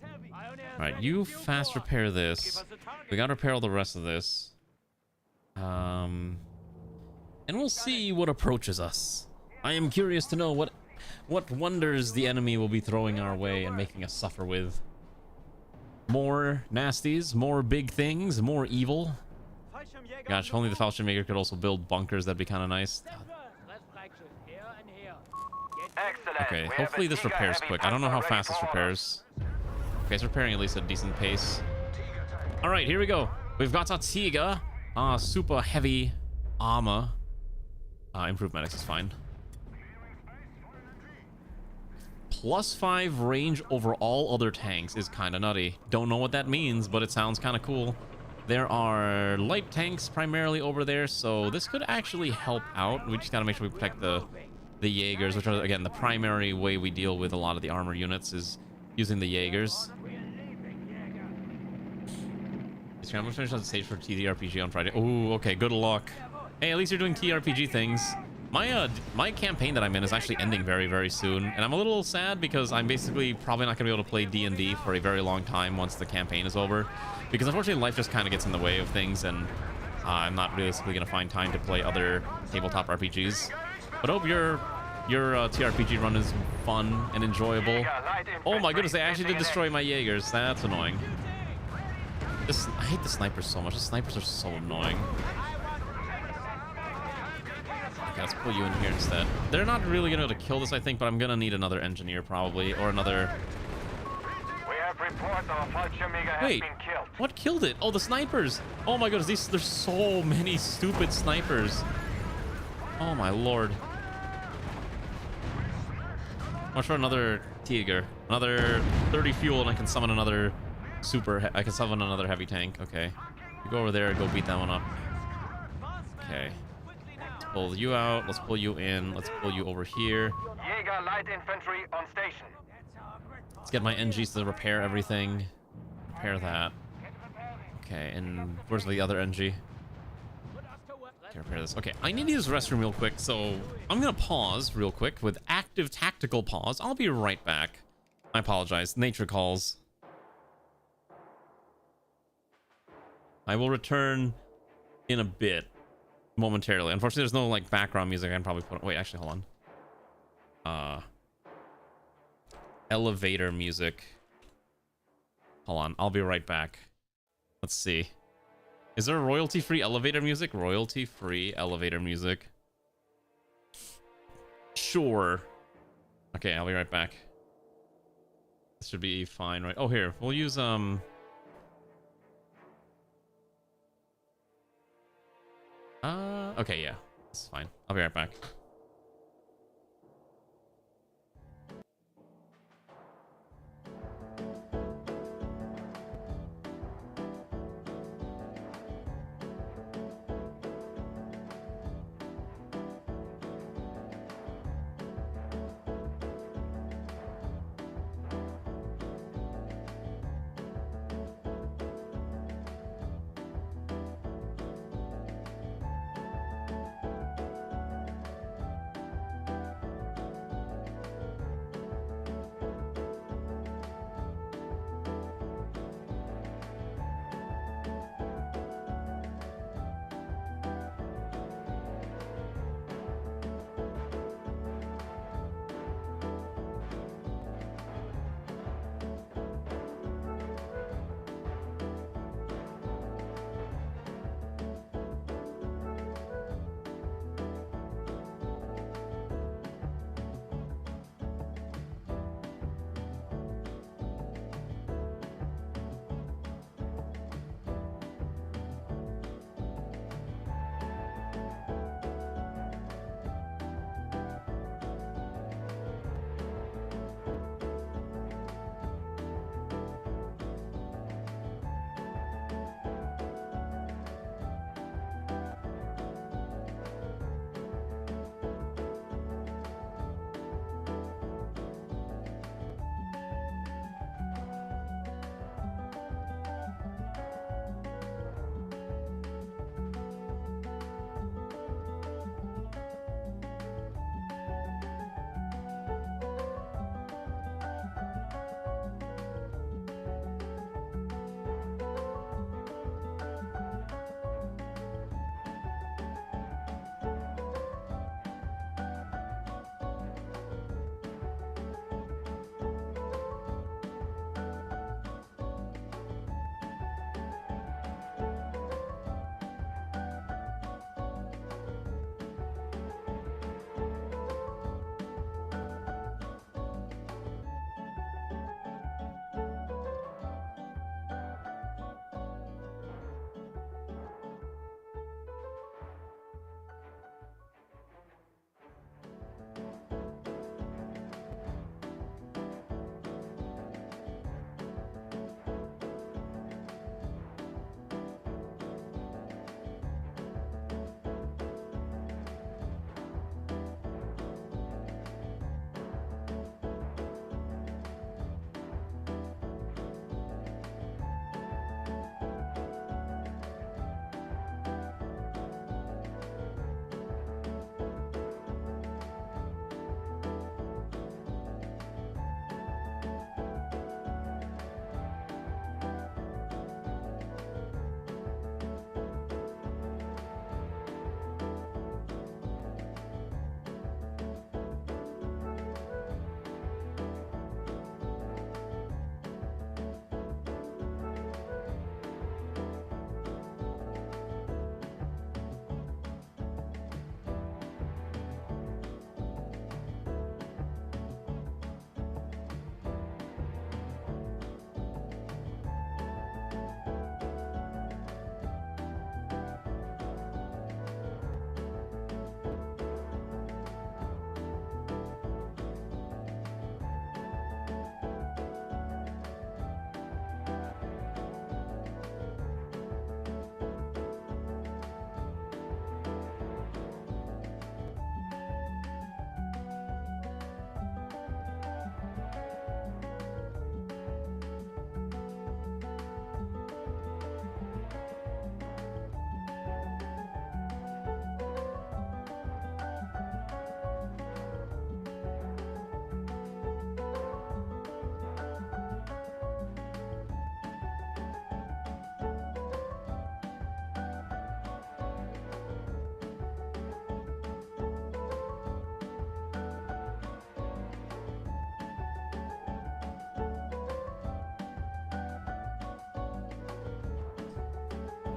Alright, you fast repair this. We gotta repair all the rest of this. And we'll see what approaches us. I am curious to know what wonders the enemy will be throwing our way and making us suffer with. More nasties, more big things, more evil. Gosh, if only the Fallschirmjäger could also build bunkers, that'd be kind of nice. Okay, hopefully this repairs quick. I don't know how fast this repairs. Okay, it's repairing at least at a decent pace. Alright, here we go. We've got our Tiga. Super heavy armor. Improved medics is fine. +5 range over all other tanks is kind of nutty. Don't know what that means, but it sounds kind of cool. There are light tanks primarily over there, so this could actually help out. We just gotta make sure we protect the Jaegers, which are, again, the primary way we deal with a lot of the armor units is using the Jaegers. I'm gonna finish on the stage for TRPG on Friday. Oh, okay, good luck. Hey, at least you're doing TRPG things. My campaign that I'm in is actually ending very, very soon, and I'm a little sad because I'm basically probably not gonna be able to play D&D for a very long time once the campaign is over, because unfortunately life just kind of gets in the way of things, and I'm not realistically gonna find time to play other tabletop RPGs. But I hope your TRPG run is fun and enjoyable. Oh my goodness, they actually did destroy my Jaegers. That's annoying. I hate the snipers so much. The snipers are so annoying. Okay, let's pull you in here instead. They're not really gonna be able to kill this, I think, but I'm gonna need another engineer probably, or another... We have reports of Общение has Wait, been killed. what killed it? Oh, the snipers! Oh my goodness, there's so many stupid snipers. Oh my lord. Watch for another Tiger. Another 30 fuel and I can summon another I can summon another heavy tank. Okay. You go over there and go beat that one up. Okay. Let's pull you out. Let's pull you in. Let's pull you over here. Jaeger light infantry on station. Let's get my NGs to repair everything. Repair that. Okay, and where's the other NG? Okay, repair this. Okay, I need to use the restroom real quick, so I'm gonna pause real quick with active tactical pause. I'll be right back. I apologize. Nature calls. I will return in a bit, momentarily. Unfortunately, there's no like background music I can probably put. Wait, actually, hold on. Elevator music. Hold on, I'll be right back. Let's see. Is there royalty-free elevator music? Royalty-free elevator music. Sure. Okay, I'll be right back. This should be fine, right? Oh, here, we'll use okay, yeah, it's fine. I'll be right back.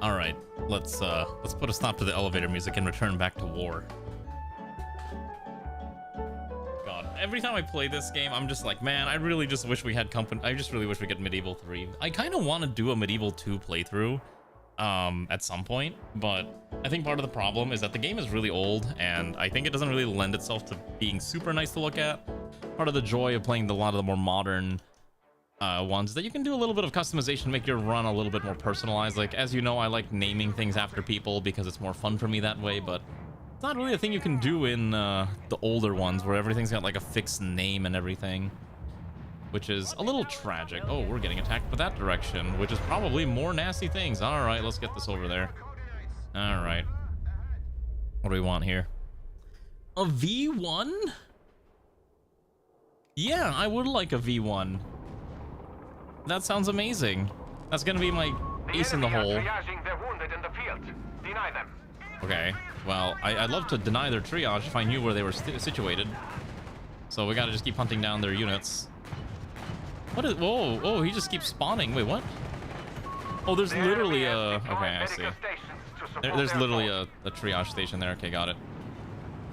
All right, let's put a stop to the elevator music and return back to war. God, every time I play this game, I'm just like, man, I really just wish we had company. I just really wish we get Medieval 3. I kind of want to do a Medieval 2 playthrough at some point, but I think part of the problem is that the game is really old, and I think it doesn't really lend itself to being super nice to look at. Part of the joy of playing a lot of the more modern ones that you can do a little bit of customization, make your run a little bit more personalized. Like, as you know, I like naming things after people because it's more fun for me that way, but it's not really a thing you can do in the older ones where everything's got like a fixed name and everything, which is a little tragic. Oh, we're getting attacked from that direction, which is probably more nasty things. All right, let's get this over there. All right, what do we want here? A V1? Yeah, I would like a V1. That sounds amazing. That's gonna be my ace in the hole. Okay, well, I'd love to deny their triage if I knew where they were situated. So we gotta just keep hunting down their units. What is... Whoa, oh, he just keeps spawning. Wait, what? Oh, there's literally a... Okay, I see. There's literally a triage station there. Okay, got it.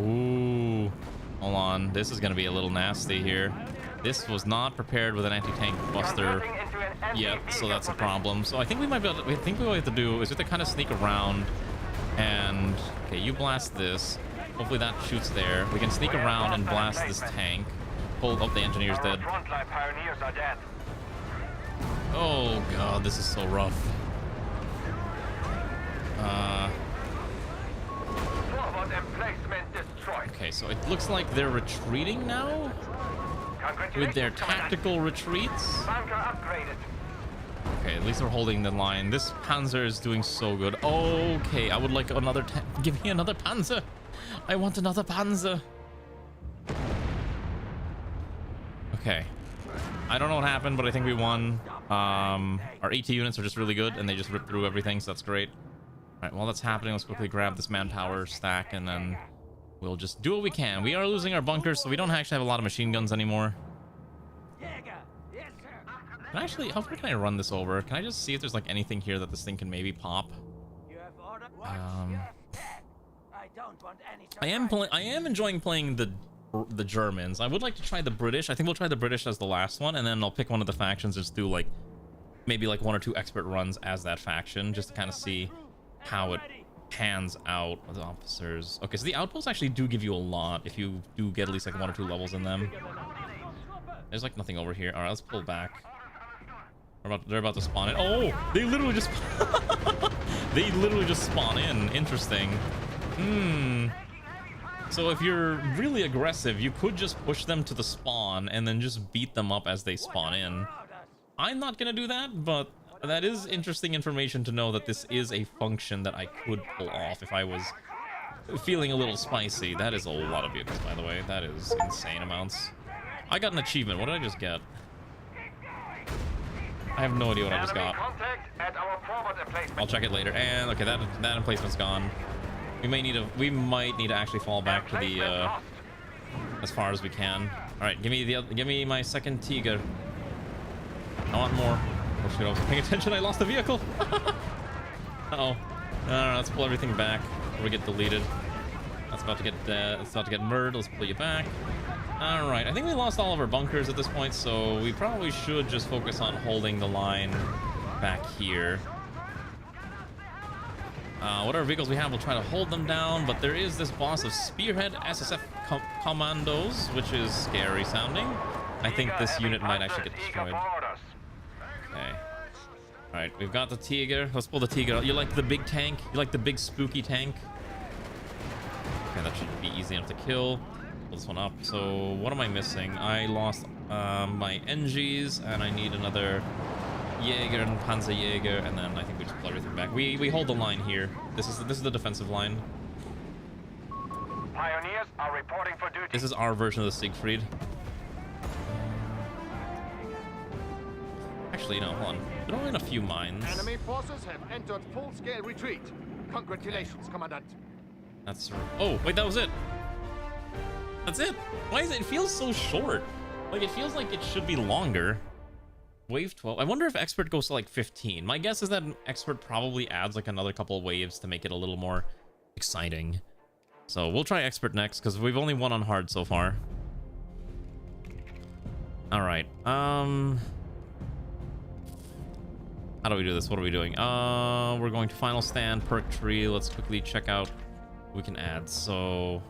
Ooh. Hold on. This is gonna be a little nasty here. This was not prepared with an anti-tank buster yet, so that's a problem. So I think we might be able to, I think what we have to do is we have to kind of sneak around and... Okay, you blast this. Hopefully that shoots there. We can sneak around and blast this tank. Pull up, the engineer's dead. Oh god, this is so rough. Okay, so it looks like they're retreating now with their tactical retreats. Okay, at least they're holding the line. This Panzer is doing so good. Okay, I would like another give me another Panzer. I want another Panzer. Okay, I don't know what happened, but I think we won. Our AT units are just really good, and they just ripped through everything, so that's great. All right, while that's happening, let's quickly grab this manpower stack, and then we'll just do what we can. We are losing our bunkers, so we don't actually have a lot of machine guns anymore. Can I actually, how far can I run this over? Can I just see if there's like anything here that this thing can maybe pop? I am enjoying playing the Germans. I would like to try the British. I think we'll try the British as the last one, and then I'll pick one of the factions and just do like maybe like 1 or 2 expert runs as that faction, just to kind of see how it pans out with the officers. Okay, so the outposts actually do give you a lot if you do get at least like 1 or 2 levels in them. There's like nothing over here. All right, let's pull back. They're about to spawn in. Oh, they literally just they literally just spawn in. Interesting. So if you're really aggressive, you could just push them to the spawn and then just beat them up as they spawn in. I'm not gonna do that, but that is interesting information to know that this is a function that I could pull off if I was feeling a little spicy. That is a lot of units, by the way. That is insane amounts. I got an achievement. What did I just get? I have no idea what I just got. I'll check it later. And okay, that emplacement's gone. We might need to actually fall back to the as far as we can. All right, give me my second Tiger. I want more. Oh shit, I wasn't paying attention. I lost the vehicle. Uh-oh. Let's pull everything back before we get deleted. That's about to get murdered. Let's pull you back. All right, I think we lost all of our bunkers at this point, so we probably should just focus on holding the line back here. Whatever vehicles we have, we'll try to hold them down, but there is this boss of Spearhead SSF Commandos, which is scary sounding. I think this unit might actually get destroyed. Okay. All right, we've got the Tiger. Let's pull the Tiger out. You like the big tank? You like the big spooky tank? Okay, that should be easy enough to kill. Pull this one up. So what am I missing? I lost my NGs, and I need another Jaeger and Panzer Jaeger, and then I think we just pull everything back. We hold the line here. This is the defensive line. Pioneers are reporting for duty. This is our version of the Siegfried. Actually, no, hold on. Throw in a few mines. Enemy forces have entered full-scale retreat. Congratulations, Commandant. That's... Oh, wait, that was it. That's it. Why is it? It feels so short. Like, it feels like it should be longer. Wave 12. I wonder if expert goes to like 15. My guess is that expert probably adds like another couple of waves to make it a little more exciting. So we'll try expert next because we've only won on hard so far. All right. How do we do this? What are we doing? We're going to final stand, perk tree. Let's quickly check out what we can add. So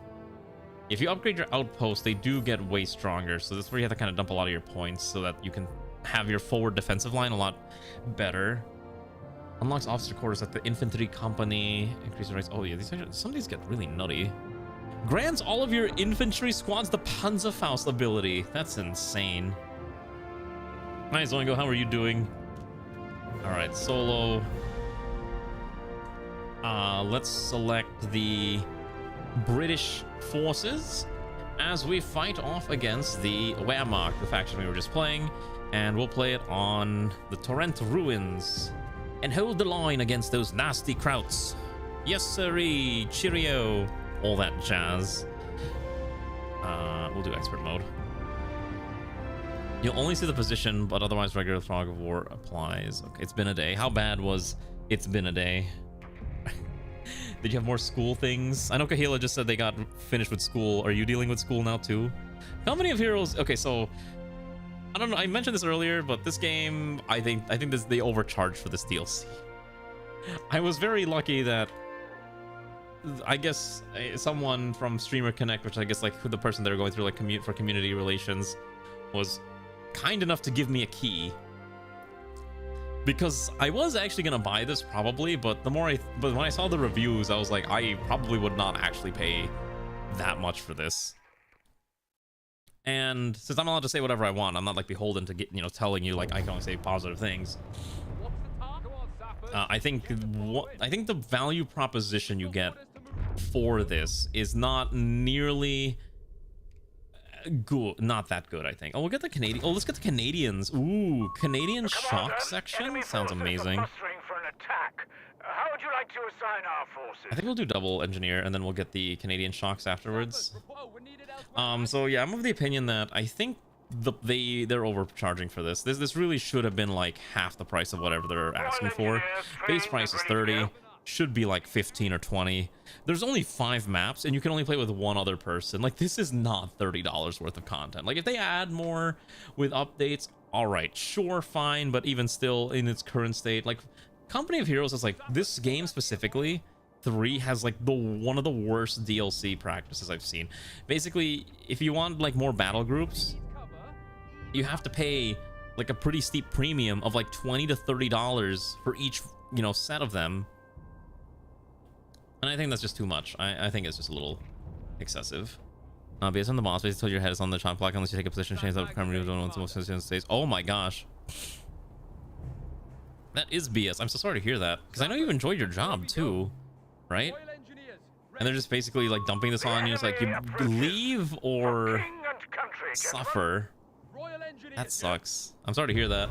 if you upgrade your outpost, they do get way stronger. So that's where you have to kind of dump a lot of your points so that you can have your forward defensive line a lot better. Unlocks officer quarters at the infantry company. Increase the rates. Oh yeah, some of these get really nutty. Grants all of your infantry squads the Panzerfaust ability. That's insane. Nice, Oingo, how are you doing? All right, solo. Let's select the British forces as we fight off against the Wehrmacht, the faction we were just playing, and we'll play it on the Torrent Ruins and hold the line against those nasty krauts. Yes, sirree, cheerio, all that jazz. We'll do expert mode. You'll only see the position, but otherwise regular fog of war applies. Okay, it's been a day. How bad was it's been a day? Did you have more school things? I know Kahila just said they got finished with school. Are you dealing with school now too? Company of Heroes. Okay, so I don't know. I mentioned this earlier, but this game, I think they overcharged for this DLC. I was very lucky that I guess someone from Streamer Connect, which I guess like the person they're going through like for community relations, was kind enough to give me a key. Because I was actually gonna buy this probably, but when I saw the reviews, I was like, I probably would not actually pay that much for this. And since I'm allowed to say whatever I want, I'm not like beholden to get, telling you like I can only say positive things. I think the value proposition you get for this is not nearly good, not that good, I think. Oh, we'll get the Canadian. Oh, let's get the Canadians. Ooh, Canadian shock section sounds amazing. How would you like to assign our forces? I think we'll do double engineer and then we'll get the Canadian shocks afterwards. So yeah, I'm of the opinion that I think they're overcharging for this. This really should have been like half the price of whatever they're asking for. Base price is 30. Should be like 15 or 20. There's only 5 maps and you can only play with one other person. Like, this is not $30 worth of content. Like, if they add more with updates, all right, sure, fine, but even still in its current state, like Company of Heroes is like, this game specifically 3 has like one of the worst DLC practices I've seen. Basically, if you want like more battle groups, you have to pay like a pretty steep premium of like $20 to $30 for each set of them. And I think that's just too much. I think it's just a little excessive. Based on the boss, basically your head is on the chop block unless you take a position change that primary stays. Oh my gosh. That is BS. I'm so sorry to hear that. Because I know you enjoyed your job too, right? And they're just basically like dumping this on you. It's like you leave or suffer. That sucks. I'm sorry to hear that.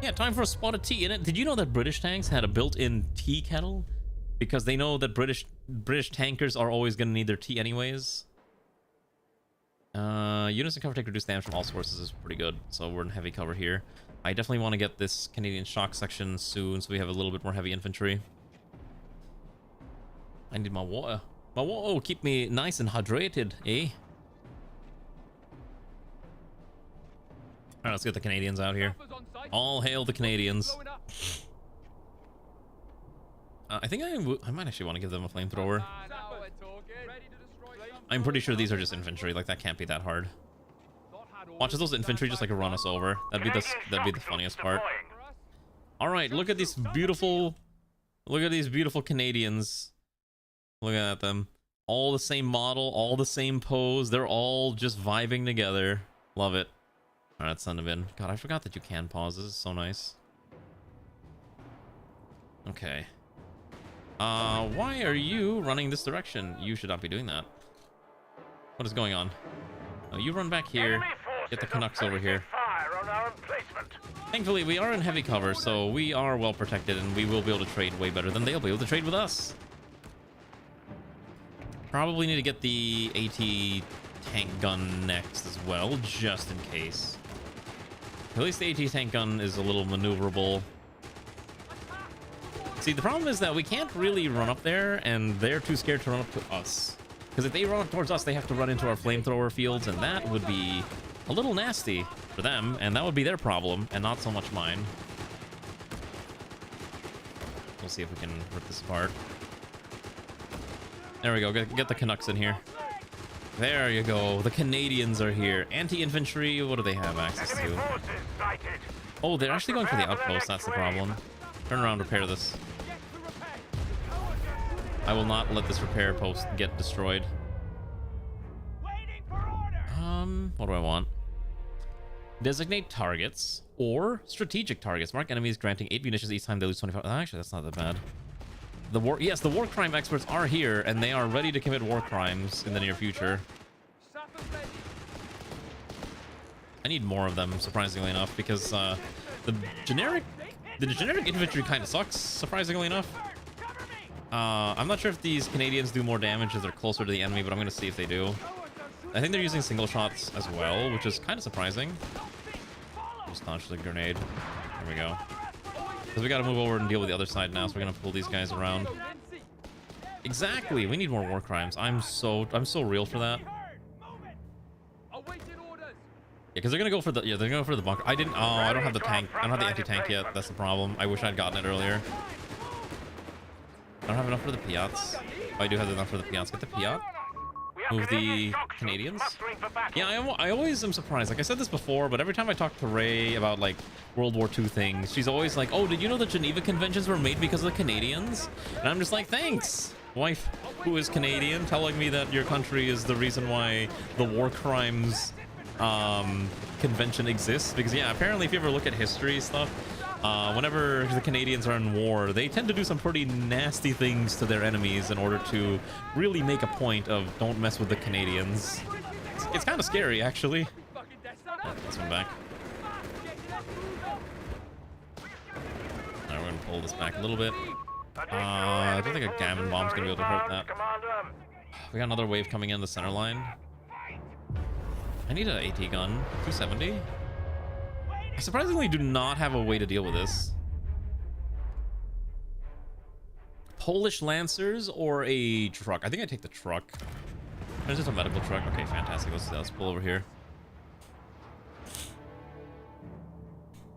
Yeah, time for a spot of tea in it. Did you know that British tanks had a built-in tea kettle? Because they know that British tankers are always going to need their tea anyways. Units in cover take reduced damage from all sources is pretty good. So we're in heavy cover here. I definitely want to get this Canadian shock section soon so we have a little bit more heavy infantry. I need my water. My water will keep me nice and hydrated, eh? Alright, let's get the Canadians out here. All hail the Canadians. I think I might actually want to give them a flamethrower. I'm pretty sure these are just infantry. Like, that can't be that hard. Watch as those infantry just like run us over. That'd be the funniest part. All right, look at these beautiful Canadians. Look at them. All the same model, all the same pose. They're all just vibing together. Love it. All right, send them in. God, I forgot that you can pause. This is so nice. Okay. Why are you running this direction? You should not be doing that. What is going on? Oh, you run back here. Get the Canucks over here. Thankfully, we are in heavy cover, so we are well protected, and we will be able to trade way better than they'll be able to trade with us. Probably need to get the AT tank gun next as well, just in case. At least the AT tank gun is a little maneuverable. See, the problem is that we can't really run up there, and they're too scared to run up to us. Because if they run up towards us, they have to run into our flamethrower fields, and that would be a little nasty for them, and that would be their problem, and not so much mine. We'll see if we can rip this apart. There we go. Get the Canucks in here. There you go. The Canadians are here. Anti-infantry, what do they have access to? Oh, they're actually going for the outpost. That's the problem. Turn around, repair this. I will not let this repair post get destroyed. What do I want? Designate targets or strategic targets. Mark enemies granting 8 munitions each time they lose 25. Actually, that's not that bad. The war crime experts are here, and they are ready to commit war crimes in the near future. I need more of them, surprisingly enough, because the generic infantry kind of sucks, surprisingly enough. I'm not sure if these Canadians do more damage as they're closer to the enemy, but I'm going to see if they do. I think they're using single shots as well, which is kind of surprising. Just launch the grenade. There we go. Because we got to move over and deal with the other side now, so we're going to pull these guys around. Exactly. We need more war crimes. I'm so real for that. Yeah, because they're going to go for the they're going to go for the bunker. I don't have the tank. I don't have the anti-tank yet. That's the problem. I wish I'd gotten it earlier. I don't have enough for the Piats. Oh, I do have enough for the Piats. Get the Piat. Move the Canadians. Yeah, I always am surprised. Like I said this before, but every time I talk to Ray about like World War II things, she's always like, "Oh, did you know the Geneva Conventions were made because of the Canadians?" And I'm just like, "Thanks, wife, who is Canadian, telling me that your country is the reason why the war crimes convention exists." Because yeah, apparently if you ever look at history stuff, whenever the Canadians are in war, they tend to do some pretty nasty things to their enemies in order to really make a point of don't mess with the Canadians. It's kind of scary, actually. Oh, this one back. Alright, we're gonna pull this back a little bit. I don't think a gammon bomb's gonna be able to hurt that. We got another wave coming in the center line. I need an AT gun. 270. I surprisingly do not have a way to deal with this. Polish Lancers or a truck? I think I take the truck. There's just a medical truck. Okay, fantastic. Let's pull over here.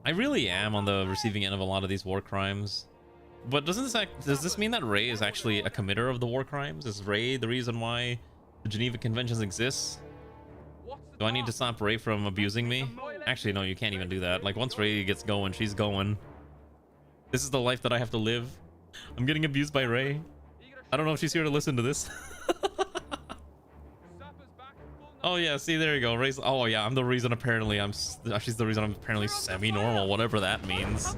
I really am on the receiving end of a lot of these war crimes. But does this mean that Ray is actually a committer of the war crimes? Is Ray the reason why the Geneva Conventions exists? Do I need to stop Ray from abusing me? Actually, no, you can't even do that. Like, once Ray gets going, she's going. This is the life that I have to live. I'm getting abused by Ray. I don't know if she's here to listen to this. Oh, yeah, see, there you go. Ray's... Oh, yeah, I'm the reason apparently she's the reason I'm apparently semi-normal, whatever that means.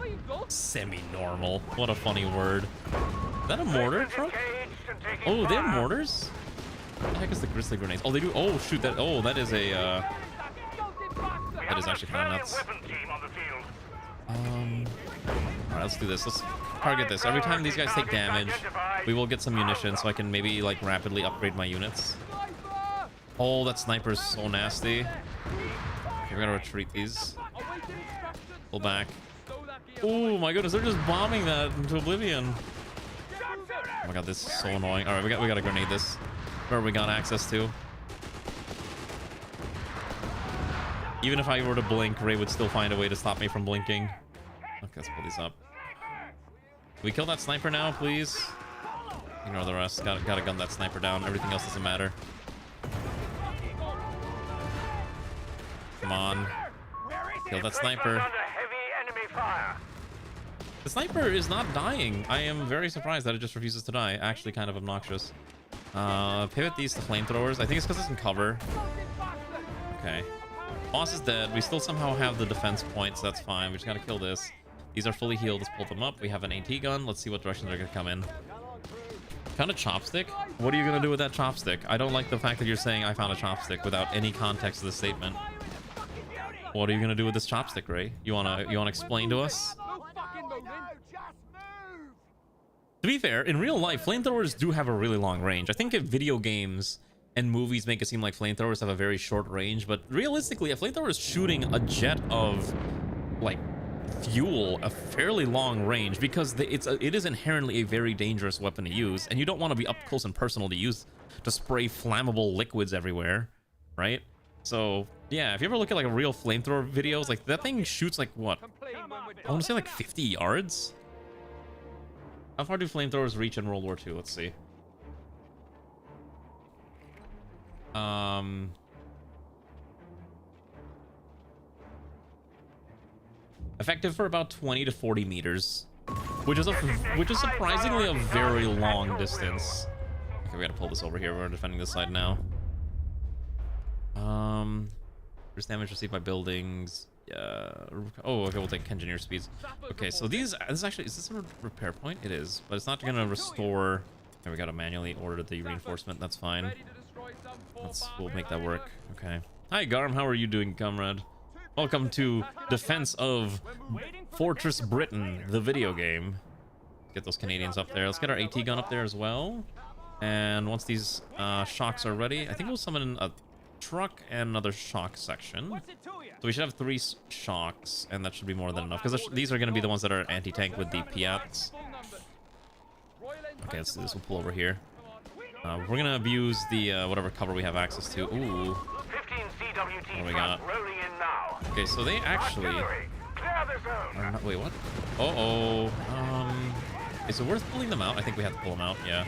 Semi-normal. What a funny word. Is that a mortar truck? Oh, they have mortars? What the heck is the grizzly grenades? Oh, they do. Oh, shoot. That is a that is actually kind of nuts. All right, let's do this. Let's target this. Every time these guys take damage, we will get some munitions, so I can maybe like rapidly upgrade my units. Oh, that sniper's so nasty. Okay, we're gonna retreat these. Pull back. Oh my goodness, they're just bombing that into oblivion. Oh my god, this is so annoying. All right, we gotta grenade this. Where we got access to. Even if I were to blink, Ray would still find a way to stop me from blinking. Okay, let's pull these up. Can we kill that sniper now, please? Ignore the rest. Gotta gun that sniper down. Everything else doesn't matter. Come on. Kill that sniper. The sniper is not dying. I am very surprised that it just refuses to die. Actually, kind of obnoxious. Pivot these to flamethrowers. I think it's because it's in cover. Okay. Boss is dead. We still somehow have the defense point, so that's fine. We just gotta kill this. These are fully healed. Let's pull them up. We have an AT gun. Let's see what direction they're gonna come in. Found a chopstick? What are you gonna do with that chopstick? I don't like the fact that you're saying I found a chopstick without any context to the statement. What are you gonna do with this chopstick, Ray? You wanna explain to us? To be fair, in real life, flamethrowers do have a really long range. I think if video games and movies make it seem like flamethrowers have a very short range, but realistically, a flamethrower is shooting a jet of like fuel a fairly long range because it is inherently a very dangerous weapon to use, and you don't want to be up close and personal to spray flammable liquids everywhere, right? So yeah, if you ever look at like a real flamethrower videos, like that thing shoots like what? I want to say like 50 yards. How far do flamethrowers reach in World War II? Let's see. Effective for about 20 to 40 meters, which is surprisingly a very long distance. Okay, we gotta pull this over here. We're defending this side now. There's damage received by buildings. Yeah. Oh, okay, we'll take engineer speeds. Okay, so is this a repair point? It is, but it's not gonna restore. There, we gotta manually order the reinforcement. That's fine. We'll make that work. Okay. Hi, Garm. How are you doing, comrade? Welcome to Defense of Fortress Britain, the video game. Get those Canadians up there. Let's get our AT gun up there as well. And once these shocks are ready, I think we'll summon a truck and another shock section. So we should have 3 shocks, and that should be more than enough, because these are going to be the ones that are anti-tank with the Piats. Okay, let's do this. We'll pull over here. We're going to abuse the whatever cover we have access to. Ooh. What do we got? Okay, so they actually are not, wait, what? Uh-oh. Is it worth pulling them out? I think we have to pull them out, yeah.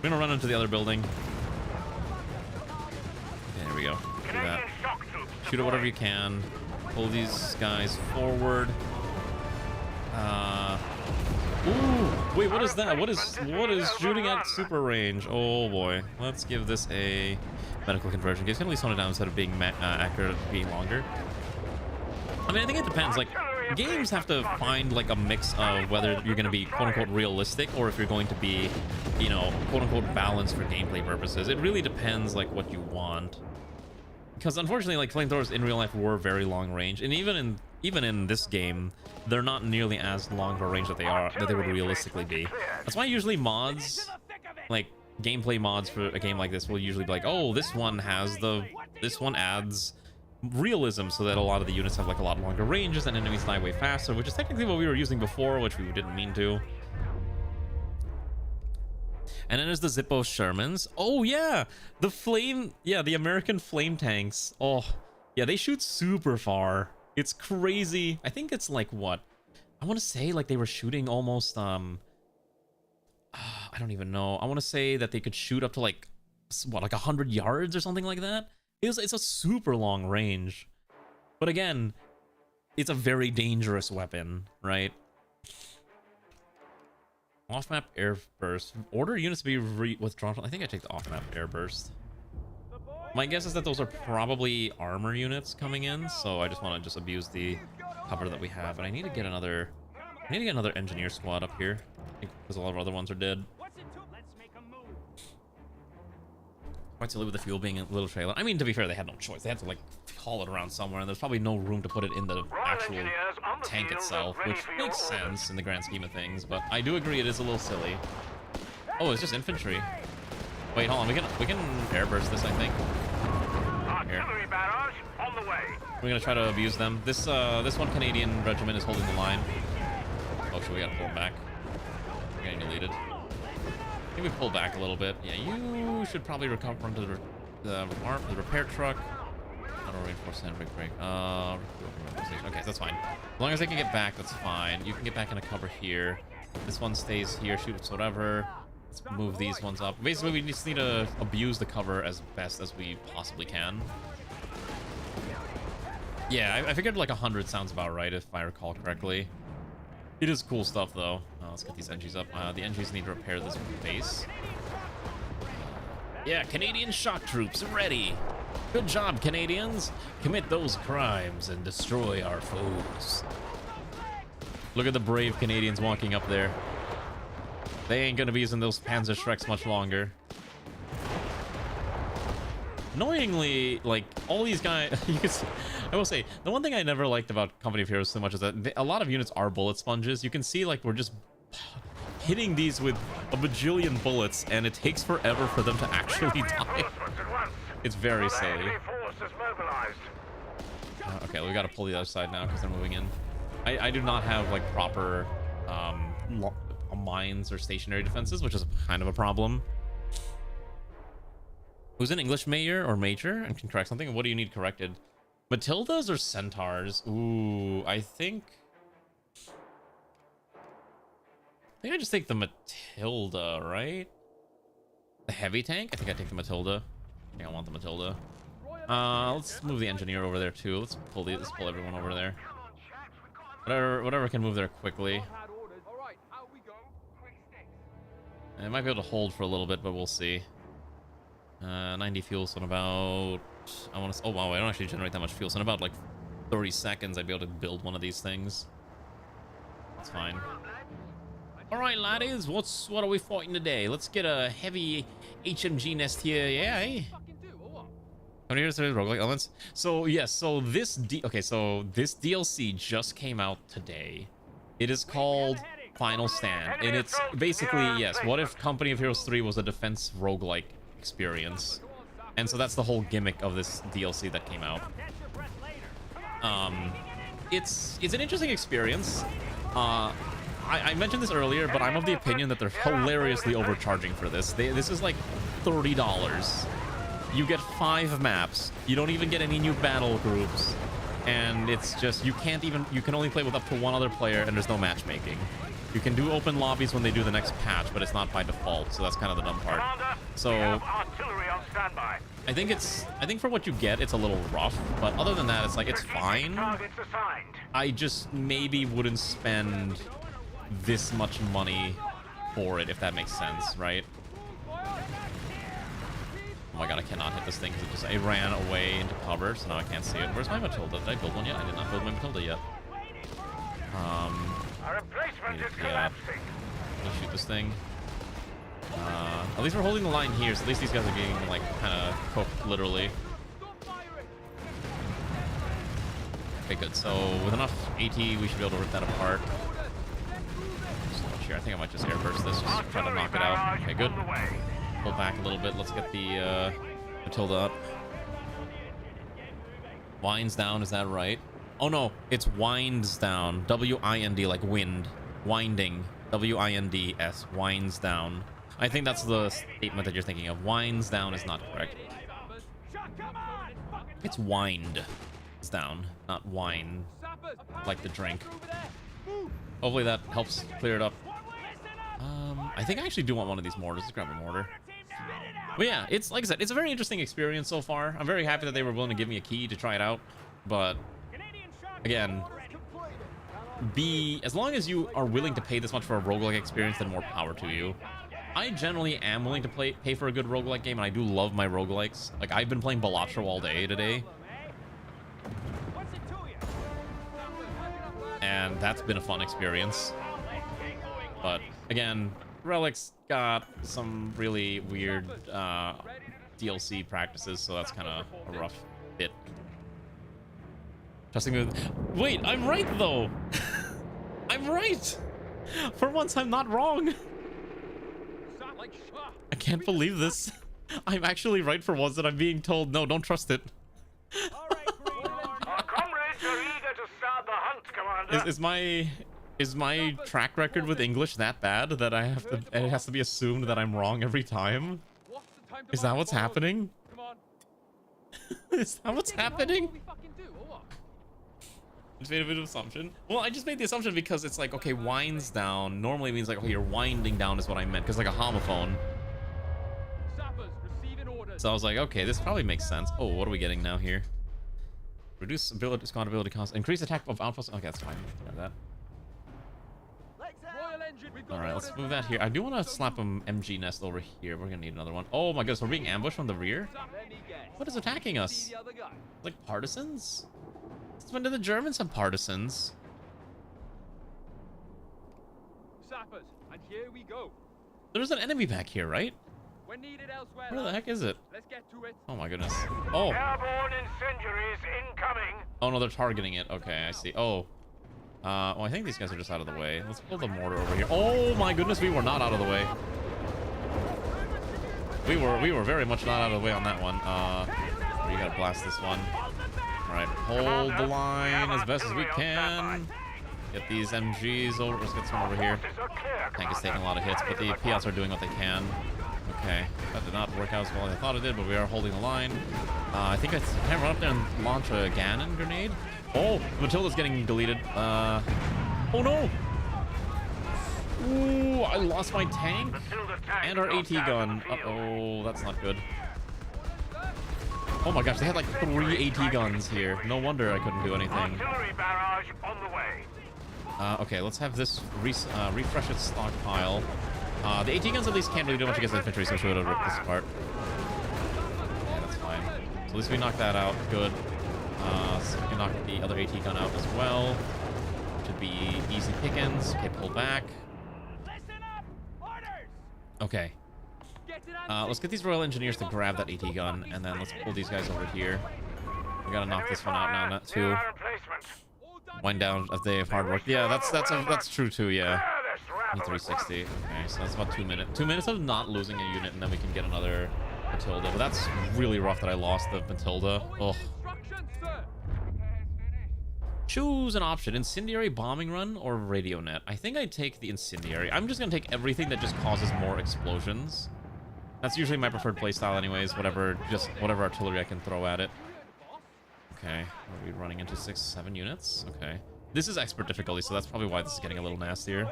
We're gonna run into the other building. Okay, here we go. Do that. Shoot at whatever you can. Pull these guys forward. Ooh, wait, what is that? What is shooting at super range? Oh boy. Let's give this a medical conversion. It's gonna at least tone it down instead of being accurate, being longer. I mean, I think it depends. Like, games have to find like a mix of whether you're going to be quote-unquote realistic or if you're going to be, you know, quote-unquote balanced for gameplay purposes. It really depends like what you want. Because unfortunately, like, flamethrowers in real life were very long range, and even in this game, they're not nearly as long of a range that they would realistically be. That's why usually mods, like gameplay mods for a game like this, will usually be like, oh, this one adds realism so that a lot of the units have like a lot longer ranges and enemies die way faster, which is technically what we were using before, which we didn't mean to. And then there's the Zippo Shermans. Oh yeah, the American flame tanks. Oh yeah, they shoot super far. It's crazy. I think it's like, what, I want to say like they were shooting almost I don't even know. I want to say that they could shoot up to like, what, like 100 yards or something like that. It's a super long range, but again, it's a very dangerous weapon, right? Off-map air burst. Order units to be withdrawn. I think I take the off-map air burst. My guess is that those are probably armor units coming in, so I just want to abuse the cover that we have. But I need to get another engineer squad up here, because a lot of other ones are dead. Quite silly with the fuel being a little trailer. I mean, to be fair, they had no choice. They had to like haul it around somewhere, and there's probably no room to put it in the actual tank itself, which makes sense in the grand scheme of things. But I do agree it is a little silly. Oh, it's just infantry. Wait, hold on. We can airburst this, I think. Here. We're gonna try to abuse them. This one Canadian regiment is holding the line. Oh shit, we gotta pull them back. We're getting deleted. I think we pull back a little bit. Yeah, you should probably recover into the repair truck. Auto reinforced handbrake brake. Okay, that's fine. As long as they can get back, that's fine. You can get back into cover here. This one stays here, shoots whatever. Let's move these ones up. Basically, we just need to abuse the cover as best as we possibly can. Yeah, I figured like 100 sounds about right if I recall correctly. It is cool stuff though. Let's get these NGs up. The NGs need to repair this base. Yeah, Canadian shock troops ready. Good job, Canadians. Commit those crimes and destroy our foes. Look at the brave Canadians walking up there. They ain't gonna be using those Panzer Shreks much longer. Annoyingly, like, all these guys, I will say, the one thing I never liked about Company of Heroes so much is that a lot of units are bullet sponges. You can see, like, we're just hitting these with a bajillion bullets, and it takes forever for them to actually die. It's very silly. Okay, we gotta pull the other side now because they're moving in. I do not have like proper mines or stationary defenses, which is kind of a problem. Who's an English mayor or major and can correct something? What do you need corrected? Matildas or centaurs? Ooh, I think I just take the Matilda, right? The heavy tank? I think I take the Matilda. I think I want the Matilda. Let's move the engineer over there too. Let's pull everyone over there. Whatever can move there quickly. I might be able to hold for a little bit, but we'll see. 90 fuel, so in about... oh wow, I don't actually generate that much fuel, so in about like 30 seconds I'd be able to build one of these things. That's fine. Alright laddies, what are we fighting today? Let's get a heavy HMG nest here, yeah, eh? How many years are roguelike elements? So yes, so this DLC just came out today. It is called Final Stand, and it's basically, yes, what if Company of Heroes 3 was a defense roguelike experience? And so that's the whole gimmick of this DLC that came out. It's an interesting experience. I mentioned this earlier, but I'm of the opinion that they're hilariously overcharging for this. This is like $30. You get 5 maps. You don't even get any new battle groups. And it's just, you can only play with up to 1 other player, and there's no matchmaking. You can do open lobbies when they do the next patch, but it's not by default, so that's kind of the dumb part. So I think for what you get, it's a little rough, but other than that, it's like, it's fine. I just maybe wouldn't spend this much money for it, if that makes sense, right? Oh my god, I cannot hit this thing because it ran away into cover, so now I can't see it. Where's my Matilda? Did I build one yet? I did not build my Matilda yet. Our emplacement is collapsing. Let's shoot this thing. At least we're holding the line here, so at least these guys are getting like kind of cooked, literally. Okay, good. So with enough AT, we should be able to rip that apart. So much here. I think I might just airburst this, just try to knock it out. Okay, good. Pull back a little bit. Let's get the Matilda up. Winds down, is that right? Oh no, it's winds down. W-I-N-D, like wind. Winding. W-I-N-D-S. Winds down. I think that's the statement that you're thinking of. Winds down is not correct. It's wind. It's down, not wine. Like the drink. Hopefully that helps clear it up. I think I actually do want one of these mortars. Let's grab a mortar. But yeah, it's like I said, it's a very interesting experience so far. I'm very happy that they were willing to give me a key to try it out. But again, as long as you are willing to pay this much for a roguelike experience, then more power to you. I generally am willing to pay for a good roguelike game, and I do love my roguelikes. Like, I've been playing Balatro all day today. And that's been a fun experience. But again, Relic's got some really weird DLC practices, so that's kind of a rough bit. Trusting me with... Wait, I'm right though. I'm right. For once, I'm not wrong. I can't believe this. I'm actually right for once that I'm being told, no, don't trust it. Our comrades are eager to start the hunt, Commander. Is my track record with English that bad that it has to be assumed that I'm wrong every time? Is that what's happening? Is that what's happening? I just made a bit of assumption. Well, I just made the assumption because it's like, okay, winds down normally means like, okay, you're winding down is what I meant, because like a homophone. So I was like, okay, this probably makes sense. Oh, what are we getting now here? Reduce ability, squad ability cost, increase attack of outpost. Okay, that's fine. Grab that. All right, let's move that here. I do want to slap an MG nest over here. We're gonna need another one. Oh my goodness, we're being ambushed from the rear. What is attacking us? Like partisans? When did the Germans have partisans? Sappers, and here we go. There's an enemy back here, right? When needed elsewhere. Where the heck is it? Let's get to it. Oh my goodness. Oh. Airborne incendiaries incoming. Oh no, they're targeting it. Okay, I see. Oh. Well, I think these guys are just out of the way. Let's pull the mortar over here. Oh my goodness, we were not out of the way. We were very much not out of the way on that one. We gotta blast this one. All right, hold the line as best as we can. Get these MGs over. Let's get some over here. Tank is taking a lot of hits, but the Piats are doing what they can. Okay, that did not work out as well as I thought it did, but we are holding the line. I think I can run up there and launch a Ganon grenade. Oh, Matilda's getting deleted. Oh no! Ooh, I lost my tank and our AT gun. Uh-oh, that's not good. Oh my gosh, they had like 3 AT guns here. No wonder I couldn't do anything. Okay, let's have this refresh its stockpile. The AT guns at least can't really do much against the infantry, so we should have ripped this apart. Yeah, that's fine. So at least we knocked that out. Good. So we can knock the other AT gun out as well. Should be easy pickings. Okay, pull back. Okay. Let's get these Royal Engineers to grab that AT gun, and then let's pull these guys over here. We gotta knock this one out now, not too. Wind down a day of hard work. Yeah, that's true too. Yeah. 360. Okay, so that's about 2 minutes. 2 minutes of not losing a unit, and then we can get another Matilda. But that's really rough that I lost the Matilda. Ugh. Choose an option: incendiary bombing run or radio net. I think I take the incendiary. I'm just gonna take everything that just causes more explosions. That's usually my preferred playstyle anyways, whatever artillery I can throw at it. Okay, are we running into 6-7 units? Okay. This is expert difficulty, so that's probably why this is getting a little nastier.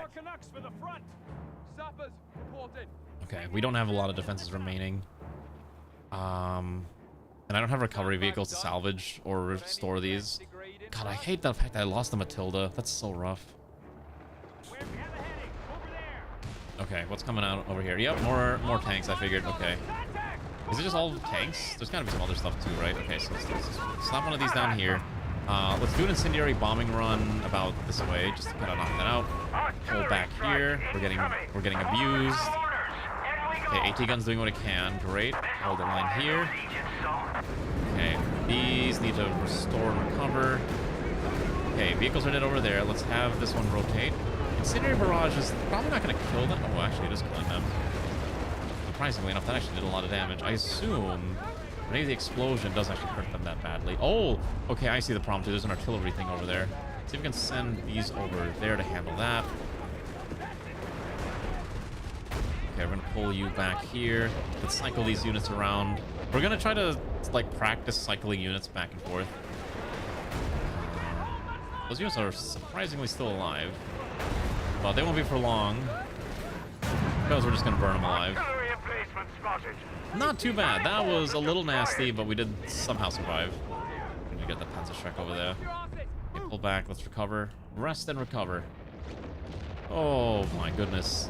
Okay, we don't have a lot of defenses remaining. And I don't have recovery vehicles to salvage or restore these. God, I hate the fact that I lost the Matilda. That's so rough. Okay, what's coming out over here? Yep, more tanks, I figured. Okay. Is it just all tanks? There's gotta be some other stuff too, right? Okay, so let's slap one of these down here. Let's do an incendiary bombing run about this way, just to kind of knock that out. Pull back here. We're getting abused. Okay, AT gun's doing what it can. Great. Hold the line here. Okay, these need to restore and recover. Okay, vehicles are dead over there. Let's have this one rotate. Incendiary barrage is probably not going to kill them. Oh, actually, it is killing them. Surprisingly enough, that actually did a lot of damage. I assume maybe the explosion doesn't actually hurt them that badly. Oh, okay, I see the problem too. There's an artillery thing over there. See if we can send these over there to handle that. Okay, we're going to pull you back here. Let's cycle these units around. We're going to try to, like, practice cycling units back and forth. Those units are surprisingly still alive. But they won't be for long. Because we're just going to burn them alive. Not too bad. That was a little nasty, but we did somehow survive. We're going to get the Panzerschreck over there. Okay, pull back. Let's recover. Rest and recover. Oh, my goodness.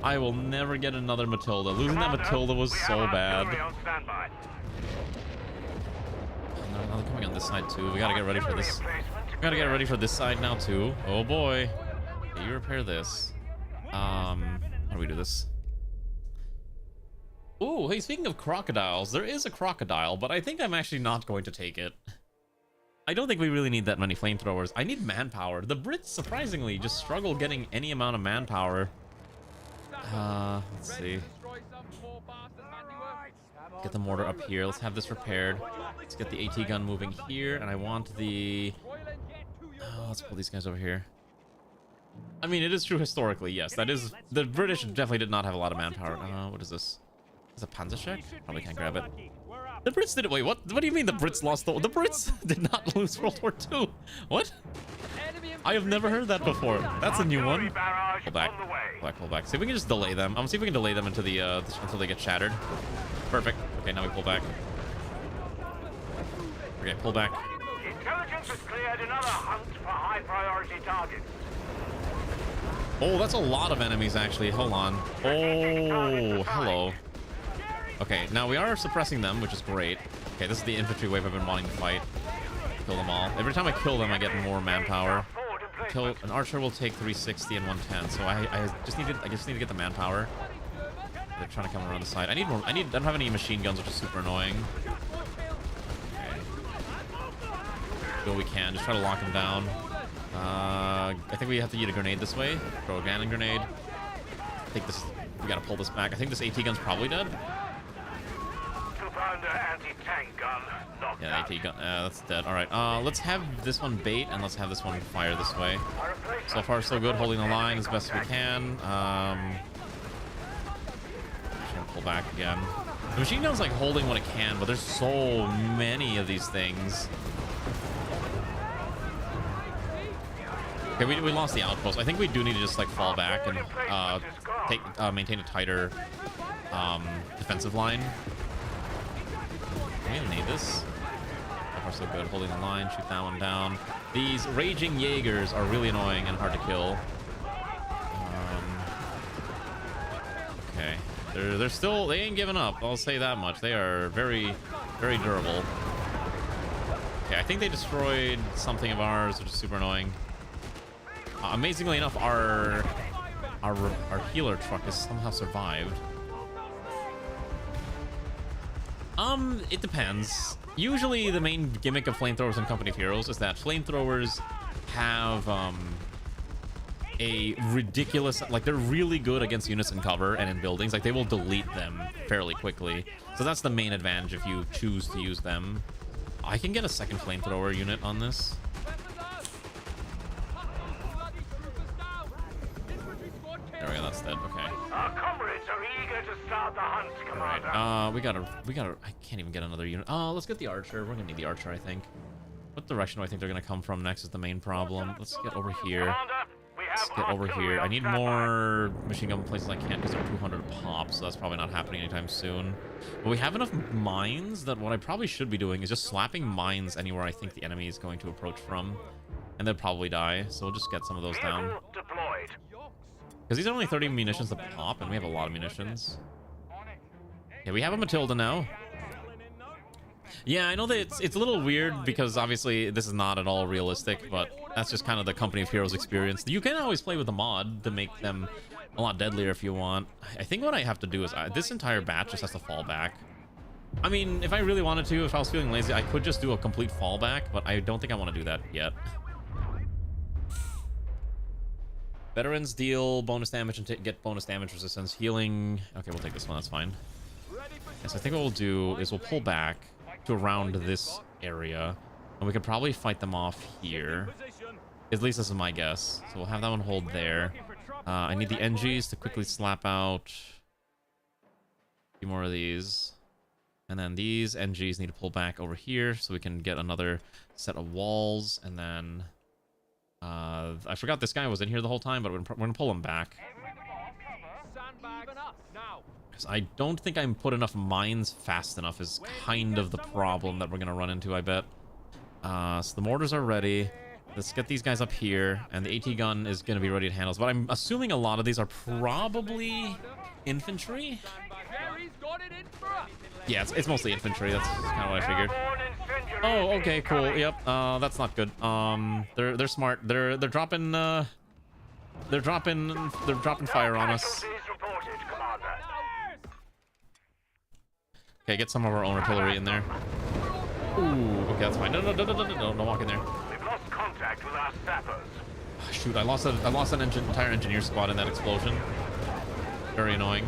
I will never get another Matilda. Losing that Matilda was so bad. Another coming on this side, too. We got to get ready for this. We got to get ready for this side now, too. Oh, boy. Okay, you repair this. How do we do this? Oh, hey, speaking of crocodiles, there is a crocodile, but I think I'm actually not going to take it. I don't think we really need that many flamethrowers. I need manpower. The Brits, surprisingly, just struggle getting any amount of manpower. Let's see. Get the mortar up here. Let's have this repaired. Let's get the AT gun moving here, and I want the... let's pull these guys over here. I mean, it is true historically, yes. That is... The British definitely did not have a lot of manpower. What is this? Is it a Panzerschreck? Probably can't grab it. The Brits did it. Wait, what? What do you mean the Brits lost the... The Brits did not lose World War II. What? I have never heard that before. That's a new one. Pull back. Pull back, pull back. See if we can just delay them. I'm gonna see if we can delay them into the, until they get shattered. Perfect. Okay, now we pull back. Okay, pull back. Intelligence has cleared another hunt for high priority targets. Oh, that's a lot of enemies, actually. Hold on. Oh, hello. Okay, now we are suppressing them, which is great. Okay, this is the infantry wave I've been wanting to fight. Kill them all. Every time I kill them, I get more manpower. An archer will take 360 and 110, so I just need to get the manpower. They're trying to come around the side. I don't have any machine guns, which is super annoying. Okay. Do what we can. Just try to lock them down. I think we have to use a grenade this way. Throw a Ganon grenade. I think this... We gotta pull this back. I think this AT gun's probably dead. found an anti-tank gun. Knocked Yeah, out. AT gun. That's dead. All right. Let's have this one bait and let's have this one fire this way. So far, so good. Holding the line as best we can. Just gonna pull back again. The machine gun's like holding what it can, but there's so many of these things. Okay, we lost the outpost. I think we do need to just like fall back and maintain a tighter defensive line. We don't need this. So far so good. Holding the line, shoot that one down. These raging Jaegers are really annoying and hard to kill. Okay, they're still, they ain't giving up. I'll say that much. They are very, very durable. Okay, I think they destroyed something of ours, which is super annoying. Amazingly enough, our healer truck has somehow survived. It depends. Usually the main gimmick of flamethrowers in Company of Heroes is that flamethrowers have a ridiculous, like, they're really good against units in cover and in buildings. Like, they will delete them fairly quickly. So that's the main advantage if you choose to use them. I can get a second flamethrower unit on this. There we go, that's dead. Okay. Our comrades are eager to start the hunt, Commander. Alright, we gotta, I can't even get another unit. Oh, let's get the archer. We're gonna need the archer, I think. What direction do I think they're gonna come from next is the main problem. Let's get over here. Commander, we have Let's get over artillery here. on I need standby. more machine gun places I can because they're 200 pop, so that's probably not happening anytime soon. But we have enough mines that what I probably should be doing is just slapping mines anywhere I think the enemy is going to approach from. And they'll probably die, so we'll just get some of those down. Vehicle deployed. Because these are only 30 munitions to pop, and we have a lot of munitions. Yeah, we have a Matilda now. Yeah, I know that it's a little weird because obviously this is not at all realistic, but that's just kind of the Company of Heroes experience. You can always play with a mod to make them a lot deadlier if you want. I think what I have to do is this entire batch just has to fall back. I mean, if I really wanted to, if I was feeling lazy, I could just do a complete fallback, but I don't think I want to do that yet. Veterans deal bonus damage and get bonus damage resistance. Healing. Okay, we'll take this one. That's fine. Yes, I think what we'll do is we'll pull back to around this area. And we could probably fight them off here. At least this is my guess. So we'll have that one hold there. I need the NGs to quickly slap out a few more of these. And then these NGs need to pull back over here so we can get another set of walls. And then... I forgot this guy was in here the whole time, but we're gonna pull him back. Because I don't think I'm put enough mines fast enough is kind of the problem that we're gonna run into, I bet. So the mortars are ready. Let's get these guys up here, and the AT gun is gonna be ready to handle. But I'm assuming a lot of these are probably infantry. Yeah, it's mostly infantry. That's kind of what I figured. Oh, okay, cool. Yep. That's not good. They're smart. They're dropping fire on us. Okay, get some of our own artillery in there. Ooh, okay, that's fine. No, don't walk in there. We've lost contact with our sappers. Shoot, I lost an entire engineer squad in that explosion. Very annoying.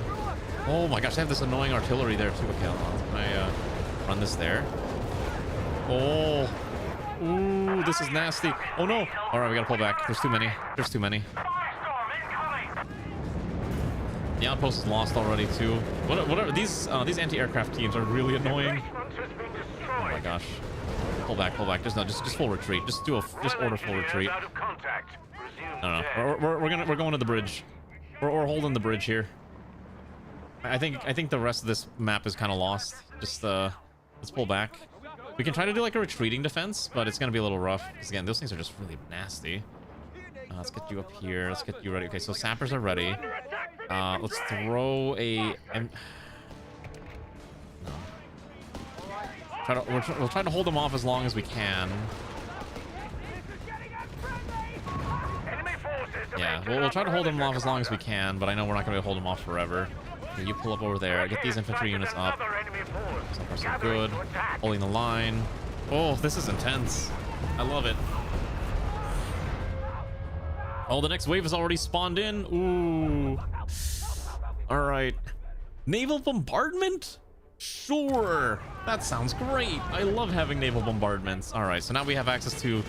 Oh my gosh, they have this annoying artillery there too. Okay, can I run this there? Oh, ooh, this is nasty. Oh no! All right, we gotta pull back. There's too many. There's too many. The outpost is lost already too. Whatever. These anti-aircraft teams are really annoying. Oh my gosh. Pull back. Just full retreat. Just order full retreat. No. We're going to the bridge. We're holding the bridge here. I think the rest of this map is kind of lost. Just let's pull back. We can try to do like a retreating defense, but it's gonna be a little rough because again, those things are just really nasty. Let's get you up here. Let's get you ready. Okay, so sappers are ready. Let's throw a. No. We'll try to hold them off as long as we can. Yeah, we'll try to hold them off as long as we can, but I know we're not going to hold them off forever. Okay, you pull up over there. Get these infantry units up. So far, so good. Holding the line. Oh, this is intense. I love it. Oh, the next wave has already spawned in. Ooh. All right. Naval bombardment? Sure, that sounds great. I love having naval bombardments. All right, so now we have access to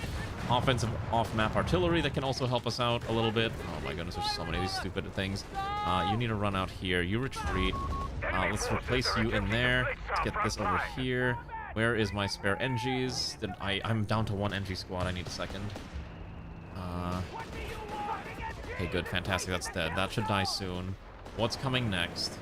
offensive off-map artillery that can also help us out a little bit. Oh my goodness, there's so many of these stupid things. You need to run out here. You retreat. Let's replace you in there. Let's get this over here. Where is my spare NGs? I'm down to 1 NG squad. I need a second. Okay, good, fantastic. That's dead. That should die soon. What's coming next?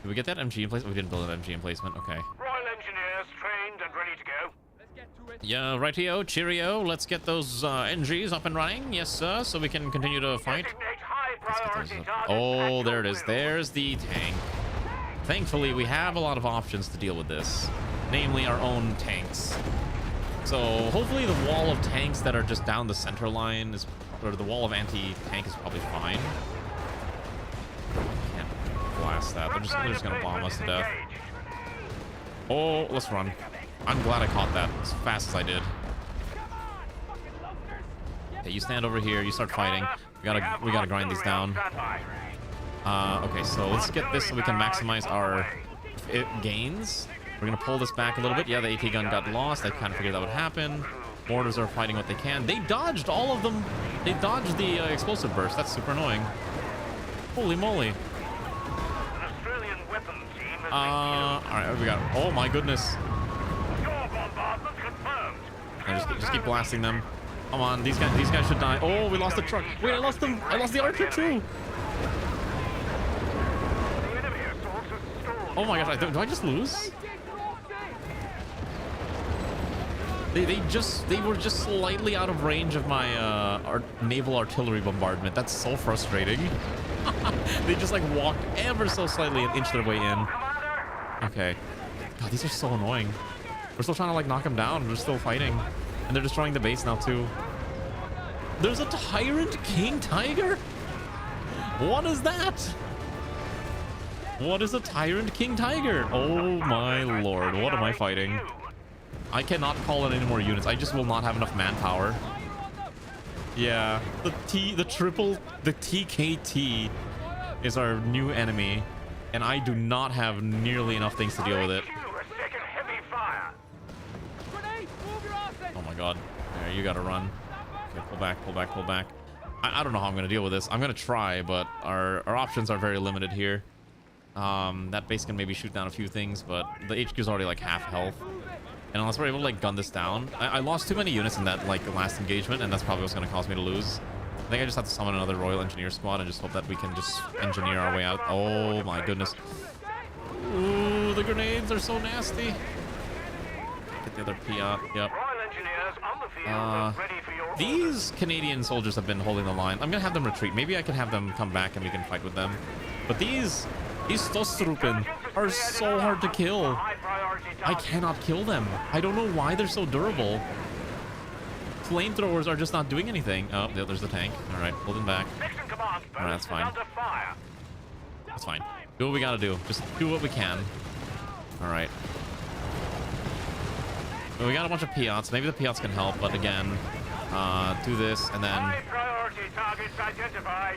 Did we get that MG in place? We didn't build an MG emplacement. Okay. Royal Engineers trained and ready to go. Let's get to it. Yeah, rightio, cheerio. Let's get those NGs up and running. Yes, sir. So we can continue to fight. Designate high priority targets Oh, at there your it is. will. There's the tank. Thankfully, we have a lot of options to deal with this, namely our own tanks. So hopefully the wall of tanks that are just down the center line is, or the wall of anti-tank is probably fine. Can't blast that. They're just gonna bomb us to death. Oh, let's run. I'm glad I caught that as fast as I did. Okay, you stand over here. You start fighting. We gotta grind these down. Okay, so let's get this so we can maximize our gains. We're gonna pull this back a little bit. Yeah, the AT gun got lost. I kind of figured that would happen. Mortars are fighting what they can. They dodged all of them. They dodged the explosive burst. That's super annoying. Holy moly. An Australian weapon team has All right, we got. Oh my goodness. been your bombardment confirmed. Yeah, just keep blasting them. Come on, these guys should die. Oh, we lost the truck. Wait, I lost them. I lost the archer too. The enemy assault has stalled. Oh my gosh, do I just lose? They were just slightly out of range of my naval artillery bombardment. That's so frustrating. They just like walked ever so slightly and inched their way in. Okay. God, these are so annoying. We're still trying to like knock them down. They're still fighting. And they're destroying the base now too. There's a Tyrant King Tiger? What is that? What is a Tyrant King Tiger? Oh my lord, what am I fighting? I cannot call in any more units. I just will not have enough manpower. Yeah, the TKT is our new enemy, and I do not have nearly enough things to deal with it. Oh my god. There, you gotta run. Okay, pull back, pull back, pull back. I don't know how I'm gonna deal with this. I'm gonna try, but our options are very limited here. That base can maybe shoot down a few things, but the HQ is already like half health. And unless we're able to like gun this down, I lost too many units in that like last engagement, and that's probably what's going to cause me to lose. I think I just have to summon another Royal Engineer squad and just hope that we can just engineer our way out. Oh my goodness. Ooh, the grenades are so nasty. Get the other Piat. Yep. These Canadian soldiers have been holding the line. I'm going to have them retreat. Maybe I can have them come back and we can fight with them. But these Stostrupen are so hard to kill. I cannot kill them. I don't know why they're so durable. Flamethrowers are just not doing anything. Oh, there's the tank. All right, hold him back. All right, that's fine. That's fine. Do what we gotta do. Just do what we can. All right. Well, we got a bunch of Piats. Maybe the Piats can help, but again, do this and then.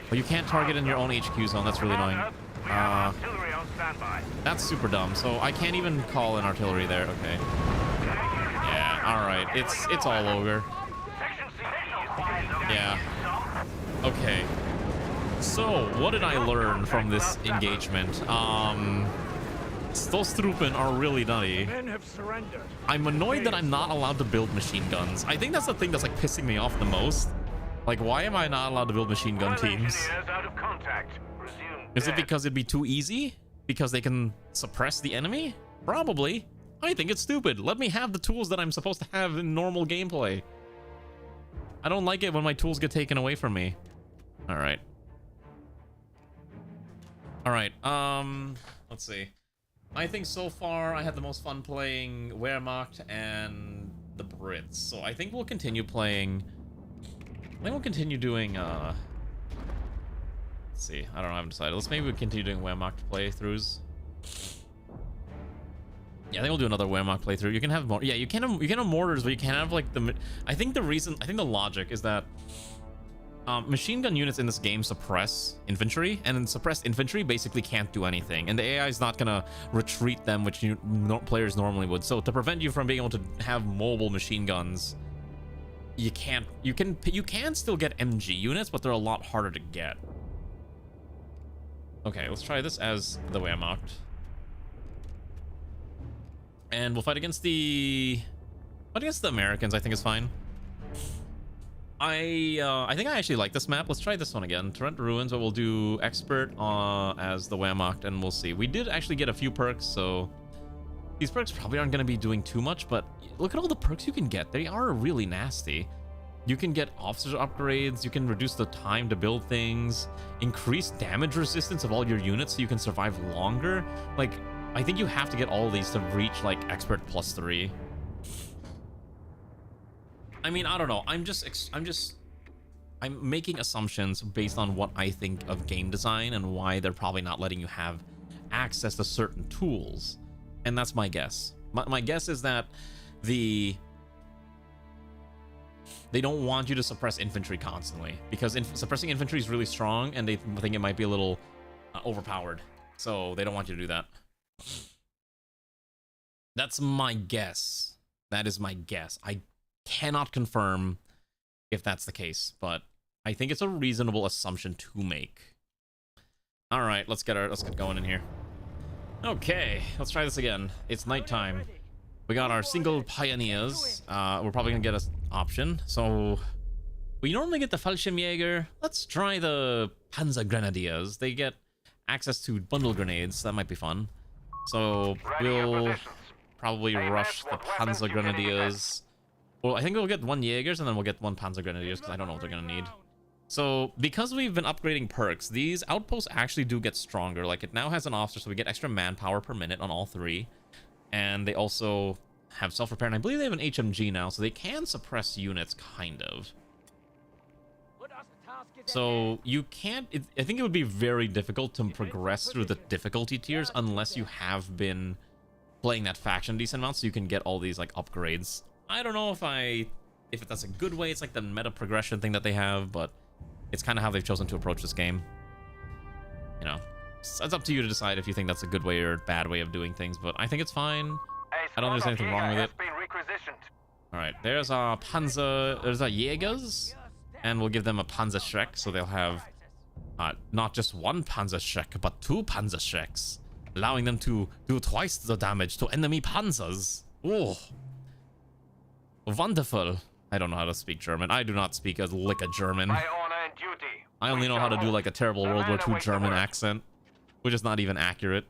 But you can't target in your own HQ zone. That's really annoying. That's super dumb. So I can't even call in artillery there. Okay. Yeah. All right. It's all over. Yeah. Okay. So what did I learn from this engagement? Stostrupen are really nutty. Men have surrendered. I'm annoyed that I'm not allowed to build machine guns. I think that's the thing that's like pissing me off the most. Like, why am I not allowed to build machine gun teams? Is it because it'd be too easy? Because they can suppress the enemy? Probably. I think it's stupid. Let me have the tools that I'm supposed to have in normal gameplay. I don't like it when my tools get taken away from me. All right. All right. Let's see. I think so far I had the most fun playing Wehrmacht and the Brits. So I think we'll continue playing. I think we'll continue doing. Let's see. I don't know. I haven't decided. Let's maybe continue doing Wehrmacht playthroughs. Yeah, I think we'll do another Wehrmacht playthrough. You can have more. Yeah, you can have mortars, but you can't have like the. I think the logic is that Machine gun units in this game suppress infantry, and suppressed infantry basically can't do anything, and the AI is not gonna retreat them, which players normally would. So to prevent you from being able to have mobile machine guns, you can still get MG units, but they're a lot harder to get. Okay, let's try this as the Wehrmacht, and we'll fight against the Americans. I think is fine. I think I actually like this map. Let's try this one again. Torrent Ruins, but we'll do Expert as the Wehrmacht, and we'll see. We did actually get a few perks, so these perks probably aren't going to be doing too much, but look at all the perks you can get. They are really nasty. You can get officer upgrades, you can reduce the time to build things, increase damage resistance of all your units so you can survive longer. Like, I think you have to get all of these to reach, like, Expert +3. I mean, I don't know. I'm making assumptions based on what I think of game design and why they're probably not letting you have access to certain tools. And that's my guess. My guess is that they don't want you to suppress infantry constantly, because suppressing infantry is really strong, and they think it might be a little overpowered. So they don't want you to do that. That's my guess. That is my guess. I cannot confirm if that's the case, but I think it's a reasonable assumption to make. All right, let's get going in here. Okay, let's try this again. It's nighttime. We got our single pioneers. We're probably gonna get an option. So we normally get the Fallschirmjäger. Let's try the Panzer Grenadiers. They get access to bundle grenades. That might be fun. So we'll probably rush the Panzer Grenadiers. Well, I think we'll get one Jaegers, and then we'll get one Panzer Grenadiers, because I don't know what they're going to need. So, because we've been upgrading perks, these outposts actually do get stronger. Like, it now has an officer, so we get extra manpower per minute on all three. And they also have self-repair, and I believe they have an HMG now, so they can suppress units, kind of. So, you can't... I think it would be very difficult to progress through the difficulty tiers unless you have been playing that faction a decent amount, so you can get all these, like, upgrades. I don't know if that's a good way. It's like the meta progression thing that they have, but it's kind of how they've chosen to approach this game. You know, it's up to you to decide if you think that's a good way or bad way of doing things, but I think it's fine. I don't think there's anything wrong with it. All right, there's a Jaegers, and we'll give them a Panzerschreck, so they'll have not just one Panzerschreck, but two Panzerschrecks, allowing them to do twice the damage to enemy panzers. Oh. Wonderful. I don't know how to speak German. I do not speak a lick of German. I only know how to do like a terrible World War II German accent, which is not even accurate.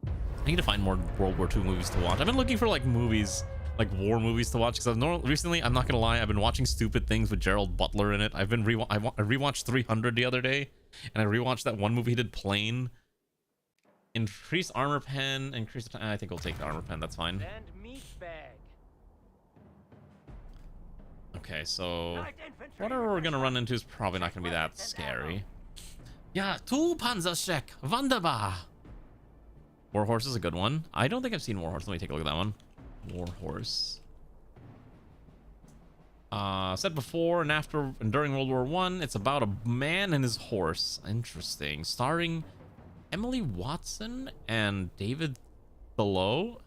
I need to find more World War II movies to watch. I've been looking for like movies, like war movies to watch, because recently, I'm not gonna lie, I've been watching stupid things with Gerald Butler in it. I rewatched 300 the other day, and I rewatched that one movie he did, Plane. Increased armor pen, I think we'll take the armor pen. That's fine. Okay, so whatever we're gonna run into is probably not gonna be that scary. Yeah, two Panzerschreck, wunderbar. Warhorse is a good one. I don't think I've seen Warhorse. Let me take a look at that one. Warhorse. Said before and after and during World War I, it's about a man and his horse. Interesting. Starring Emily Watson and David Thelewis?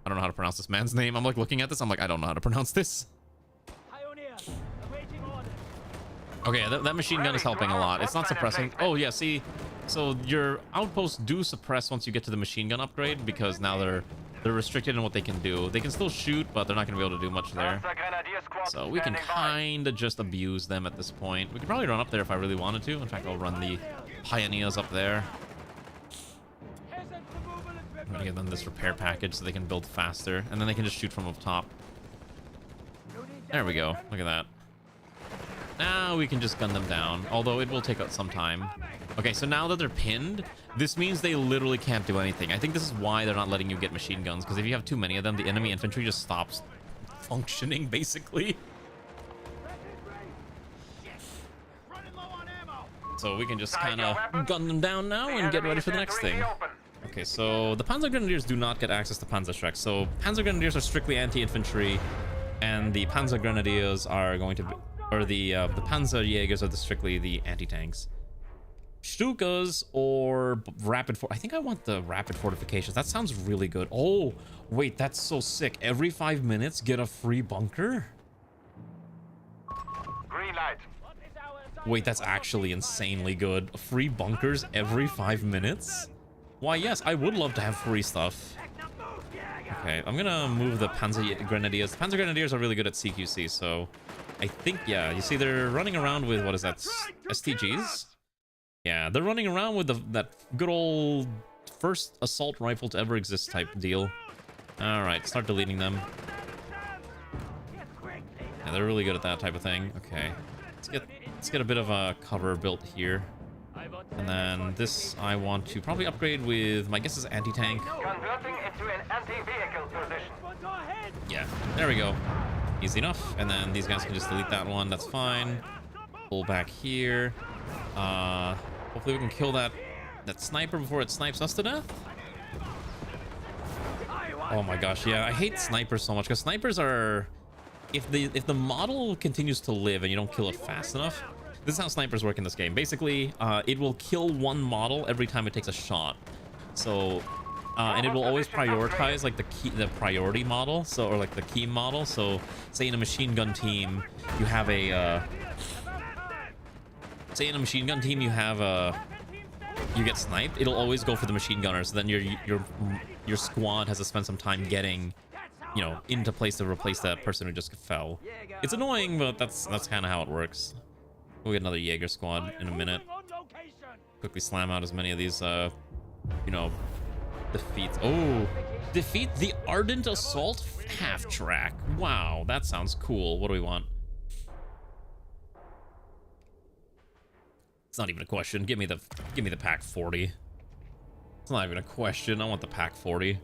I don't know how to pronounce this man's name. I'm like looking at this. I'm like, I don't know how to pronounce this. Okay, that machine gun is helping a lot. It's not suppressing. Oh, yeah, see. So your outposts do suppress once you get to the machine gun upgrade, because now they're restricted in what they can do. They can still shoot, but they're not going to be able to do much there. So we can kind of just abuse them at this point. We could probably run up there if I really wanted to. In fact, I'll run the pioneers up there. I'm gonna give them this repair package so they can build faster, and then they can just shoot from up top. There we go. Look at that. Now we can just gun them down, although it will take some time. Okay, so now that they're pinned, this means they literally can't do anything. I think this is why they're not letting you get machine guns, because if you have too many of them, the enemy infantry just stops functioning, basically. So we can just kind of gun them down now and get ready for the next thing. Okay, so the Panzer Grenadiers do not get access to Panzerschreck. So Panzer Grenadiers are strictly anti-infantry. And the Panzer Grenadiers are going to be, or the Panzer Jägers are strictly the anti-tanks. Stukas or rapid I think I want the rapid fortifications. That sounds really good. Oh, wait, that's so sick. Every 5 minutes, get a free bunker? Green light. Wait, that's actually insanely good. Free bunkers every 5 minutes? Why, yes, I would love to have free stuff. Okay, I'm gonna move the Panzer Grenadiers. The Panzer Grenadiers are really good at CQC, so I think, yeah, you see they're running around with, what is that, STGs? Yeah, they're running around with that good old first assault rifle to ever exist type deal. All right, start deleting them. Yeah, they're really good at that type of thing. Okay, let's get a bit of a cover built here. And then this I want to probably upgrade with, my guess is anti-tank. Converting into an anti-vehicle position. Yeah, there we go. Easy enough. And then these guys can just delete that one. That's fine. Pull back here. Hopefully we can kill that sniper before it snipes us to death. Oh my gosh, yeah, I hate snipers so much because snipers are, if the model continues to live and you don't kill it fast enough, this is how snipers work in this game. Basically, it will kill one model every time it takes a shot. So, and it will always prioritize like the priority model, so, or like the key model. So, say in a machine gun team, you have a you get sniped, it'll always go for the machine gunner. So then your squad has to spend some time getting, you know, into place to replace that person who just fell. It's annoying, but that's kind of how it works. We'll get another Jaeger squad in a minute. Quickly slam out as many of these, you know, defeats. Oh, defeat the Ardent Assault half track. Wow, that sounds cool. What do we want? It's not even a question. Give me the pack 40. It's not even a question. I want the pack 40.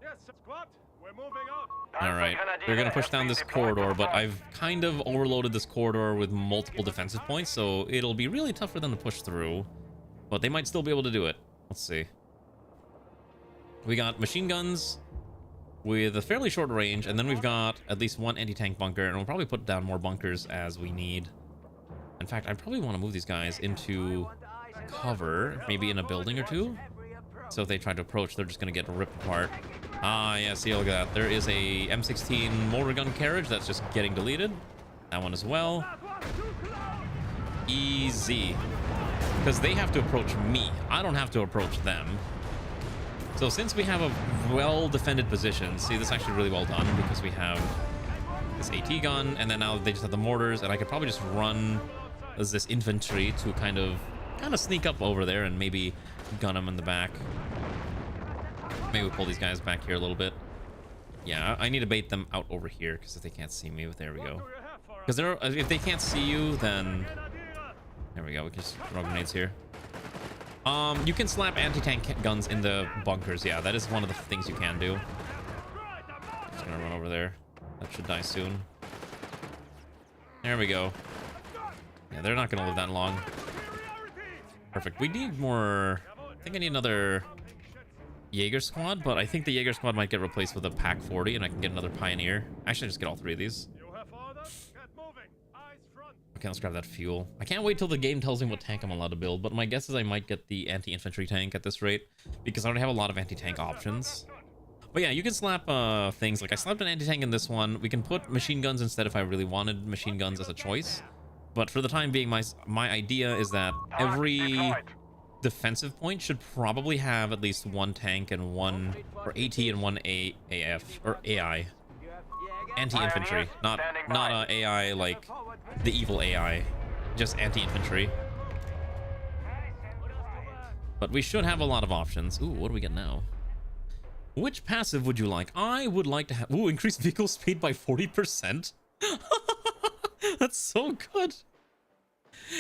Yes, squad. We're moving on. All right, they're gonna push down this corridor, but I've kind of overloaded this corridor with multiple defensive points, so it'll be really tough for them to push through. But they might still be able to do it. Let's see. We got machine guns with a fairly short range, and then we've got at least one anti-tank bunker, and we'll probably put down more bunkers as we need. In fact, I probably want to move these guys into cover, maybe in a building or two. So if they try to approach, they're just going to get ripped apart. Ah, yeah, see, look at that. There is a M16 mortar gun carriage that's just getting deleted. That one as well. Easy. Because they have to approach me. I don't have to approach them. So since we have a well-defended position, see, this is actually really well done because we have this AT gun, and then now they just have the mortars, and I could probably just run as this infantry to kind of sneak up over there and maybe gun them in the back. Maybe we pull these guys back here a little bit. Yeah, I need to bait them out over here because if they can't see me, there we go. Because if they can't see you, then there we go. We can just throw grenades here. You can slap anti-tank guns in the bunkers. Yeah, that is one of the things you can do. Just gonna run over there. That should die soon. There we go. Yeah, they're not gonna live that long. Perfect. We need more. I think I need another Jaeger squad, but I think the Jaeger squad might get replaced with a pack 40, and I can get another Pioneer. Actually, just get all three of these. Okay, let's grab that fuel. I can't wait till the game tells me what tank I'm allowed to build, but my guess is I might get the anti-infantry tank at this rate because I already have a lot of anti-tank options. But yeah, you can slap things. Like I slapped an anti-tank in this one. We can put machine guns instead if I really wanted machine guns as a choice. But for the time being, my idea is that every defensive point should probably have at least one tank and one, or AT and one AF, or AI. Anti-infantry, not AI like the evil AI, just anti-infantry. But we should have a lot of options. Ooh, what do we get now? Which passive would you like? I would like to have... Ooh, increase vehicle speed by 40%? That's so good.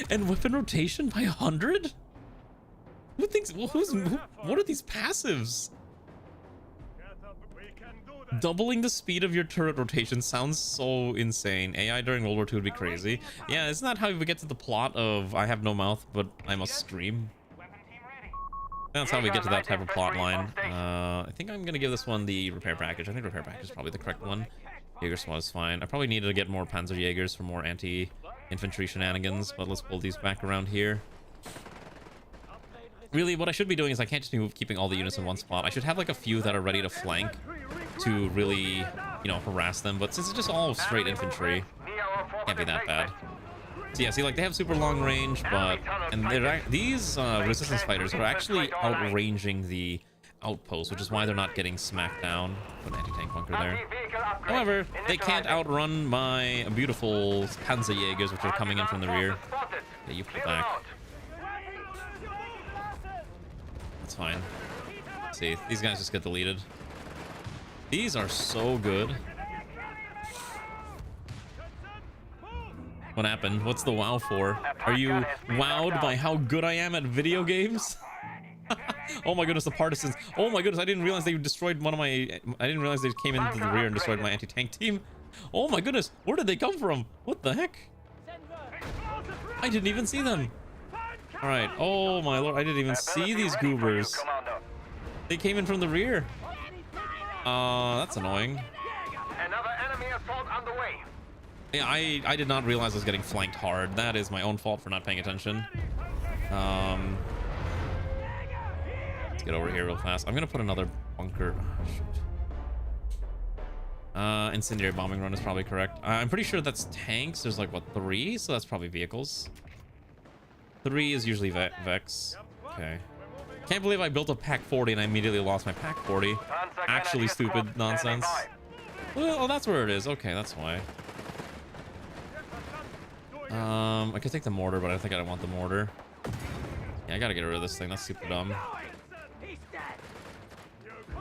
And weapon rotation by 100? Who thinks... Well, what are these passives? Doubling the speed of your turret rotation sounds so insane. AI during World War II would be crazy. Yeah, isn't that how we get to the plot of I have no mouth, but I must scream? That's how we get to that type of plot line. I think I'm going to give this one the repair package. I think repair package is probably the correct one. Jaeger squad is fine. I probably needed to get more Panzer Jaegers for more anti-infantry shenanigans, but let's pull these back around here. Really, what I should be doing is I can't just be keeping all the units in one spot. I should have like a few that are ready to flank to really, you know, harass them. But since it's just all straight infantry, can't be that bad. So yeah, see, like they have super long range, but these resistance fighters are actually outranging the outpost, which is why they're not getting smacked down. Put an anti-tank bunker there. However, they can't outrun my beautiful Panzerjägers, which are coming in from the rear. Yeah, you pull back. That's fine. Let's see, these guys just get deleted. These are so good. What happened? What's the wow for? Are you wowed by how good I am at video games? Oh my goodness, the partisans. Oh my goodness, I didn't realize they destroyed one of my... I didn't realize they came into the rear and destroyed my anti-tank team. Oh my goodness, where did they come from? What the heck? I didn't even see them. Alright, oh my lord, I didn't even see these goobers. They came in from the rear. That's annoying. Another enemy assault underway. Yeah, I did not realize I was getting flanked hard. That is my own fault for not paying attention. Let's get over here real fast. I'm gonna put another bunker. Shoot. Incendiary bombing run is probably correct. I'm pretty sure that's tanks. There's like, what, 3? So that's probably vehicles. 3 is usually Vex. Okay. Can't believe I built a Pack 40 and I immediately lost my Pack 40. Actually stupid nonsense. Well, oh, that's where it is. Okay, that's why. I could take the mortar, but I think I don't want the mortar. Yeah, I gotta get rid of this thing. That's super dumb.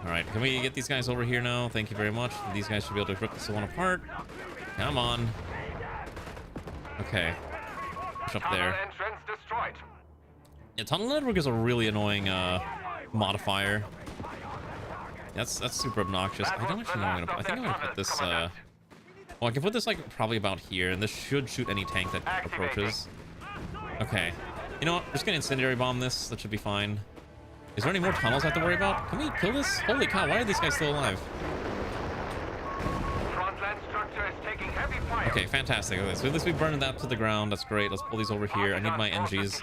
Alright, can we get these guys over here now? Thank you very much. These guys should be able to rip this one apart. Come on. Okay. Push up there. Yeah, tunnel network is a really annoying modifier. That's super obnoxious. I don't actually know what I'm gonna put. I think I'm gonna put this well, I can put this like probably about here, and this should shoot any tank that approaches. Okay. You know what? We're just gonna incendiary bomb this. That should be fine. Is there any more tunnels I have to worry about? Can we kill this? Holy cow, why are these guys still alive? Okay, fantastic. Okay, so at least we burned that to the ground. That's great. Let's pull these over here. I need my NGs.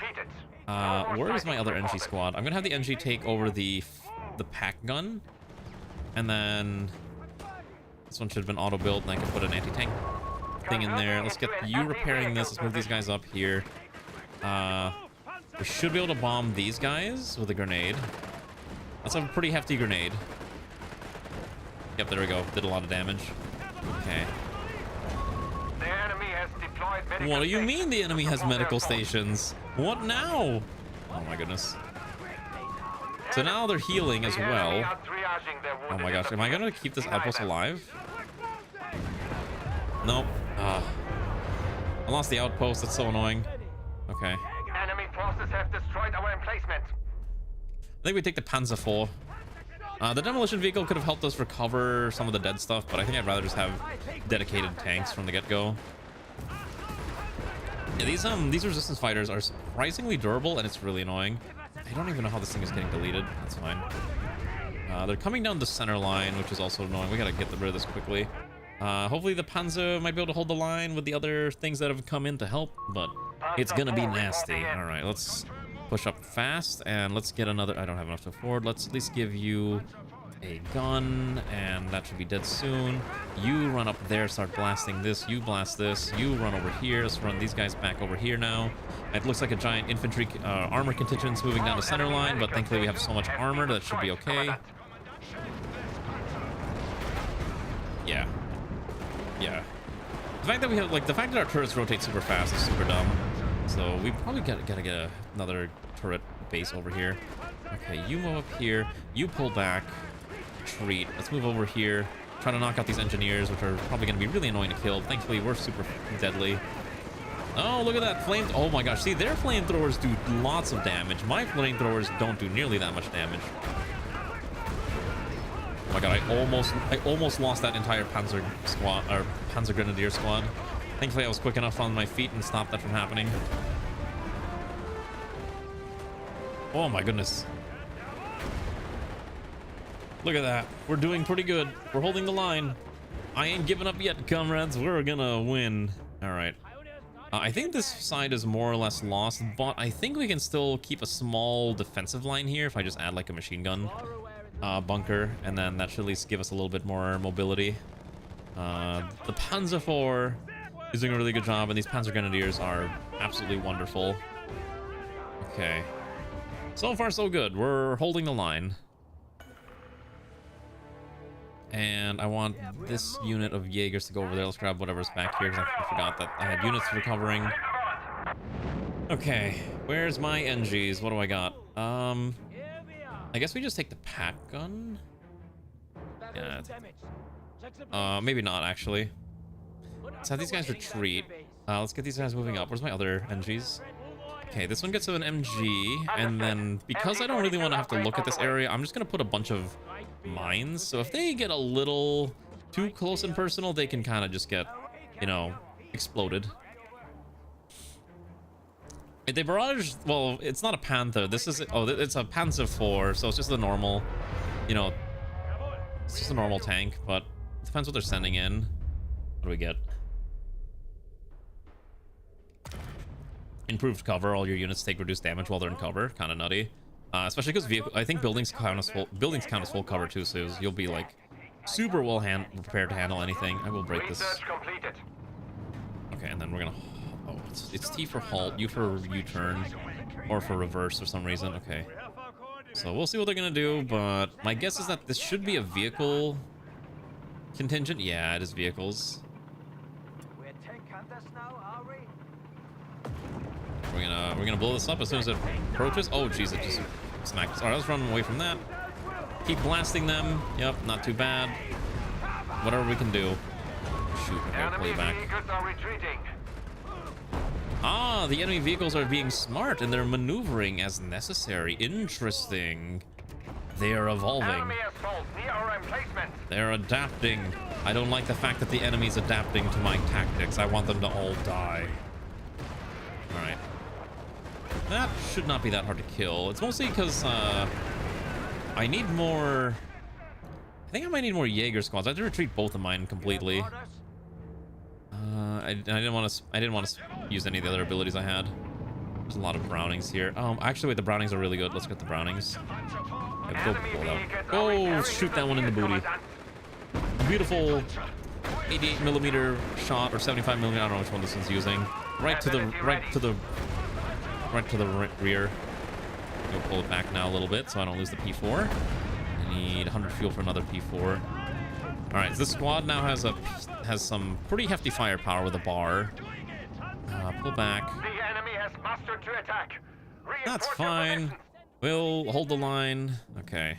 Where is my other NG squad? I'm gonna have the NG take over the pack gun. And then this one should have been auto-built, and I can put an anti-tank thing in there. Let's get you repairing this. Let's move these guys up here. We should be able to bomb these guys with a grenade. That's a pretty hefty grenade. Yep, there we go. Did a lot of damage. Okay. The enemy has deployed medical What do you mean the enemy has medical stations? What now? Oh my goodness. So now they're healing as well. Oh my gosh, am I gonna keep this outpost alive? Nope. I lost the outpost. That's so annoying. Okay. Enemy forces have destroyed our emplacement. I think we take the Panzer IV. The demolition vehicle could have helped us recover some of the dead stuff, but I think I'd rather just have dedicated tanks from the get-go. Yeah, these resistance fighters are surprisingly durable, and it's really annoying. I don't even know how this thing is getting deleted. That's fine. They're coming down the center line, which is also annoying. We gotta get rid of this quickly. Hopefully the Panzer might be able to hold the line with the other things that have come in to help, but it's gonna be nasty. All right, let's push up fast, and let's get another... I don't have enough to afford. Let's at least give you a gun, and that should be dead soon. You run up there, start blasting this. You blast this. You run over here. Let's run these guys back over here now. It looks like a giant infantry armor contingent's moving down the center line, but thankfully we have so much armor that should be okay. Yeah. Yeah. The fact that we have, like, the fact that our turrets rotate super fast is super dumb. So we probably gotta get another turret base over here. Okay, you move up here. You pull back. Retreat. Let's move over here. Try to knock out these engineers, which are probably gonna be really annoying to kill. Thankfully, we're super deadly. Oh, look at that flame! Oh my gosh! See, their flamethrowers do lots of damage. My flamethrowers don't do nearly that much damage. Oh my god! I almost lost that entire Panzer squad, or Panzer Grenadier squad. Thankfully, I was quick enough on my feet and stopped that from happening. Oh my goodness! Look at that. We're doing pretty good. We're holding the line. I ain't giving up yet, comrades. We're gonna win. All right. I think this side is more or less lost, but I think we can still keep a small defensive line here if I just add like a machine gun bunker, and then that should at least give us a little bit more mobility. The Panzer IV is doing a really good job, and these Panzer Grenadiers are absolutely wonderful. Okay. So far, so good. We're holding the line. And I want this unit of Jaegers to go over there. Let's grab whatever's back here, because I forgot that I had units recovering. Okay, where's my NGs? What do I got? I guess we just take the pack gun. Yeah. Maybe not, actually. Let's have these guys retreat. Let's get these guys moving up. Where's my other NGs? Okay, this one gets an MG, and then because I don't really want to have to look at this area, I'm just gonna put a bunch of mines. So if they get a little too close and personal, they can kind of just get, you know, exploded. The barrage, well, it's not a Panther. This is, oh, it's a Panzer IV, so it's just a normal, you know, it's just a normal tank, but it depends what they're sending in. What do we get? Improved cover. All your units take reduced damage while they're in cover. Kind of nutty. Especially because I think buildings count as full cover too, so you'll be like super well prepared to handle anything. I will break this. Okay, and then we're gonna. Oh, it's T for halt, U for U-turn, or for reverse for some reason. Okay. So we'll see what they're gonna do, but my guess is that this should be a vehicle contingent. Yeah, it is vehicles. We're gonna blow this up as soon as it approaches. Oh jeez, it just smacked us. Alright, let's run away from that. Keep blasting them. Yep, not too bad. Whatever we can do. Shoot, okay, I'll pull you back. Ah, the enemy vehicles are being smart and they're maneuvering as necessary. Interesting. They are evolving. They're adapting. I don't like the fact that the enemy's adapting to my tactics. I want them to all die. Alright. That should not be that hard to kill. It's mostly because I need more. I think I might need more Jaeger squads. I have to retreat both of mine completely. I didn't want to use any of the other abilities I had. There's a lot of Brownings here. Actually, wait, the Brownings are really good. Let's get the Brownings. Yeah, go shoot that one in the booty. Beautiful 88mm shot or 75mm. I don't know which one this one's using. Right to the rear. Go pull it back now a little bit so I don't lose the P4. I need 100 fuel for another P4. All right, this squad now has some pretty hefty firepower with a bar. Pull back. That's fine. We'll hold the line. Okay.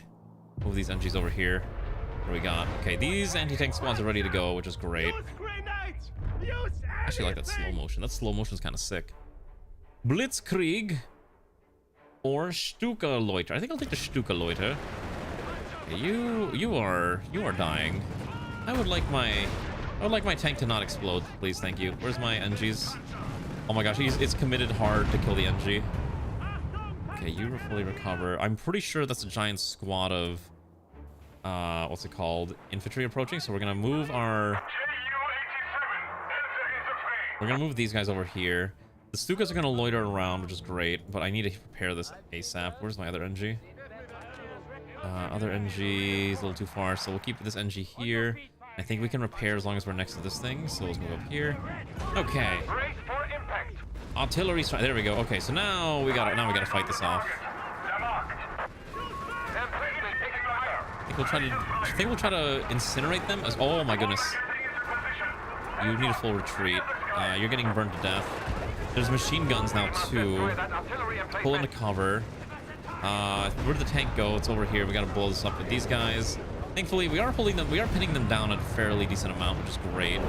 Move these NGs over here. What do we got? Okay, these anti-tank squads are ready to go, which is great. I actually like that slow motion. That slow motion is kind of sick. Blitzkrieg or Stuka-Loiter. I think I'll take the Stuka-Loiter. Okay, you are dying. I would like my tank to not explode, please. Thank you. Where's my NGs? Oh my gosh, it's committed hard to kill the NG. Okay, you fully recover. I'm pretty sure that's a giant squad of what's it called? Infantry approaching. So we're gonna move these guys over here. The Stukas are gonna loiter around, which is great, but I need to prepare this ASAP. Where's my other NG? Other NG is a little too far, so we'll keep this NG here. I think we can repair as long as we're next to this thing, so let's move up here. Okay. Artillery strike. There we go. Okay, so now we gotta fight this off. I think we'll try to incinerate them as. Oh my goodness. You need a full retreat. You're getting burned to death. There's machine guns now too. Pull into cover. Where'd the tank go? It's over here. We gotta blow this up with these guys. Thankfully, we are pinning them down at a fairly decent amount, which is great.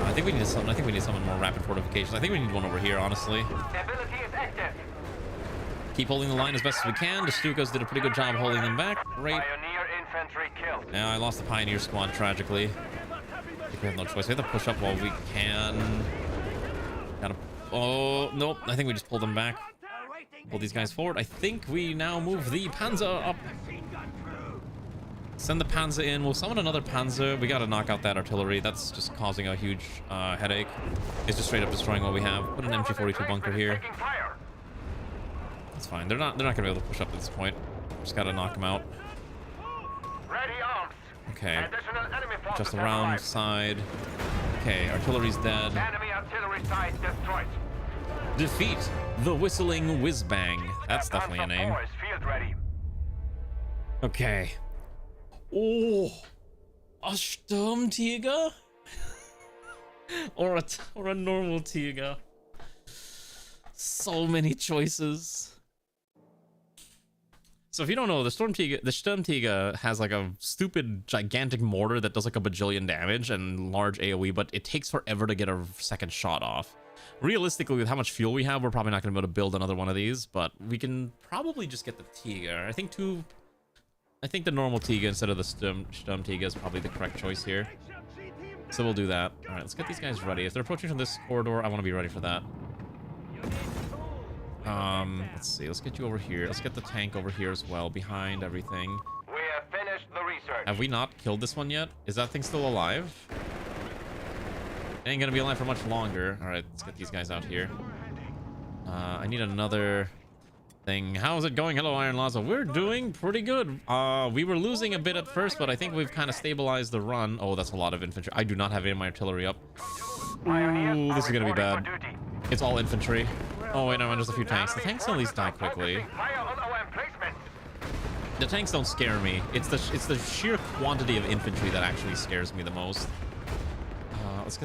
I think we need something. I think we need some more rapid fortifications. I think we need one over here, honestly. Keep holding the line as best as we can. The Stukas did a pretty good job holding them back. Great. Yeah, I lost the Pioneer squad tragically. I think we have no choice. We have to push up while we can. Oh nope. I think we just pulled them back. Pull these guys forward. I think we now move the Panzer up. Send the Panzer in. We'll summon another Panzer. We gotta knock out that artillery. That's just causing a huge headache. It's just straight up destroying what we have. Put an MG42 bunker here. That's fine. They're not gonna be able to push up at this point. Just gotta knock them out. Ready arms. Okay. Additional enemy forces Just have around arrived. side. Okay, artillery's dead. Enemy artillery site destroyed. Defeat the Whistling Whiz-Bang. That's The definitely a Panzer name. IV is field ready. Okay. Oh, a Sturmtiger? or a normal Tiger. So many choices. So if you don't know, the Sturmtiger has like a stupid gigantic mortar that does like a bajillion damage and large AoE, but it takes forever to get a second shot off. Realistically, with how much fuel we have, we're probably not going to be able to build another one of these, but we can probably just get the Tiger. I think the normal Tiga instead of the Sturmtiger is probably the correct choice here. So we'll do that. All right, let's get these guys ready. If they're approaching from this corridor, I want to be ready for that. Let's see. Let's get you over here. Let's get the tank over here as well, behind everything. We have finished the research. Have we not killed this one yet? Is that thing still alive? It ain't gonna be alive for much longer. All right, let's get these guys out here. I need another thing. How's it going? Hello, Iron Laza. We're doing pretty good. We were losing a bit at first, but I think we've kind of stabilized the run. Oh, that's a lot of infantry. I do not have any of my artillery up. Ooh, this is gonna be bad. It's all infantry. Oh wait, no, just a few tanks. The tanks at least die quickly. Fire on our emplacement. The tanks don't scare me. It's the sheer quantity of infantry that actually scares me the most. Let's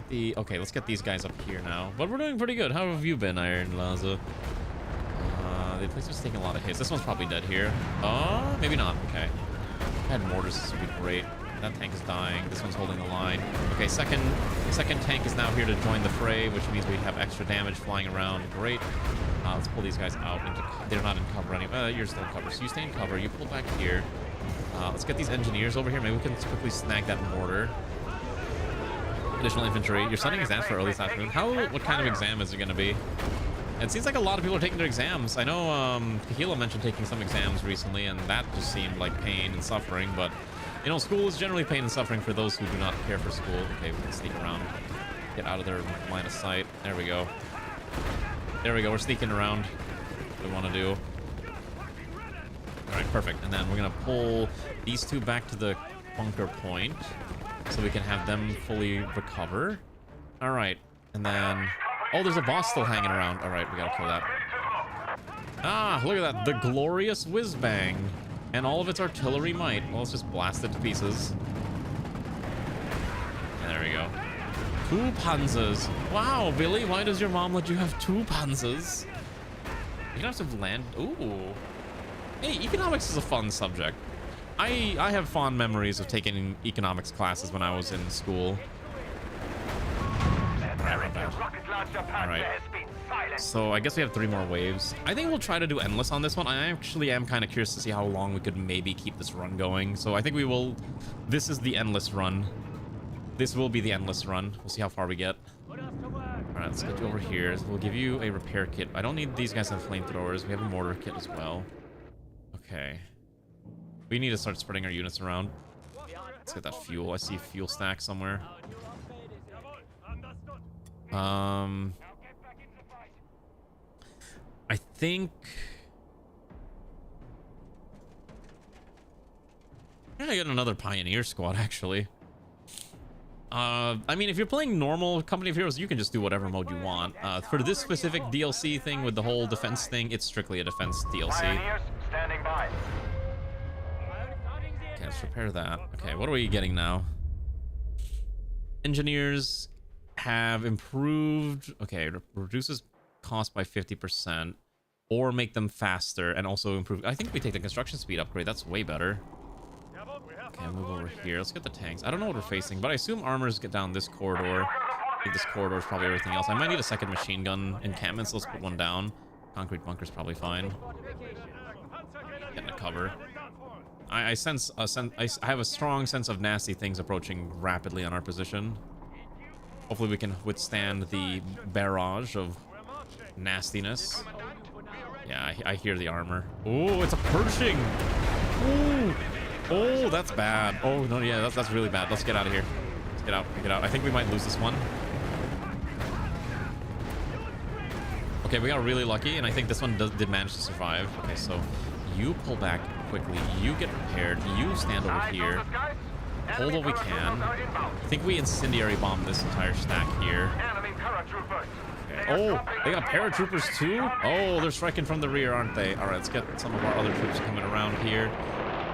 get these guys up here now. But we're doing pretty good. How have you been, Iron Laza? The place was taking a lot of hits. This one's probably dead here. Oh, maybe not. Okay. If I had mortars, this would be great. That tank is dying. This one's holding the line. Okay, second tank is now here to join the fray, which means we have extra damage flying around. Great. Let's pull these guys out. They're not in cover anymore. You're still in cover. So you stay in cover. You pull back here. Let's get these engineers over here. Maybe we can quickly snag that mortar. Additional infantry. You're studying exams for early this afternoon. What kind of exam is it going to be? It seems like a lot of people are taking their exams. I know Kahila mentioned taking some exams recently, and that just seemed like pain and suffering. But, you know, school is generally pain and suffering for those who do not care for school. Okay, we can sneak around. Get out of their line of sight. There we go. There we go. We're sneaking around. What we want to do. All right, perfect. And then we're going to pull these two back to the bunker point so we can have them fully recover. All right. And then... oh, there's a boss still hanging around. All right, we gotta kill that. Ah, look at that. The glorious whiz-bang. And all of its artillery might. Well, let's just blast it to pieces. And there we go. 2 panzers. Wow, Billy, why does your mom let you have 2 panzers? You don't have to land... ooh. Hey, economics is a fun subject. I have fond memories of taking economics classes when I was in school. Alright. So I guess we have 3 more waves. I think we'll try to do endless on this one. I actually am kind of curious to see how long we could maybe keep this run going. So I think we will... this is the endless run. This will be the endless run. We'll see how far we get. Alright, let's get you over here. We'll give you a repair kit. I don't need these guys to have flamethrowers. We have a mortar kit as well. Okay. We need to start spreading our units around. Let's get that fuel. I see a fuel stack somewhere. I think... yeah, I got another Pioneer squad, actually. I mean, if you're playing normal Company of Heroes, you can just do whatever mode you want. For this specific DLC thing with the whole defense thing, it's strictly a defense DLC. Standing by. Okay, let's repair that. Okay, what are we getting now? Engineers have improved... okay, reduces cost by 50%, or make them faster, and also improve... I think we take the construction speed upgrade. That's way better. Okay, move over here. Let's get the tanks. I don't know what we're facing, but I assume armors get down this corridor. I think this corridor is probably everything else. I might need a second machine gun encampment, so let's put one down. Concrete bunker's probably fine. Getting a cover. I have a strong sense of nasty things approaching rapidly on our position. Hopefully we can withstand the barrage of nastiness. Yeah, I hear the armor. Oh, it's a Pershing. Ooh. Oh, that's bad. Oh, no, yeah, that's really bad. Let's get out of here. Let's get out. Get out. I think we might lose this one. Okay, we got really lucky, and I think this one did manage to survive. Okay, so you pull back quickly. You get prepared. You stand over here. Hold what we can. I think we incendiary bomb this entire stack here. Okay. Oh, they got paratroopers too? Oh, they're striking from the rear, aren't they? All right, let's get some of our other troops coming around here.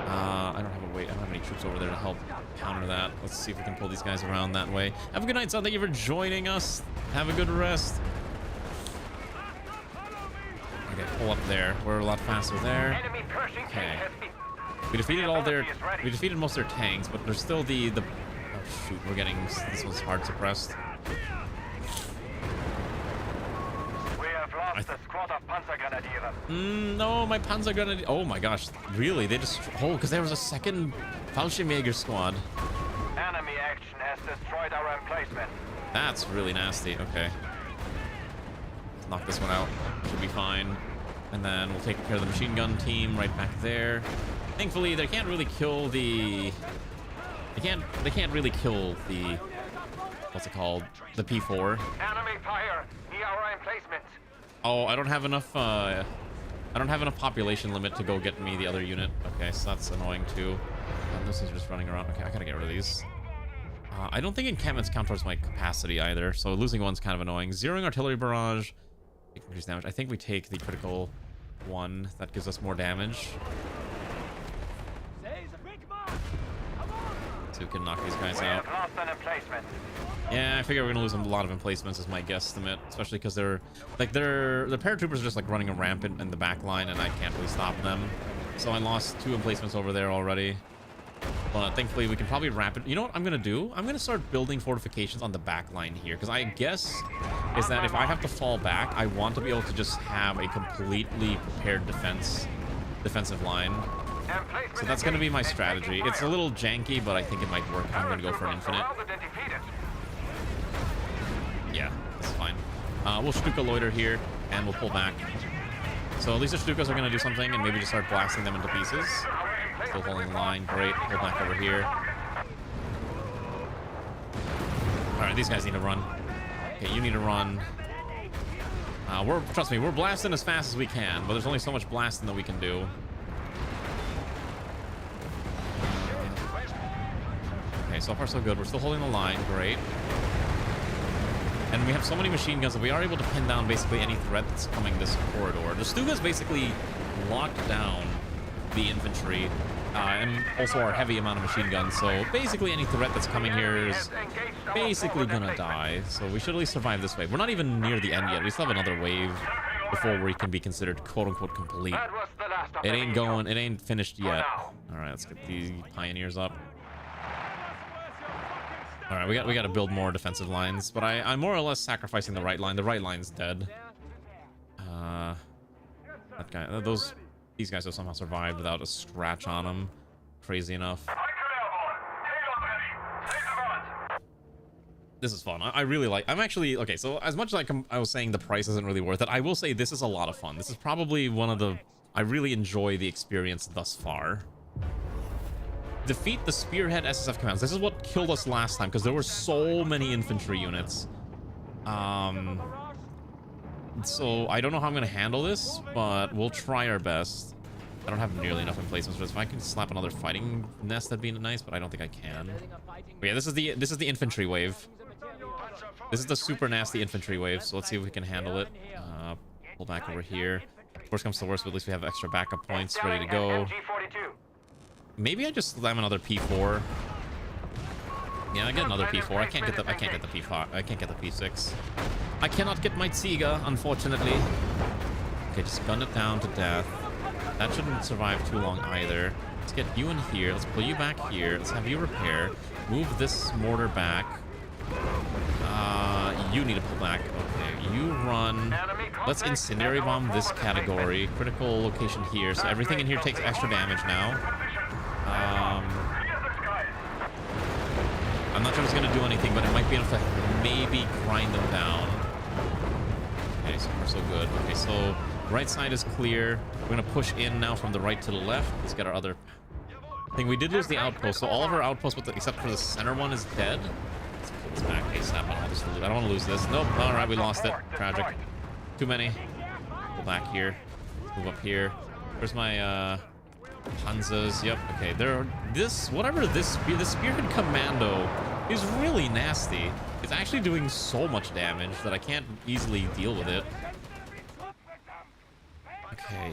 I don't have any troops over there to help counter that. Let's see if we can pull these guys around that way. Have a good night, son. Thank you for joining us. Have a good rest. Okay, pull up there. We're a lot faster there. Okay. We defeated most of their tanks, but there's still the oh shoot, we're getting this one's hard suppressed. We have lost a squad of Panzergrenadiere. No, my Panzergrenadier. Oh my gosh, really? They just because there was a second Fallschirmjäger squad. Enemy action has destroyed our emplacement. That's really nasty. Okay. Let's knock this one out. Should be fine. And then we'll take care of the machine gun team right back there. Thankfully, they can't really kill the... They can't really kill the... What's it called? The P4. Enemy fire near our emplacement. Oh, I don't have enough population limit to go get me the other unit. Okay, so that's annoying too. Those things are just running around. Okay, I gotta get rid of these. I don't think encampments count towards my capacity either, so losing one's kind of annoying. Zeroing artillery barrage. Increase damage. I think we take the critical one. That gives us more damage. So we can knock these guys out. Yeah, I figure we're gonna lose a lot of emplacements is my guesstimate, especially because the paratroopers are just like running a rampant in the back line, and I can't really stop them. So I lost 2 emplacements over there already. But thankfully we can probably you know what I'm gonna do? I'm gonna start building fortifications on the back line here, because I guess is that if I have to fall back, I want to be able to just have a completely prepared defensive line. So that's gonna be my strategy. It's a little janky, but I think it might work. I'm gonna go for an infinite. Yeah, that's fine. We'll Stuka loiter here, and we'll pull back. So at least the Stukas are gonna do something, and maybe just start blasting them into pieces. Still holding line. Great. Pull back over here. Alright, these guys need to run. Okay, you need to run. Trust me, we're blasting as fast as we can, but there's only so much blasting that we can do. Okay, so far so good. We're still holding the line. Great. And we have so many machine guns that we are able to pin down basically any threat that's coming this corridor. The Stugas basically locked down the infantry and also our heavy amount of machine guns. So basically any threat that's coming here is basically gonna die. So we should at least survive this wave. We're not even near the end yet. We still have another wave before we can be considered quote-unquote complete. It ain't finished yet. All right, let's get the pioneers up. All right, we got to build more defensive lines, but I'm more or less sacrificing the right line. The right line's dead. That guy, these guys have somehow survived without a scratch on them. Crazy enough. This is fun. I really like. I'm actually okay. So as much as I was saying the price isn't really worth it, I will say this is a lot of fun. This is probably one of the. I really enjoy the experience thus far. Defeat the Spearhead SSF commands. This is what killed us last time because there were so many infantry units. So I don't know how I'm going to handle this, but we'll try our best. I don't have nearly enough emplacements for this. If I can slap another fighting nest, that'd be nice, but I don't think I can. But yeah, this is the infantry wave. This is the super nasty infantry wave. So let's see if we can handle it. Pull back over here. Worst comes to worst, but at least we have extra backup points ready to go. Maybe I just slam another P4. Yeah, I get another P4. I can't get the P5. I can't get the P6. I cannot get my Tsiga, unfortunately. Okay, just gun it down to death. That shouldn't survive too long either. Let's get you in here. Let's pull you back here. Let's have you repair. Move this mortar back. You need to pull back. Okay, you run. Let's incendiary bomb this category. Critical location here. So everything in here takes extra damage now. I'm not sure if it's going to do anything, but it might be enough to maybe grind them down. Okay, so far so good. Okay, so right side is clear. We're going to push in now from the right to the left. Let's get our other I think we did lose the outpost, so all of our outposts, except for the center one, is dead. Let's pull this back ASAP. I don't want to lose this. Nope. All right, we lost it. Tragic. Too many. Go back here. Move up here. Where's my Panzers? Yep. Okay. Whatever this Spearhead Commando is really nasty. It's actually doing so much damage that I can't easily deal with it. Okay.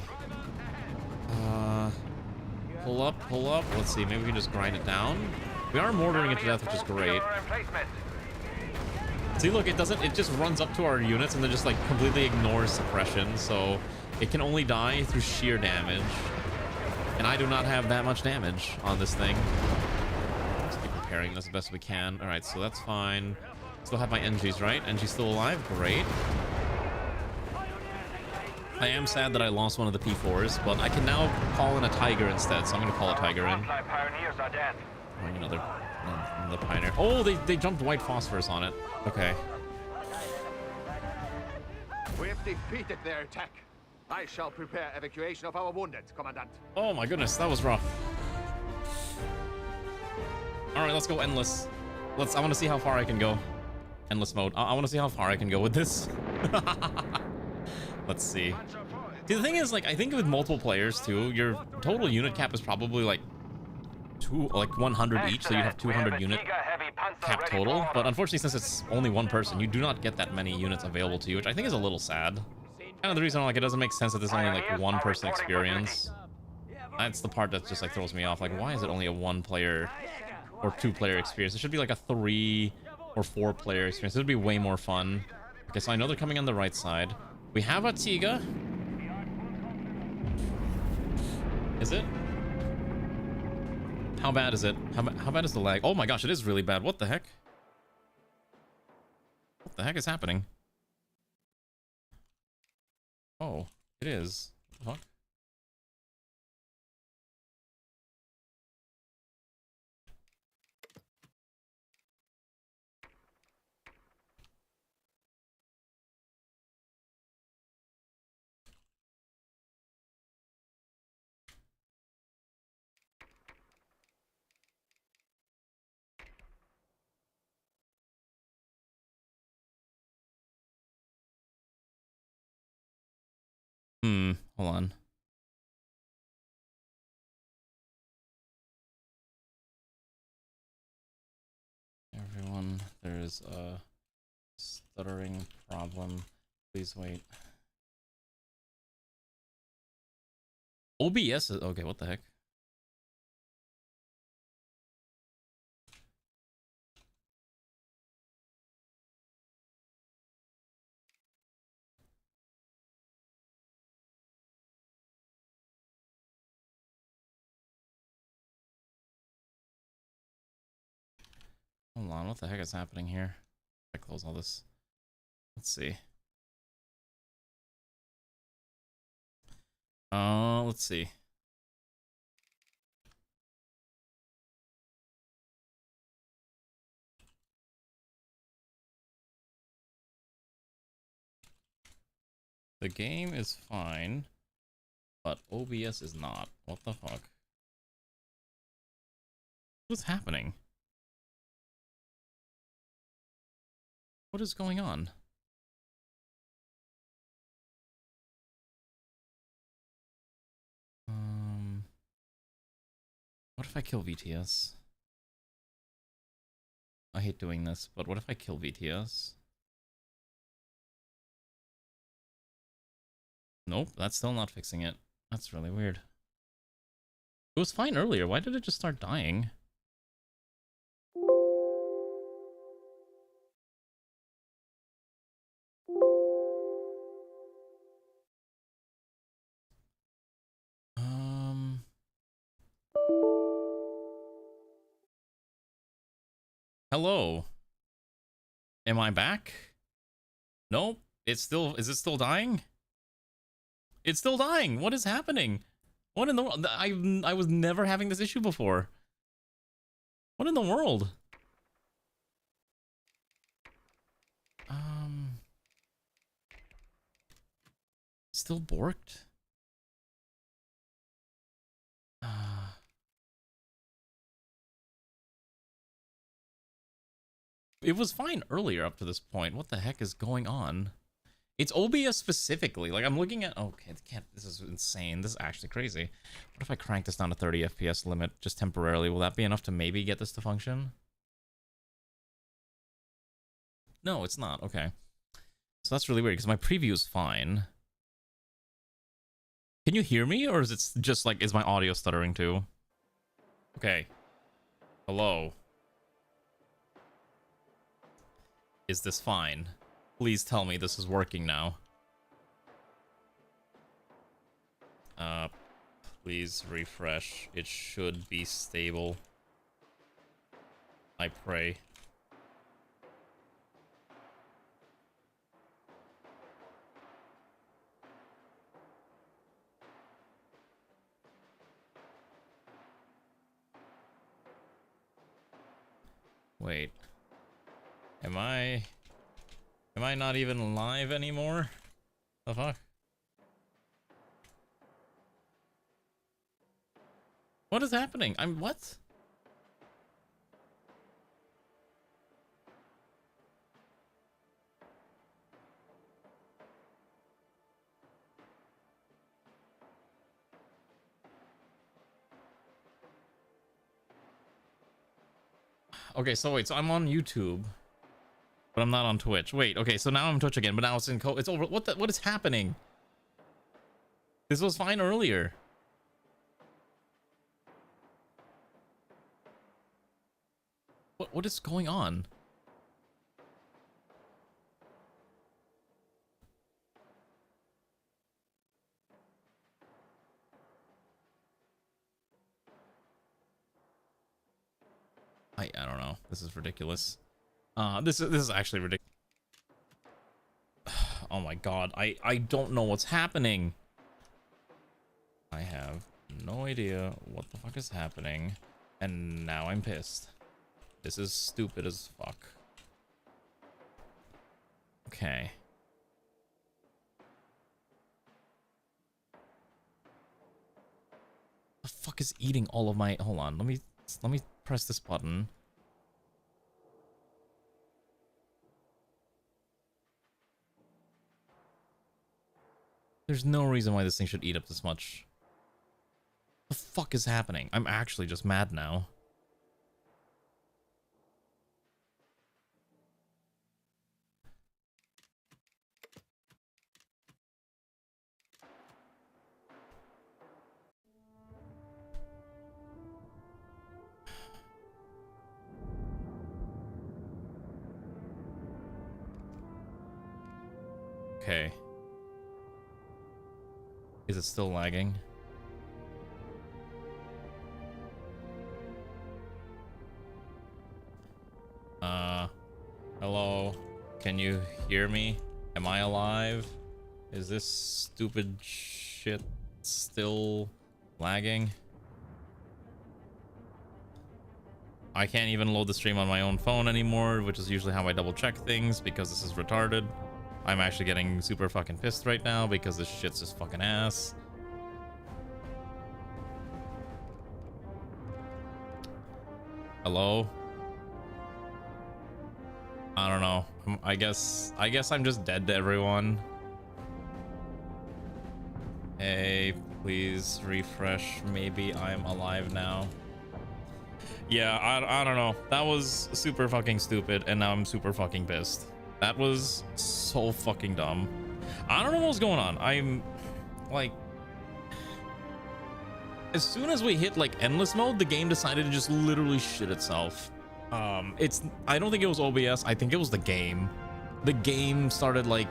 Pull up, pull up. Let's see, maybe we can just grind it down. We are mortaring it to death, which is great. See, look, it just runs up to our units and then just like completely ignores suppression, so it can only die through sheer damage. And I do not have that much damage on this thing. Let's keep repairing this as best we can. All right, so that's fine. Still have my NGs, right? NG's still alive? Great. I am sad that I lost one of the P4s, but I can now call in a Tiger instead, so I'm going to call a Tiger in. Oh, another Pioneer. Oh, they jumped white phosphorus on it. Okay. We have defeated their attack. I shall prepare evacuation of our wounded, Commandant. Oh my goodness, that was rough. All right, let's go endless. I want to see how far I can go. Endless mode. I want to see how far I can go with this. Let's see. See, the thing is, like, I think with multiple players too, your total unit cap is probably like 100 each, so you have 200 unit cap total. But unfortunately, since it's only one person, you do not get that many units available to you, which I think is a little sad. Kind of the reason, like, it doesn't make sense that there's only like one person experience. That's the part that just like throws me off. Like, why is it only a 1-player or 2-player experience? It should be like a 3 or 4-player experience. It would be way more fun. Okay, so I know they're coming on the right side. We have a Tiga. Is it? How bad is it? How bad is the lag? Oh my gosh, it is really bad. What the heck? What the heck is happening? Oh, it is. What the fuck? Hold on. Everyone, there's a stuttering problem. Please wait. OBS is okay, what the heck? Hold on, what the heck is happening here? I close all this. Let's see. Let's see. The game is fine, but OBS is not. What the fuck? What's happening? What is going on? What if I kill VTS? I hate doing this, but what if I kill VTS? Nope, that's still not fixing it. That's really weird. It was fine earlier. Why did it just start dying? Hello. Am I back? Nope. Is it still dying? It's still dying. What is happening? What in the world? I was never having this issue before. What in the world? Still borked? It was fine earlier up to this point. What the heck is going on? It's OBS specifically. Like, I'm looking at... Okay, it can't... This is insane. This is actually crazy. What if I crank this down to 30 FPS limit just temporarily? Will that be enough to maybe get this to function? No, it's not. Okay. So that's really weird, because my preview is fine. Can you hear me, or is it just, like, is my audio stuttering too? Okay. Hello. Is this fine? Please tell me this is working now. Please refresh. It should be stable. I pray. Wait. Am I not even live anymore? The fuck? What is happening? What? Okay, so wait, so I'm on YouTube, but I'm not on Twitch. Wait, okay, so now I'm Twitch again, but now it's it's over. What is happening? This was fine earlier. What is going on? I don't know. This is ridiculous. This is actually ridiculous. Oh my god. I don't know what's happening. I have no idea what the fuck is happening, and now I'm pissed. This is stupid as fuck. Okay. The fuck is eating all of my... Hold on. Let me press this button. There's no reason why this thing should eat up this much. The fuck is happening? I'm actually just mad now. Okay. Is it still lagging? Hello? Can you hear me? Am I alive? Is this stupid shit still lagging? I can't even load the stream on my own phone anymore, which is usually how I double check things, because this is retarded. I'm actually getting super fucking pissed right now because this shit's just fucking ass. Hello? I don't know. I guess I'm just dead to everyone. Hey, please refresh. Maybe I'm alive now. Yeah, I don't know. That was super fucking stupid, and now I'm super fucking pissed. That was so fucking dumb. I don't know what's going on. I'm like, as soon as we hit like endless mode, the game decided to just literally shit itself. I don't think it was OBS. I think it was the game. The game started like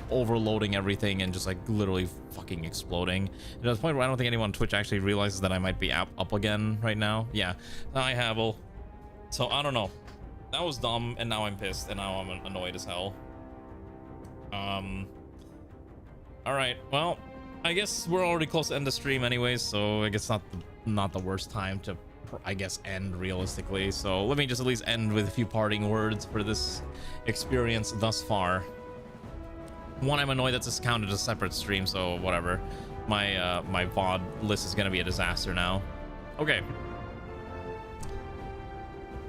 overloading everything and just like literally fucking exploding. And to the point where I don't think anyone on Twitch actually realizes that I might be up again right now. Yeah, I have. So I don't know. That was dumb, and now I'm pissed, and now I'm annoyed as hell. All right, well, I guess we're already close to end the stream anyways, so I guess not the worst time to, I guess, end realistically. So let me just at least end with a few parting words for this experience thus far. One, I'm annoyed that this counted as a separate stream, so whatever. My my VOD list is gonna be a disaster now. Okay.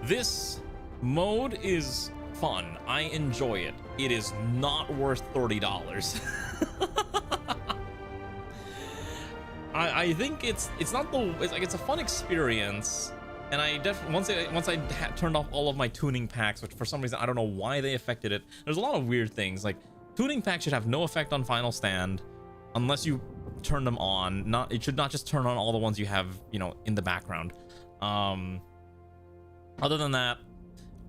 This mode is fun. I enjoy it. It is not worth $30. I think it's not the, it's like, it's a fun experience. And I definitely, once I turned off all of my tuning packs, which for some reason I don't know why they affected it. There's a lot of weird things. Like, tuning packs should have no effect on Final Stand unless you turn them on. It should not just turn on all the ones you have, you know, in the background. Other than that,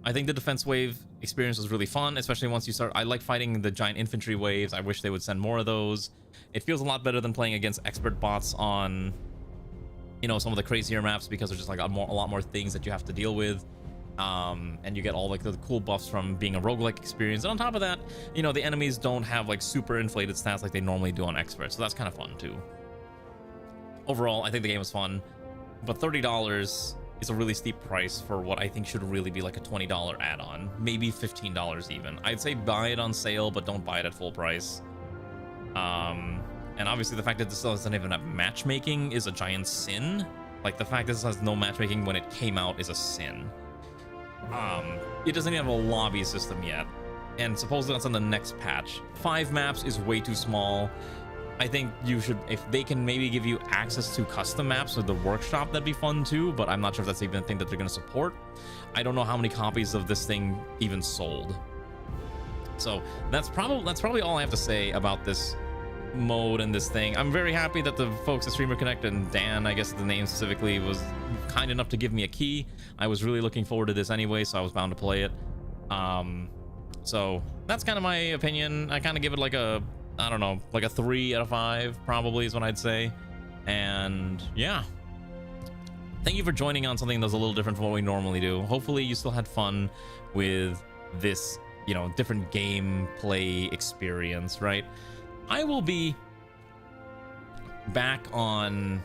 I think the defense wave experience was really fun, especially once you start. I like fighting the giant infantry waves. I wish they would send more of those. It feels a lot better than playing against expert bots on, you know, some of the crazier maps, because there's just like a lot more things that you have to deal with. And you get all like the cool buffs from being a roguelike experience. And on top of that, you know, the enemies don't have like super inflated stats like they normally do on expert, so that's kind of fun too. Overall, I think the game was fun, but $30 is a really steep price for what I think should really be like a $20 add-on, maybe $15 even. I'd say buy it on sale, but don't buy it at full price. And obviously the fact that this doesn't even have matchmaking is a giant sin. Like, the fact that this has no matchmaking when it came out is a sin. It doesn't even have a lobby system yet, and supposedly that's on the next patch. 5 maps is way too small. I think you should, if they can maybe give you access to custom maps with the workshop, that'd be fun too, but I'm not sure if that's even a thing that they're going to support. I don't know how many copies of this thing even sold. So that's probably all I have to say about this mode and this thing. I'm very happy that the folks at Streamer Connect and Dan, I guess the name specifically, was kind enough to give me a key. I was really looking forward to this anyway, so I was bound to play it. So that's kind of my opinion. I kind of give it like a, I don't know, like a 3 out of 5 probably is what I'd say. And yeah, thank you for joining on something that's a little different from what we normally do. Hopefully you still had fun with this, you know, different gameplay experience, right? I will be back on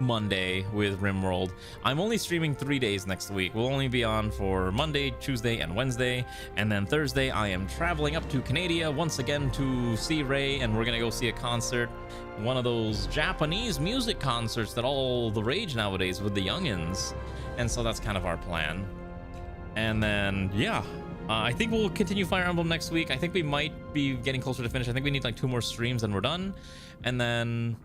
Monday with RimWorld. I'm only streaming 3 days next week. We'll only be on for Monday, Tuesday, and Wednesday, and then Thursday I am traveling up to Canada once again to see Ray, and we're gonna go see a concert, one of those Japanese music concerts that all the rage nowadays with the youngins, and so that's kind of our plan. And then yeah, I think we'll continue Fire Emblem next week. I think we might be getting closer to finish. I think we need like 2 more streams and we're done, and then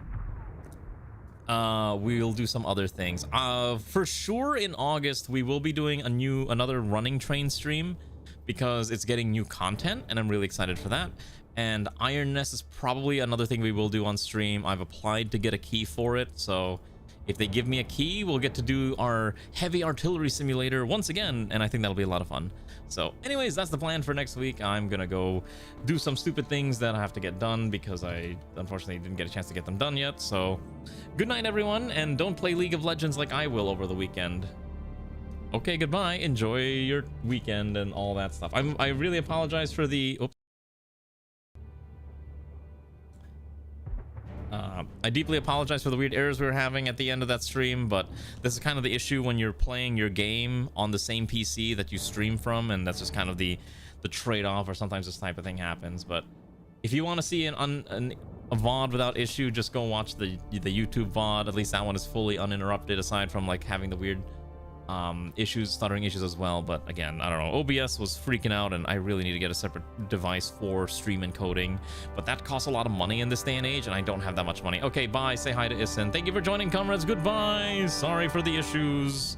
we'll do some other things. For sure in August we will be doing another running train stream, because it's getting new content and I'm really excited for that. And Iron Nest is probably another thing we will do on stream. I've applied to get a key for it, so if they give me a key, we'll get to do our heavy artillery simulator once again, and I think that'll be a lot of fun. So anyways, that's the plan for next week. I'm gonna go do some stupid things that I have to get done because I unfortunately didn't get a chance to get them done yet. So good night everyone, and don't play League of Legends like I will over the weekend. Okay, goodbye. Enjoy your weekend and all that stuff. I really apologize for the I deeply apologize for the weird errors we were having at the end of that stream, but this is kind of the issue when you're playing your game on the same PC that you stream from, and that's just kind of the trade-off, or sometimes this type of thing happens. But if you want to see a VOD without issue, just go watch the YouTube VOD. At least that one is fully uninterrupted, aside from like having the weird stuttering issues as well. But again, I don't know, OBS was freaking out, and I really need to get a separate device for stream encoding, but that costs a lot of money in this day and age, and I don't have that much money. Okay, bye. Say hi to Issen. Thank you for joining, comrades. Goodbye. Sorry for the issues.